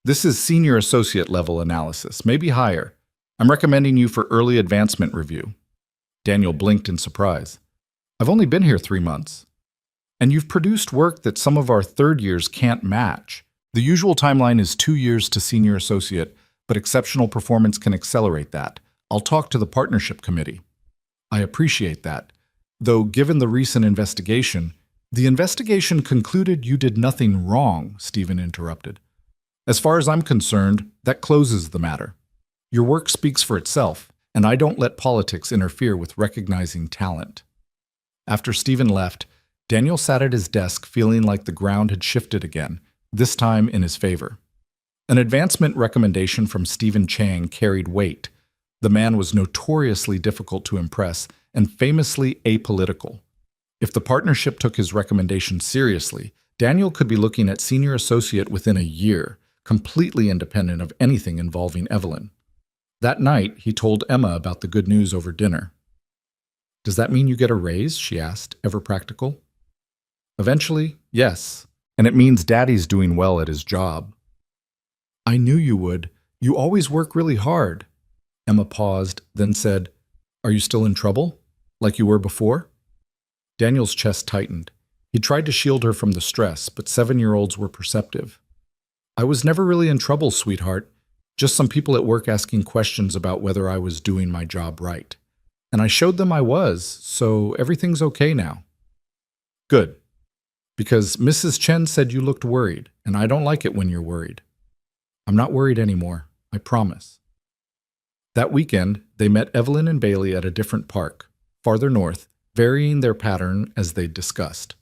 This is senior associate level analysis, maybe higher. I'm recommending you for early advancement review. Daniel blinked in surprise. I've only been here 3 months. And you've produced work that some of our third years can't match. The usual timeline is 2 years to senior associate, but exceptional performance can accelerate that. I'll talk to the partnership committee. I appreciate that. Though given the recent investigation, the investigation concluded you did nothing wrong, Stephen interrupted. As far as I'm concerned, that closes the matter. Your work speaks for itself, and I don't let politics interfere with recognizing talent. After Stephen left, Daniel sat at his desk feeling like the ground had shifted again, this time in his favor. An advancement recommendation from Stephen Chang carried weight. The man was notoriously difficult to impress and famously apolitical. If the partnership took his recommendation seriously, Daniel could be looking at senior associate within a year, completely independent of anything involving Evelyn. That night, he told Emma about the good news over dinner. Does that mean you get a raise? She asked, ever practical. Eventually, yes, and it means Daddy's doing well at his job. I knew you would. You always work really hard. Emma paused, then said, Are you still in trouble? Like you were before? Daniel's chest tightened. He tried to shield her from the stress, but 7-year-olds were perceptive. I was never really in trouble, sweetheart. Just some people at work asking questions about whether I was doing my job right. And I showed them I was, so everything's okay now. Good. Because Mrs. Chen said you looked worried, and I don't like it when you're worried. I'm not worried anymore, I promise. That weekend, they met Evelyn and Bailey at a different park, farther north, varying their pattern as they'd discussed.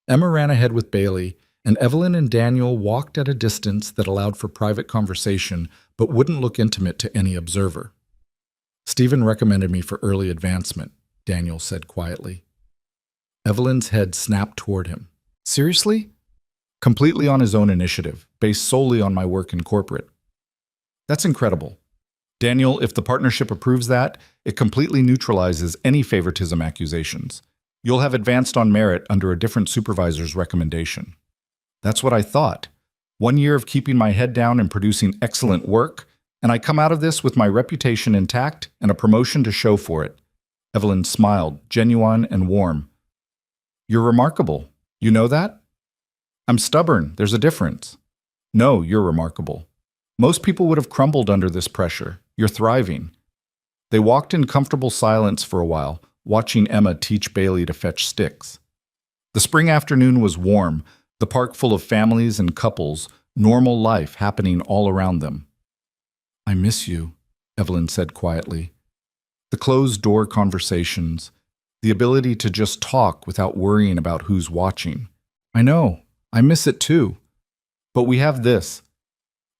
Emma ran ahead with Bailey, and Evelyn and Daniel walked at a distance that allowed for private conversation but wouldn't look intimate to any observer. Stephen recommended me for early advancement, Daniel said quietly. Evelyn's head snapped toward him. Seriously? Completely on his own initiative, based solely on my work in corporate. That's incredible. Daniel, if the partnership approves that, it completely neutralizes any favoritism accusations. You'll have advanced on merit under a different supervisor's recommendation. That's what I thought. 1 year of keeping my head down and producing excellent work, and I come out of this with my reputation intact and a promotion to show for it. Evelyn smiled, genuine and warm. You're remarkable. You know that? I'm stubborn. There's a difference. No, you're remarkable. Most people would have crumbled under this pressure. You're thriving. They walked in comfortable silence for a while, watching Emma teach Bailey to fetch sticks. The spring afternoon was warm, the park full of families and couples, normal life happening all around them. I miss you, Evelyn said quietly. The closed-door conversations, the ability to just talk without worrying about who's watching. I know, I miss it too. But we have this.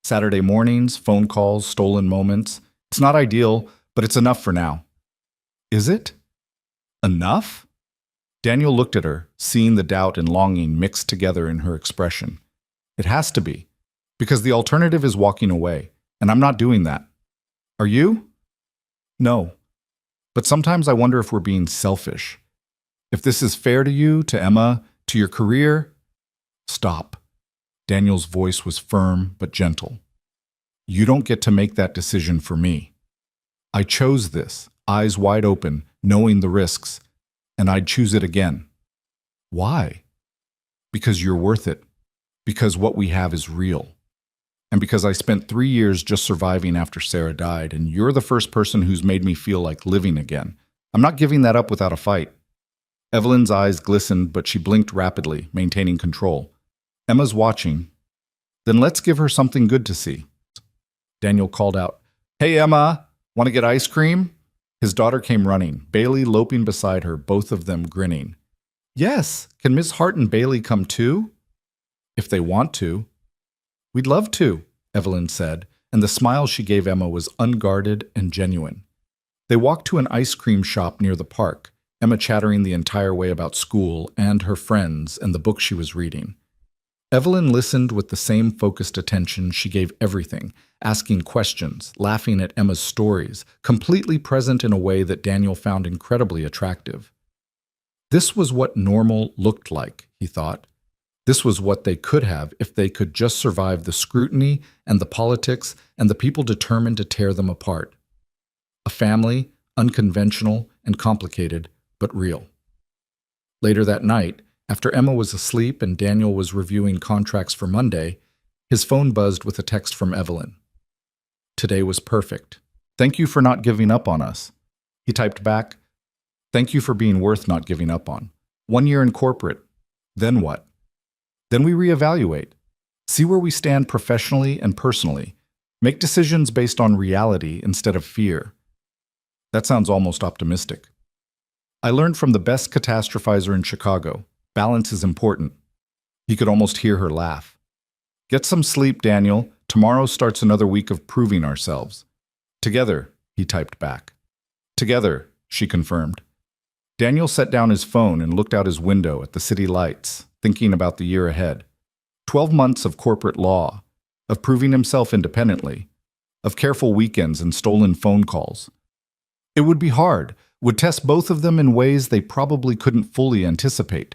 Saturday mornings, phone calls, stolen moments. It's not ideal, but it's enough for now. Is it? Enough? Daniel looked at her, seeing the doubt and longing mixed together in her expression. It has to be, because the alternative is walking away, and I'm not doing that. Are you? No. But sometimes I wonder if we're being selfish. If this is fair to you, to Emma, to your career. Stop. Daniel's voice was firm but gentle. You don't get to make that decision for me. I chose this, eyes wide open, knowing the risks, and I'd choose it again. Why? Because you're worth it. Because what we have is real. And because I spent 3 years just surviving after Sarah died, and you're the first person who's made me feel like living again. I'm not giving that up without a fight. Evelyn's eyes glistened, but she blinked rapidly, maintaining control. Emma's watching. Then let's give her something good to see. Daniel called out, Hey, Emma, want to get ice cream? His daughter came running, Bailey loping beside her, both of them grinning. Yes, can Miss Hart and Bailey come too? If they want to. We'd love to, Evelyn said, and the smile she gave Emma was unguarded and genuine. They walked to an ice cream shop near the park, Emma chattering the entire way about school and her friends and the book she was reading. Evelyn listened with the same focused attention she gave everything, asking questions, laughing at Emma's stories, completely present in a way that Daniel found incredibly attractive. This was what normal looked like, he thought. This was what they could have if they could just survive the scrutiny and the politics and the people determined to tear them apart. A family, unconventional and complicated, but real. Later that night, after Emma was asleep and Daniel was reviewing contracts for Monday, his phone buzzed with a text from Evelyn. Today was perfect. Thank you for not giving up on us. He typed back, Thank you for being worth not giving up on. 1 year in corporate. Then what? Then we reevaluate. See where we stand professionally and personally. Make decisions based on reality instead of fear. That sounds almost optimistic. I learned from the best catastrophizer in Chicago. Balance is important. He could almost hear her laugh. Get some sleep, Daniel. Tomorrow starts another week of proving ourselves. Together, he typed back. Together, she confirmed. Daniel set down his phone and looked out his window at the city lights, thinking about the year ahead. 12 months of corporate law, of proving himself independently, of careful weekends and stolen phone calls. It would be hard, would test both of them in ways they probably couldn't fully anticipate.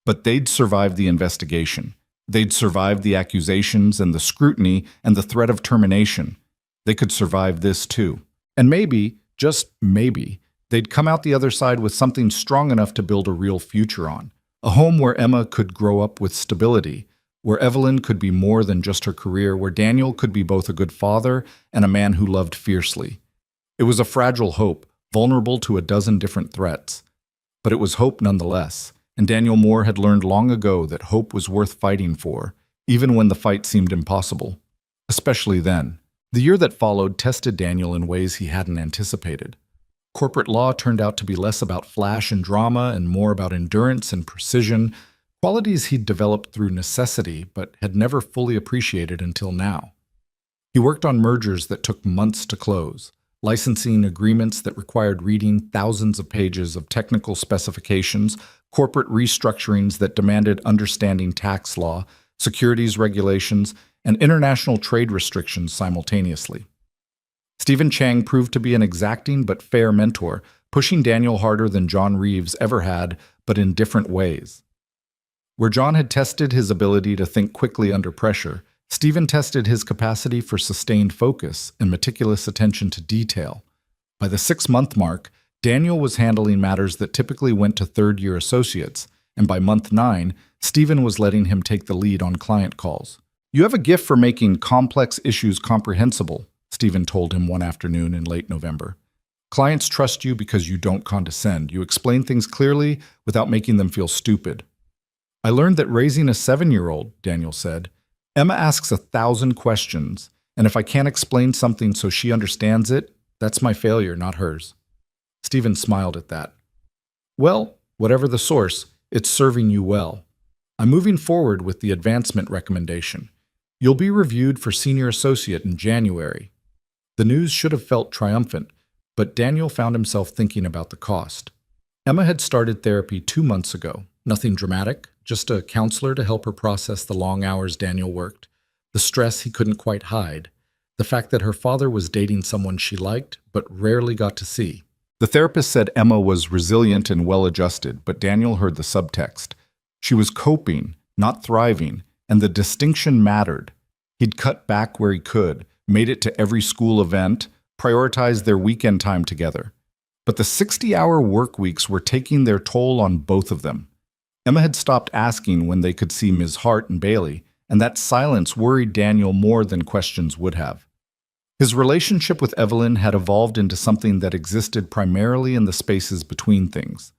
But they'd survive the investigation. They'd survive the accusations and the scrutiny and the threat of termination. They could survive this too. And maybe, just maybe, they'd come out the other side with something strong enough to build a real future on. A home where Emma could grow up with stability, where Evelyn could be more than just her career, where Daniel could be both a good father and a man who loved fiercely. It was a fragile hope, vulnerable to a dozen different threats. But it was hope nonetheless, and Daniel Moore had learned long ago that hope was worth fighting for, even when the fight seemed impossible. Especially then. The year that followed tested Daniel in ways he hadn't anticipated. Corporate law turned out to be less about flash and drama and more about endurance and precision, qualities he'd developed through necessity but had never fully appreciated until now. He worked on mergers that took months to close, licensing agreements that required reading thousands of pages of technical specifications, corporate restructurings that demanded understanding tax law, securities regulations, and international trade restrictions simultaneously. Stephen Chang proved to be an exacting but fair mentor, pushing Daniel harder than John Reeves ever had, but in different ways. Where John had tested his ability to think quickly under pressure, Stephen tested his capacity for sustained focus and meticulous attention to detail. By the 6-month mark, Daniel was handling matters that typically went to third-year associates, and by month 9, Stephen was letting him take the lead on client calls. "You have a gift for making complex issues comprehensible," Stephen told him one afternoon in late November. "Clients trust you because you don't condescend. You explain things clearly without making them feel stupid." "I learned that raising a 7-year-old," Daniel said, "Emma asks 1,000 questions, and if I can't explain something so she understands it, that's my failure, not hers." Stephen smiled at that. "Well, whatever the source, it's serving you well. I'm moving forward with the advancement recommendation. You'll be reviewed for senior associate in January." The news should have felt triumphant, but Daniel found himself thinking about the cost. Emma had started therapy 2 months ago. Nothing dramatic, just a counselor to help her process the long hours Daniel worked, the stress he couldn't quite hide, the fact that her father was dating someone she liked but rarely got to see. The therapist said Emma was resilient and well-adjusted, but Daniel heard the subtext. She was coping, not thriving, and the distinction mattered. He'd cut back where he could, made it to every school event, prioritized their weekend time together. But the 60-hour work weeks were taking their toll on both of them. Emma had stopped asking when they could see Ms. Hart and Bailey, and that silence worried Daniel more than questions would have. His relationship with Evelyn had evolved into something that existed primarily in the spaces between things.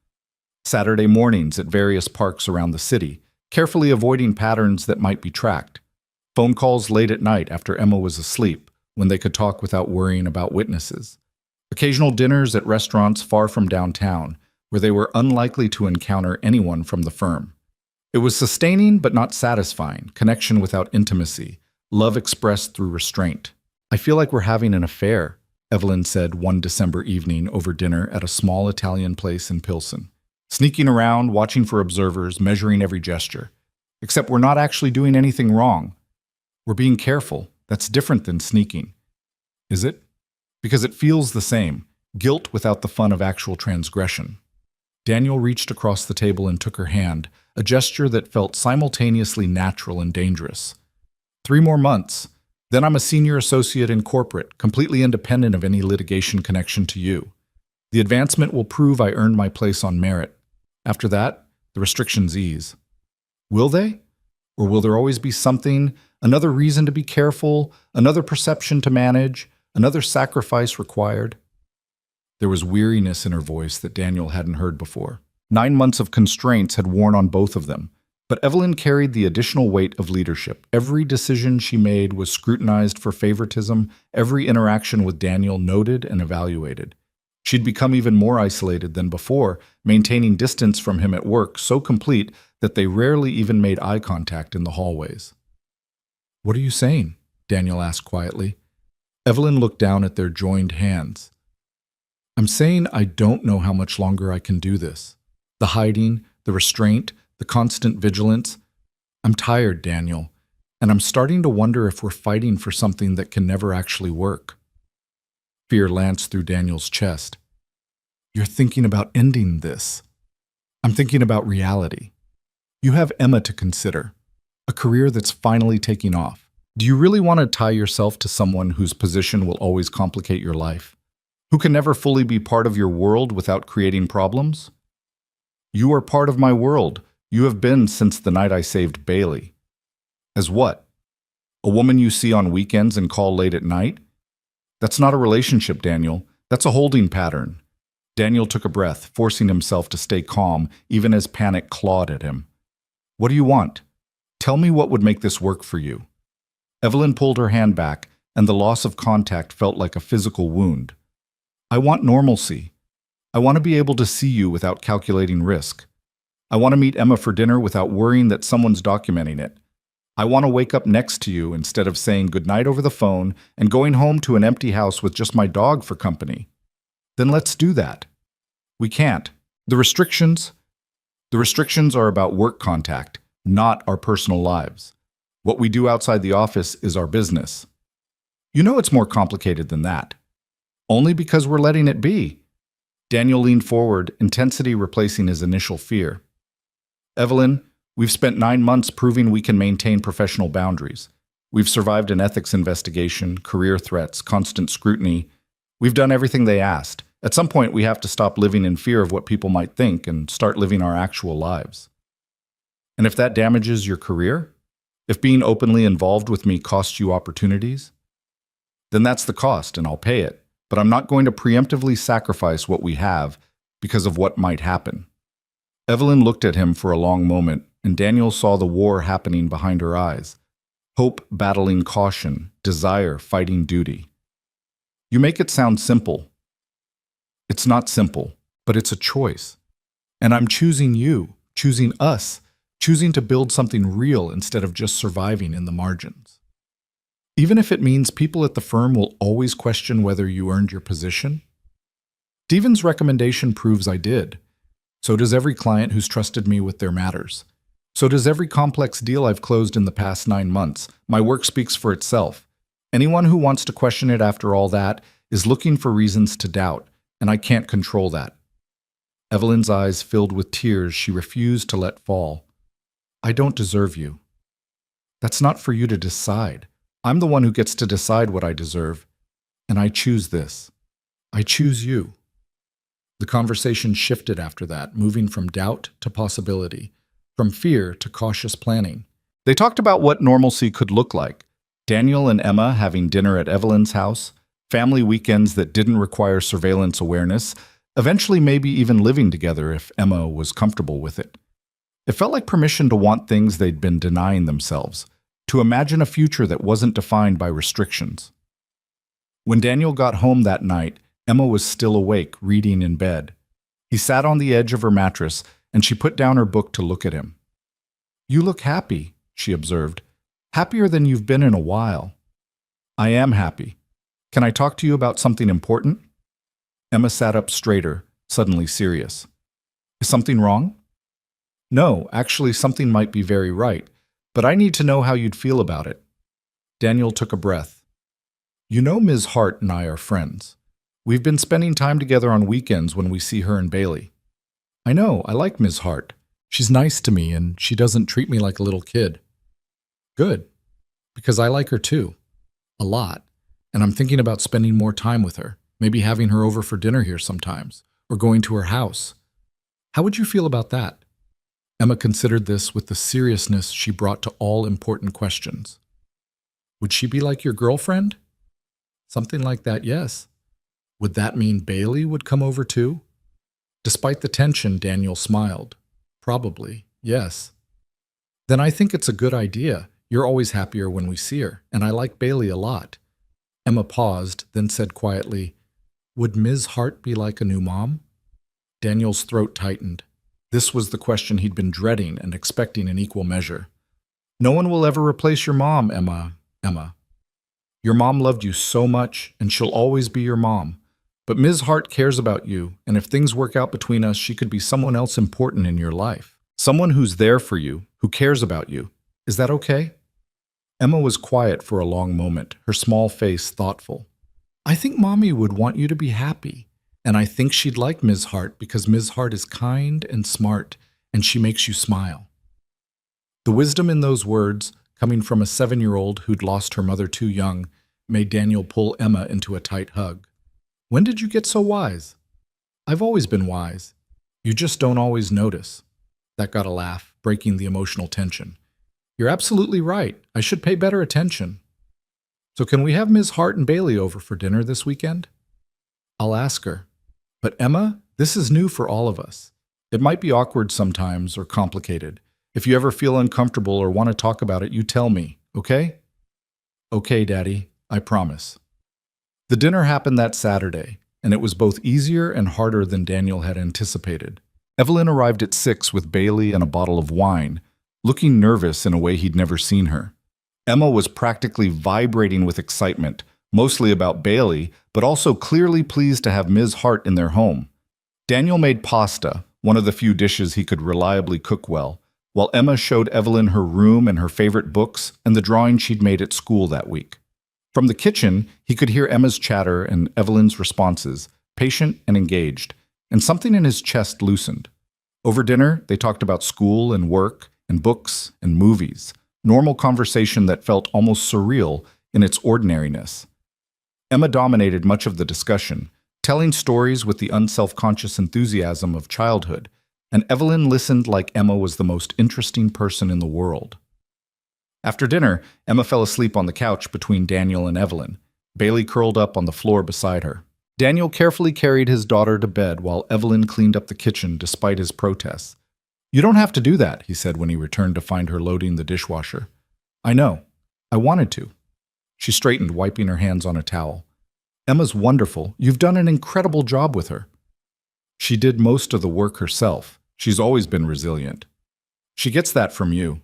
Saturday mornings at various parks around the city, carefully avoiding patterns that might be tracked. Phone calls late at night after Emma was asleep, when they could talk without worrying about witnesses. Occasional dinners at restaurants far from downtown, where they were unlikely to encounter anyone from the firm. It was sustaining but not satisfying, connection without intimacy, love expressed through restraint. "I feel like we're having an affair," Evelyn said one December evening over dinner at a small Italian place in Pilsen. "Sneaking around, watching for observers, measuring every gesture. Except we're not actually doing anything wrong. We're being careful. That's different than sneaking." "Is it?" "Because it feels the same. Guilt without the fun of actual transgression." Daniel reached across the table and took her hand, a gesture that felt simultaneously natural and dangerous. 3 more months. Then I'm a senior associate in corporate, completely independent of any litigation connection to you. The advancement will prove I earned my place on merit. After that, the restrictions ease." "Will they? Or will there always be something, another reason to be careful, another perception to manage, another sacrifice required?" There was weariness in her voice that Daniel hadn't heard before. 9 months of constraints had worn on both of them. But Evelyn carried the additional weight of leadership. Every decision she made was scrutinized for favoritism, every interaction with Daniel noted and evaluated. She'd become even more isolated than before, maintaining distance from him at work so complete that they rarely even made eye contact in the hallways. "What are you saying?" Daniel asked quietly. Evelyn looked down at their joined hands. "I'm saying I don't know how much longer I can do this. The hiding, the restraint, the constant vigilance. I'm tired, Daniel, and I'm starting to wonder if we're fighting for something that can never actually work." Fear lanced through Daniel's chest. "You're thinking about ending this." "I'm thinking about reality. You have Emma to consider, a career that's finally taking off. Do you really want to tie yourself to someone whose position will always complicate your life? Who can never fully be part of your world without creating problems?" "You are part of my world. You have been since the night I saved Bailey." "As what? A woman you see on weekends and call late at night? That's not a relationship, Daniel. That's a holding pattern. Daniel took a breath, forcing himself to stay calm, even as panic clawed at him. What do you want? Tell me what would make this work for you. Evelyn pulled her hand back, and the loss of contact felt like a physical wound. I want normalcy. I want to be able to see you without calculating risk. I want to meet Emma for dinner without worrying that someone's documenting it. I want to wake up next to you instead of saying goodnight over the phone and going home to an empty house with just my dog for company. Then let's do that. We can't. The restrictions are about work contact, not our personal lives. What we do outside the office is our business. You know it's more complicated than that. Only because we're letting it be. Daniel leaned forward, intensity replacing his initial fear. Evelyn, we've spent 9 months proving we can maintain professional boundaries. We've survived an ethics investigation, career threats, constant scrutiny. We've done everything they asked. At some point, we have to stop living in fear of what people might think and start living our actual lives. And if that damages your career, if being openly involved with me costs you opportunities, then that's the cost and I'll pay it. But I'm not going to preemptively sacrifice what we have because of what might happen. Evelyn looked at him for a long moment, and Daniel saw the war happening behind her eyes. Hope battling caution, desire fighting duty. You make it sound simple. It's not simple, but it's a choice. And I'm choosing you, choosing us, choosing to build something real instead of just surviving in the margins. Even if it means people at the firm will always question whether you earned your position. Stephen's recommendation proves I did. So does every client who's trusted me with their matters. So does every complex deal I've closed in the past 9 months. My work speaks for itself. Anyone who wants to question it after all that is looking for reasons to doubt, and I can't control that. Evelyn's eyes filled with tears she refused to let fall. I don't deserve you. That's not for you to decide. I'm the one who gets to decide what I deserve, and I choose this. I choose you. The conversation shifted after that, moving from doubt to possibility, from fear to cautious planning. They talked about what normalcy could look like. Daniel and Emma having dinner at Evelyn's house, family weekends that didn't require surveillance awareness, eventually maybe even living together if Emma was comfortable with it. It felt like permission to want things they'd been denying themselves, to imagine a future that wasn't defined by restrictions. When Daniel got home that night, Emma was still awake, reading in bed. He sat on the edge of her mattress, and she put down her book to look at him. You look happy, she observed. Happier than you've been in a while. I am happy. Can I talk to you about something important? Emma sat up straighter, suddenly serious. Is something wrong? No, actually something might be very right, but I need to know how you'd feel about it. Daniel took a breath. You know Ms. Hart and I are friends. We've been spending time together on weekends when we see her and Bailey. I know, I like Ms. Hart. She's nice to me and she doesn't treat me like a little kid. Good, because I like her too. A lot. And I'm thinking about spending more time with her, maybe having her over for dinner here sometimes, or going to her house. How would you feel about that? Emma considered this with the seriousness she brought to all important questions. Would she be like your girlfriend? Something like that, yes. Would that mean Bailey would come over too? Despite the tension, Daniel smiled. Probably, yes. Then I think it's a good idea. You're always happier when we see her, and I like Bailey a lot. Emma paused, then said quietly, Would Ms. Hart be like a new mom? Daniel's throat tightened. This was the question he'd been dreading and expecting in equal measure. No one will ever replace your mom, Emma. Your mom loved you so much, and she'll always be your mom. But Ms. Hart cares about you, and if things work out between us, she could be someone else important in your life. Someone who's there for you, who cares about you. Is that okay? Emma was quiet for a long moment, her small face thoughtful. I think Mommy would want you to be happy, and I think she'd like Ms. Hart because Ms. Hart is kind and smart, and she makes you smile. The wisdom in those words, coming from a 7-year-old who'd lost her mother too young, made Daniel pull Emma into a tight hug. When did you get so wise? I've always been wise. You just don't always notice. That got a laugh, breaking the emotional tension. You're absolutely right. I should pay better attention. So can we have Ms. Hart and Bailey over for dinner this weekend? I'll ask her. But Emma, This is new for all of us. It might be awkward sometimes or complicated. If you ever feel uncomfortable or want to talk about it, you tell me, okay? Okay, Daddy, I promise. The dinner happened that Saturday, and it was both easier and harder than Daniel had anticipated. Evelyn arrived at 6 with Bailey and a bottle of wine, looking nervous in a way he'd never seen her. Emma was practically vibrating with excitement, mostly about Bailey, but also clearly pleased to have Ms. Hart in their home. Daniel made pasta, one of the few dishes he could reliably cook well, while Emma showed Evelyn her room and her favorite books and the drawing she'd made at school that week. From the kitchen, he could hear Emma's chatter and Evelyn's responses, patient and engaged, and something in his chest loosened. Over dinner, they talked about school and work and books and movies, normal conversation that felt almost surreal in its ordinariness. Emma dominated much of the discussion, telling stories with the unselfconscious enthusiasm of childhood, and Evelyn listened like Emma was the most interesting person in the world. After dinner, Emma fell asleep on the couch between Daniel and Evelyn. Bailey curled up on the floor beside her. Daniel carefully carried his daughter to bed while Evelyn cleaned up the kitchen despite his protests. "You don't have to do that," he said when he returned to find her loading the dishwasher. "I know. I wanted to." She straightened, wiping her hands on a towel. "Emma's wonderful. You've done an incredible job with her." "She did most of the work herself. She's always been resilient." "She gets that from you."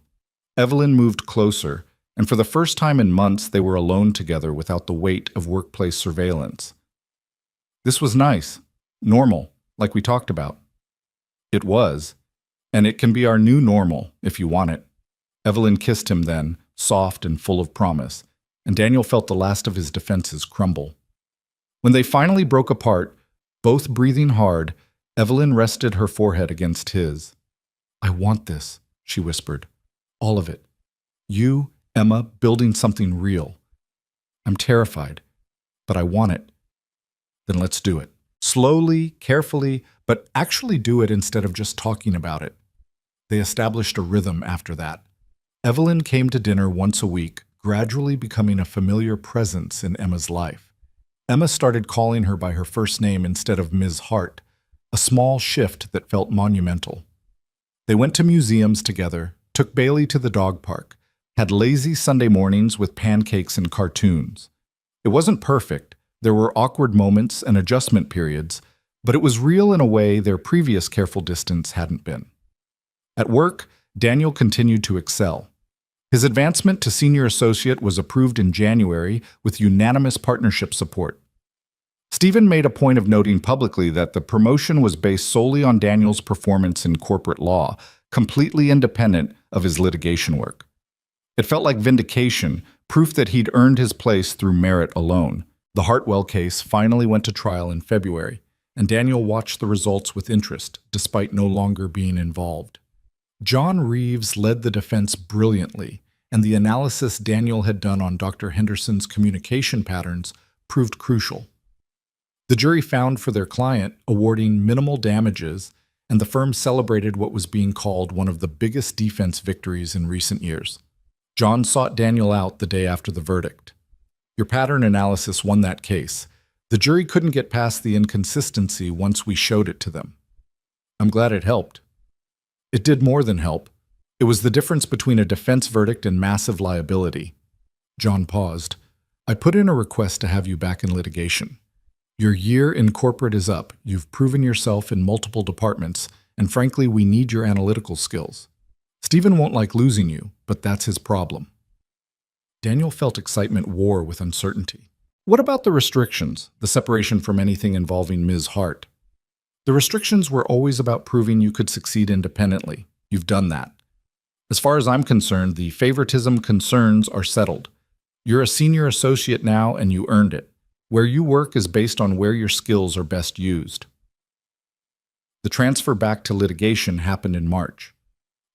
Evelyn moved closer, and for the first time in months they were alone together without the weight of workplace surveillance. This was nice, normal, like we talked about. It was, and it can be our new normal if you want it. Evelyn kissed him then, soft and full of promise, and Daniel felt the last of his defenses crumble. When they finally broke apart, both breathing hard, Evelyn rested her forehead against his. "I want this," she whispered. "All of it. You, Emma, building something real. I'm terrified, but I want it. Then let's do it. Slowly, carefully, but actually do it instead of just talking about it." They established a rhythm after that. Evelyn came to dinner once a week, gradually becoming a familiar presence in Emma's life. Emma started calling her by her first name instead of Ms. Hart, a small shift that felt monumental. They went to museums together, took Bailey to the dog park, had lazy Sunday mornings with pancakes and cartoons. It wasn't perfect. There were awkward moments and adjustment periods, but it was real in a way their previous careful distance hadn't been. At work, Daniel continued to excel. His advancement to senior associate was approved in January with unanimous partnership support. Stephen made a point of noting publicly that the promotion was based solely on Daniel's performance in corporate law, completely independent of his litigation work. It felt like vindication, proof that he'd earned his place through merit alone. The Hartwell case finally went to trial in February, and Daniel watched the results with interest, despite no longer being involved. John Reeves led the defense brilliantly, and the analysis Daniel had done on Dr. Henderson's communication patterns proved crucial. The jury found for their client, awarding minimal damages, and the firm celebrated what was being called one of the biggest defense victories in recent years. John sought Daniel out the day after the verdict. "Your pattern analysis won that case. The jury couldn't get past the inconsistency once we showed it to them." "I'm glad it helped." "It did more than help. It was the difference between a defense verdict and massive liability." John paused. "I put in a request to have you back in litigation. Your year in corporate is up. You've proven yourself in multiple departments, and frankly, we need your analytical skills. Stephen won't like losing you, but that's his problem." Daniel felt excitement war with uncertainty. What about the restrictions, the separation from anything involving Ms. Hart? "The restrictions were always about proving you could succeed independently. You've done that. As far as I'm concerned, the favoritism concerns are settled. You're a senior associate now, and you earned it. Where you work is based on where your skills are best used." The transfer back to litigation happened in March.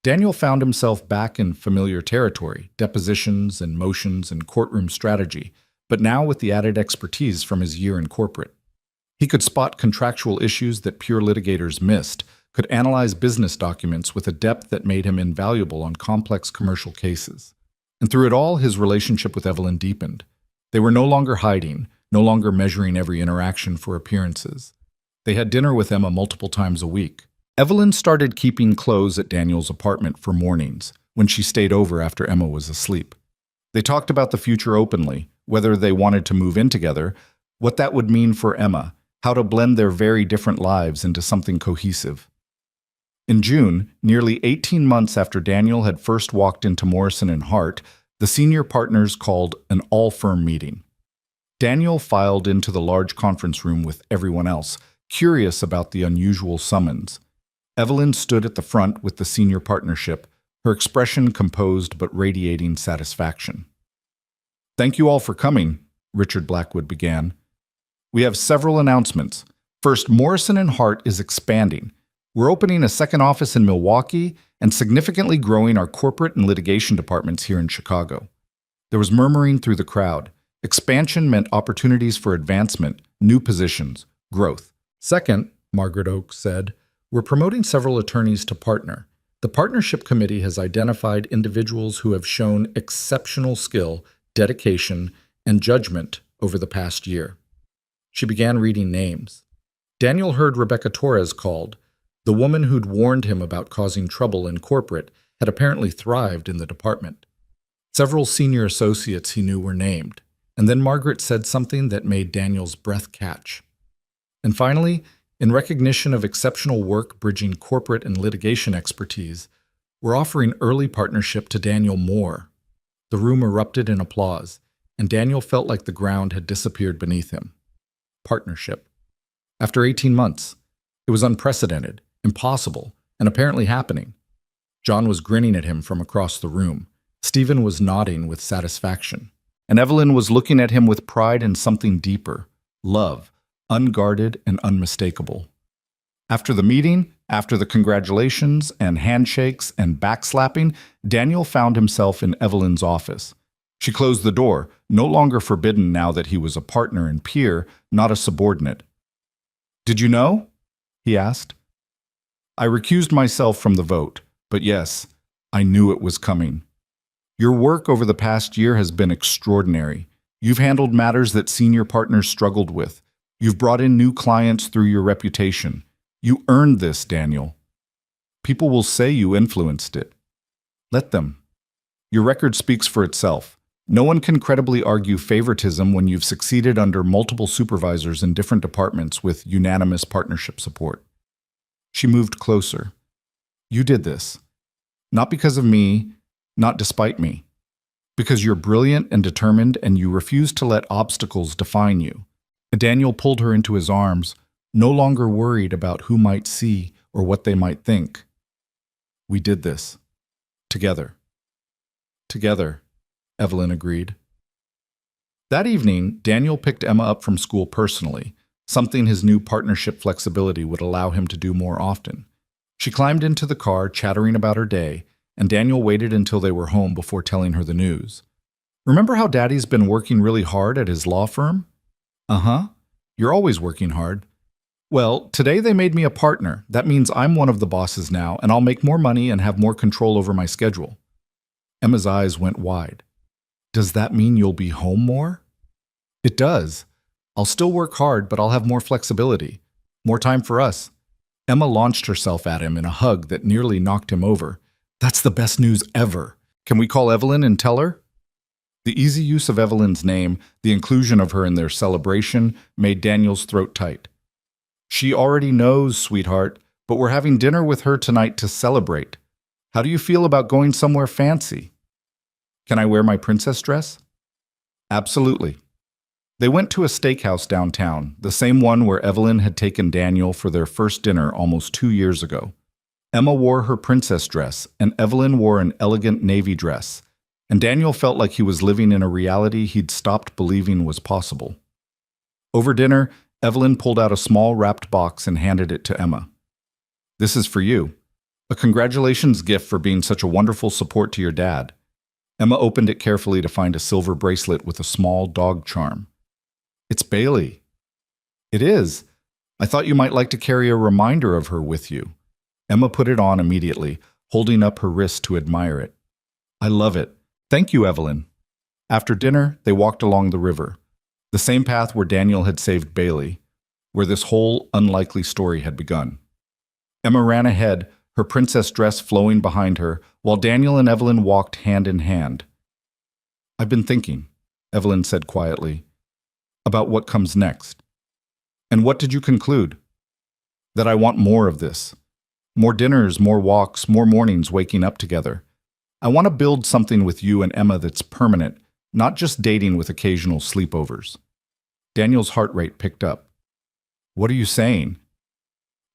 Daniel found himself back in familiar territory, depositions and motions and courtroom strategy, but now with the added expertise from his year in corporate. He could spot contractual issues that pure litigators missed, could analyze business documents with a depth that made him invaluable on complex commercial cases. And through it all, his relationship with Evelyn deepened. They were no longer hiding, no longer measuring every interaction for appearances. They had dinner with Emma multiple times a week. Evelyn started keeping clothes at Daniel's apartment for mornings, when she stayed over after Emma was asleep. They talked about the future openly, whether they wanted to move in together, what that would mean for Emma, how to blend their very different lives into something cohesive. In June, nearly 18 months after Daniel had first walked into Morrison & Hart, the senior partners called an all-firm meeting. Daniel filed into the large conference room with everyone else, curious about the unusual summons. Evelyn stood at the front with the senior partnership, her expression composed but radiating satisfaction. "Thank you all for coming," Richard Blackwood began. "We have several announcements. First, Morrison & Hart is expanding. We're opening a second office in Milwaukee and significantly growing our corporate and litigation departments here in Chicago." There was murmuring through the crowd. Expansion meant opportunities for advancement, new positions, growth. "Second," Margaret Oak said, "we're promoting several attorneys to partner. The partnership committee has identified individuals who have shown exceptional skill, dedication, and judgment over the past year." She began reading names. Daniel heard Rebecca Torres called. The woman who'd warned him about causing trouble in corporate had apparently thrived in the department. Several senior associates he knew were named, and then Margaret said something that made Daniel's breath catch. And finally, in recognition of exceptional work bridging corporate and litigation expertise, we're offering early partnership to Daniel Moore. The room erupted in applause, and Daniel felt like the ground had disappeared beneath him. Partnership. After 18 months. It was unprecedented, impossible, and apparently happening. John was grinning at him from across the room. Stephen was nodding with satisfaction. And Evelyn was looking at him with pride and something deeper, love, unguarded and unmistakable. After the meeting, after the congratulations and handshakes and backslapping, Daniel found himself in Evelyn's office. She closed the door, no longer forbidden now that he was a partner and peer, not a subordinate. "Did you know?" he asked. "I recused myself from the vote, but yes, I knew it was coming. Your work over the past year has been extraordinary. You've handled matters that senior partners struggled with. You've brought in new clients through your reputation. You earned this, Daniel. People will say you influenced it. Let them. Your record speaks for itself. No one can credibly argue favoritism when you've succeeded under multiple supervisors in different departments with unanimous partnership support." She moved closer. "You did this. Not because of me, not despite me. Because you're brilliant and determined and you refuse to let obstacles define you." Daniel pulled her into his arms, no longer worried about who might see or what they might think. "We did this. Together." "Together," Evelyn agreed. That evening, Daniel picked Emma up from school personally, something his new partnership flexibility would allow him to do more often. She climbed into the car, chattering about her day, and Daniel waited until they were home before telling her the news. "Remember how Daddy's been working really hard at his law firm?" "Uh-huh. You're always working hard." "Well, today they made me a partner. That means I'm one of the bosses now, and I'll make more money and have more control over my schedule." Emma's eyes went wide. "Does that mean you'll be home more?" "It does. I'll still work hard, but I'll have more flexibility. More time for us." Emma launched herself at him in a hug that nearly knocked him over. "That's the best news ever. Can we call Evelyn and tell her?" The easy use of Evelyn's name, the inclusion of her in their celebration, made Daniel's throat tight. "She already knows, sweetheart, but we're having dinner with her tonight to celebrate. How do you feel about going somewhere fancy?" "Can I wear my princess dress?" "Absolutely." They went to a steakhouse downtown, the same one where Evelyn had taken Daniel for their first dinner almost 2 years ago. Emma wore her princess dress, and Evelyn wore an elegant navy dress, and Daniel felt like he was living in a reality he'd stopped believing was possible. Over dinner, Evelyn pulled out a small wrapped box and handed it to Emma. "This is for you. A congratulations gift for being such a wonderful support to your dad." Emma opened it carefully to find a silver bracelet with a small dog charm. "It's Bailey." "It is. I thought you might like to carry a reminder of her with you." Emma put it on immediately, holding up her wrist to admire it. "I love it. Thank you, Evelyn." After dinner, they walked along the river, the same path where Daniel had saved Bailey. where this whole unlikely story had begun. Emma ran ahead, her princess dress flowing behind her, while Daniel and Evelyn walked hand in hand. "I've been thinking," Evelyn said quietly, "about what comes next." "And what did you conclude?" "That I want more of this. More dinners, more walks, more mornings waking up together. I want to build something with you and Emma that's permanent, not just dating with occasional sleepovers." Daniel's heart rate picked up. "What are you saying?"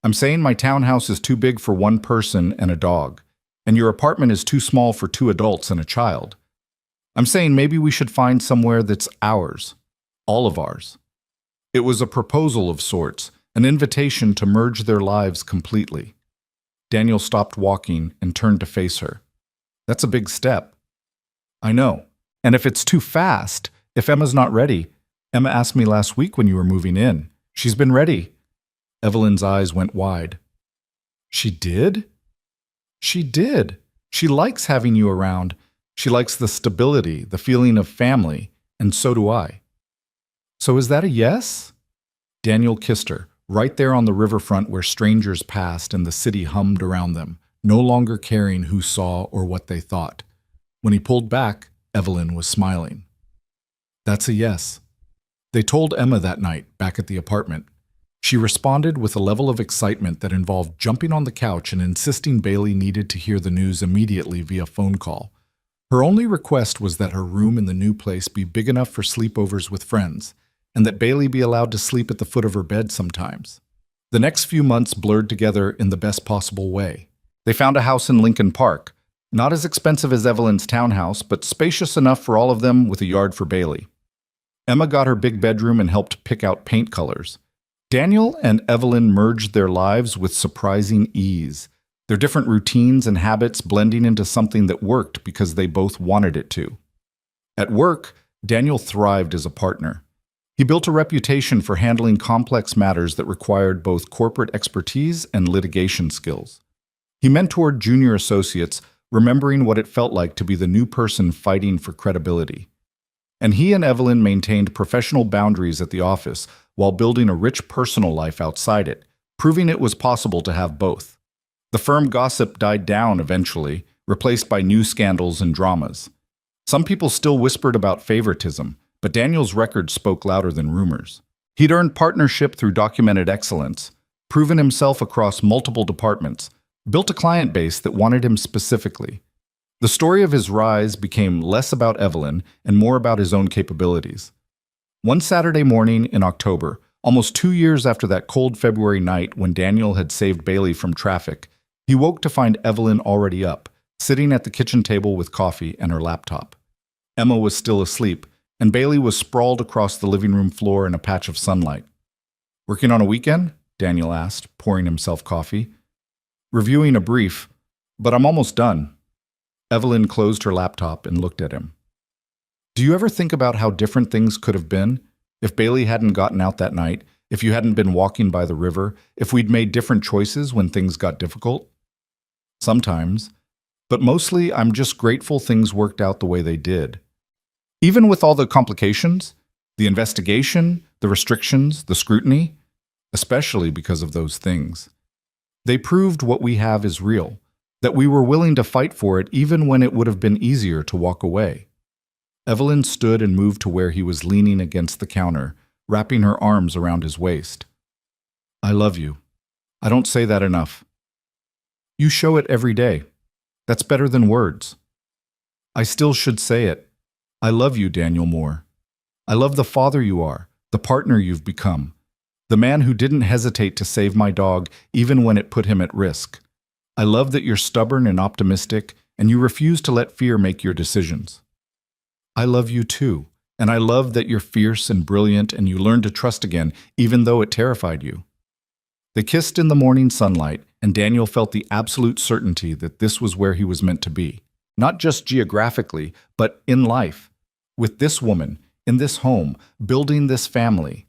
"I'm saying my townhouse is too big for one person and a dog, and your apartment is too small for two adults and a child. I'm saying maybe we should find somewhere that's ours, all of ours." It was a proposal of sorts, an invitation to merge their lives completely. Daniel stopped walking and turned to face her. "That's a big step." "I know. And if it's too fast, if Emma's not ready, Emma asked me last week when you were moving in. She's been ready." Evelyn's eyes went wide. "She did?" "She did. She likes having you around. She likes the stability, the feeling of family, and so do I." "So is that a yes?" Daniel kissed her, right there on the riverfront where strangers passed and the city hummed around them, no longer caring who saw or what they thought. When he pulled back, Evelyn was smiling. "That's a yes." They told Emma that night, back at the apartment. She responded with a level of excitement that involved jumping on the couch and insisting Bailey needed to hear the news immediately via phone call. Her only request was that her room in the new place be big enough for sleepovers with friends, and that Bailey be allowed to sleep at the foot of her bed sometimes. The next few months blurred together in the best possible way. They found a house in Lincoln Park, not as expensive as Evelyn's townhouse, but spacious enough for all of them with a yard for Bailey. Emma got her big bedroom and helped pick out paint colors. Daniel and Evelyn merged their lives with surprising ease, their different routines and habits blending into something that worked because they both wanted it to. At work, Daniel thrived as a partner. He built a reputation for handling complex matters that required both corporate expertise and litigation skills. He mentored junior associates, remembering what it felt like to be the new person fighting for credibility. And he and Evelyn maintained professional boundaries at the office while building a rich personal life outside it, proving it was possible to have both. The firm gossip died down eventually, replaced by new scandals and dramas. Some people still whispered about favoritism, but Daniel's record spoke louder than rumors. He'd earned partnership through documented excellence, proven himself across multiple departments, built a client base that wanted him specifically. The story of his rise became less about Evelyn and more about his own capabilities. One Saturday morning in October, almost 2 years after that cold February night when Daniel had saved Bailey from traffic, he woke to find Evelyn already up, sitting at the kitchen table with coffee and her laptop. Emma was still asleep, and Bailey was sprawled across the living room floor in a patch of sunlight. "Working on a weekend?" Daniel asked, pouring himself coffee. "Reviewing a brief, but I'm almost done." Evelyn closed her laptop and looked at him. "Do you ever think about how different things could have been? If Bailey hadn't gotten out that night, if you hadn't been walking by the river, if we'd made different choices when things got difficult?" "Sometimes. But mostly I'm just grateful things worked out the way they did. Even with all the complications, the investigation, the restrictions, the scrutiny, especially because of those things. They proved what we have is real, that we were willing to fight for it even when it would have been easier to walk away." Evelyn stood and moved to where he was leaning against the counter, wrapping her arms around his waist. "I love you. I don't say that enough. You show it every day. That's better than words. I still should say it. I love you, Daniel Moore. I love the father you are, the partner you've become, the man who didn't hesitate to save my dog even when it put him at risk. I love that you're stubborn and optimistic, and you refuse to let fear make your decisions. I love you too, and I love that you're fierce and brilliant and you learned to trust again, even though it terrified you." They kissed in the morning sunlight, and Daniel felt the absolute certainty that this was where he was meant to be. Not just geographically, but in life. With this woman, in this home, building this family.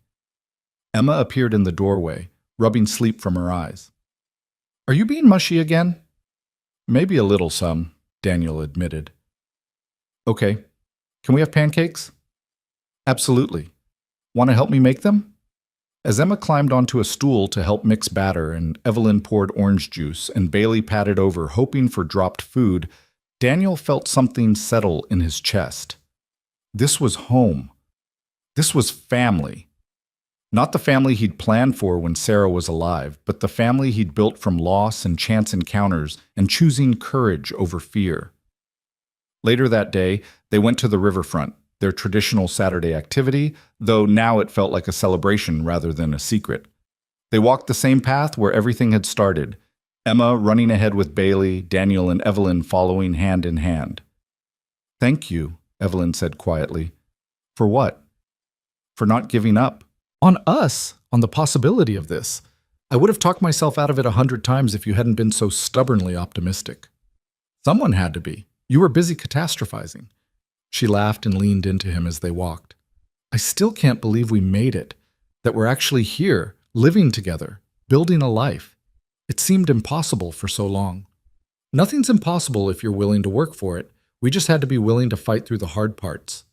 Emma appeared in the doorway, rubbing sleep from her eyes. "Are you being mushy again?" "Maybe a little some," Daniel admitted. "Okay. Can we have pancakes?" "Absolutely. Want to help me make them?" As Emma climbed onto a stool to help mix batter and Evelyn poured orange juice and Bailey patted over hoping for dropped food, Daniel felt something settle in his chest. This was home. This was family. Not the family he'd planned for when Sarah was alive, but the family he'd built from loss and chance encounters and choosing courage over fear. Later that day, they went to the riverfront, their traditional Saturday activity, though now it felt like a celebration rather than a secret. They walked the same path where everything had started, Emma running ahead with Bailey, Daniel and Evelyn following hand in hand. "Thank you," Evelyn said quietly. "For what?" "For not giving up." "On us, on the possibility of this. I would have talked myself out of it 100 times if you hadn't been so stubbornly optimistic." "Someone had to be. You were busy catastrophizing." She laughed and leaned into him as they walked. "I still can't believe we made it, that we're actually here, living together, building a life. It seemed impossible for so long." "Nothing's impossible if you're willing to work for it. We just had to be willing to fight through the hard parts."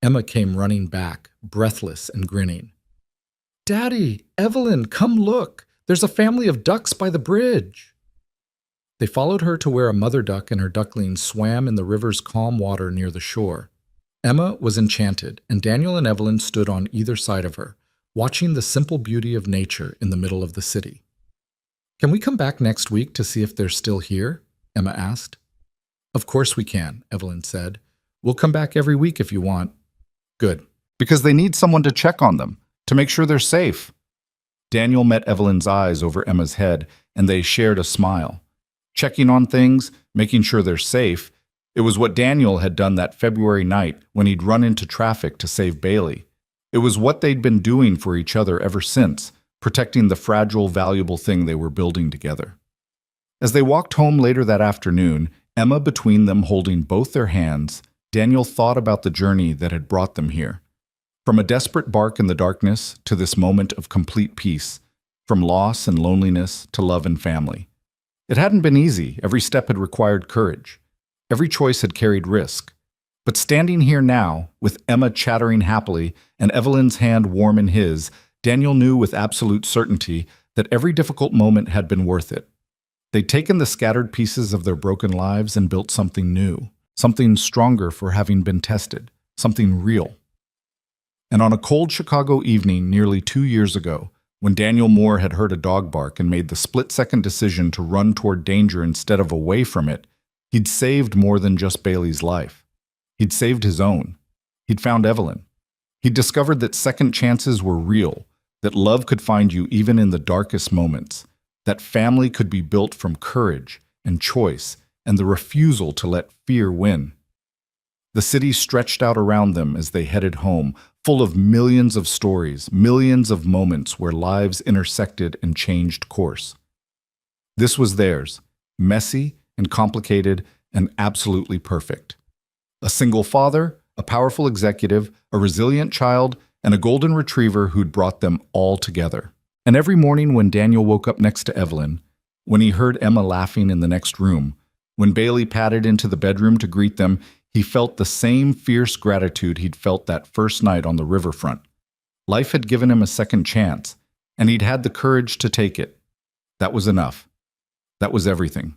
Emma came running back, breathless and grinning. "Daddy, Evelyn, come look. There's a family of ducks by the bridge." They followed her to where a mother duck and her ducklings swam in the river's calm water near the shore. Emma was enchanted, and Daniel and Evelyn stood on either side of her, watching the simple beauty of nature in the middle of the city. "Can we come back next week to see if they're still here?" Emma asked. "Of course we can," Evelyn said. "We'll come back every week if you want." "Good. Because they need someone to check on them, to make sure they're safe." Daniel met Evelyn's eyes over Emma's head, and they shared a smile. Checking on things, making sure they're safe, it was what Daniel had done that February night when he'd run into traffic to save Bailey. It was what they'd been doing for each other ever since, protecting the fragile, valuable thing they were building together. As they walked home later that afternoon, Emma between them holding both their hands, Daniel thought about the journey that had brought them here. From a desperate bark in the darkness to this moment of complete peace, from loss and loneliness to love and family. It hadn't been easy. Every step had required courage. Every choice had carried risk. But standing here now, with Emma chattering happily and Evelyn's hand warm in his, Daniel knew with absolute certainty that every difficult moment had been worth it. They'd taken the scattered pieces of their broken lives and built something new, something stronger for having been tested, something real. And on a cold Chicago evening nearly 2 years ago, when Daniel Moore had heard a dog bark and made the split-second decision to run toward danger instead of away from it, he'd saved more than just Bailey's life. He'd saved his own. He'd found Evelyn. He'd discovered that second chances were real, that love could find you even in the darkest moments, that family could be built from courage and choice and the refusal to let fear win. The city stretched out around them as they headed home, full of millions of stories, millions of moments where lives intersected and changed course. This was theirs, messy and complicated and absolutely perfect. A single father, a powerful executive, a resilient child, and a golden retriever who'd brought them all together. And every morning when Daniel woke up next to Evelyn, when he heard Emma laughing in the next room, when Bailey padded into the bedroom to greet them, he felt the same fierce gratitude he'd felt that first night on the riverfront. Life had given him a second chance, and he'd had the courage to take it. That was enough. That was everything.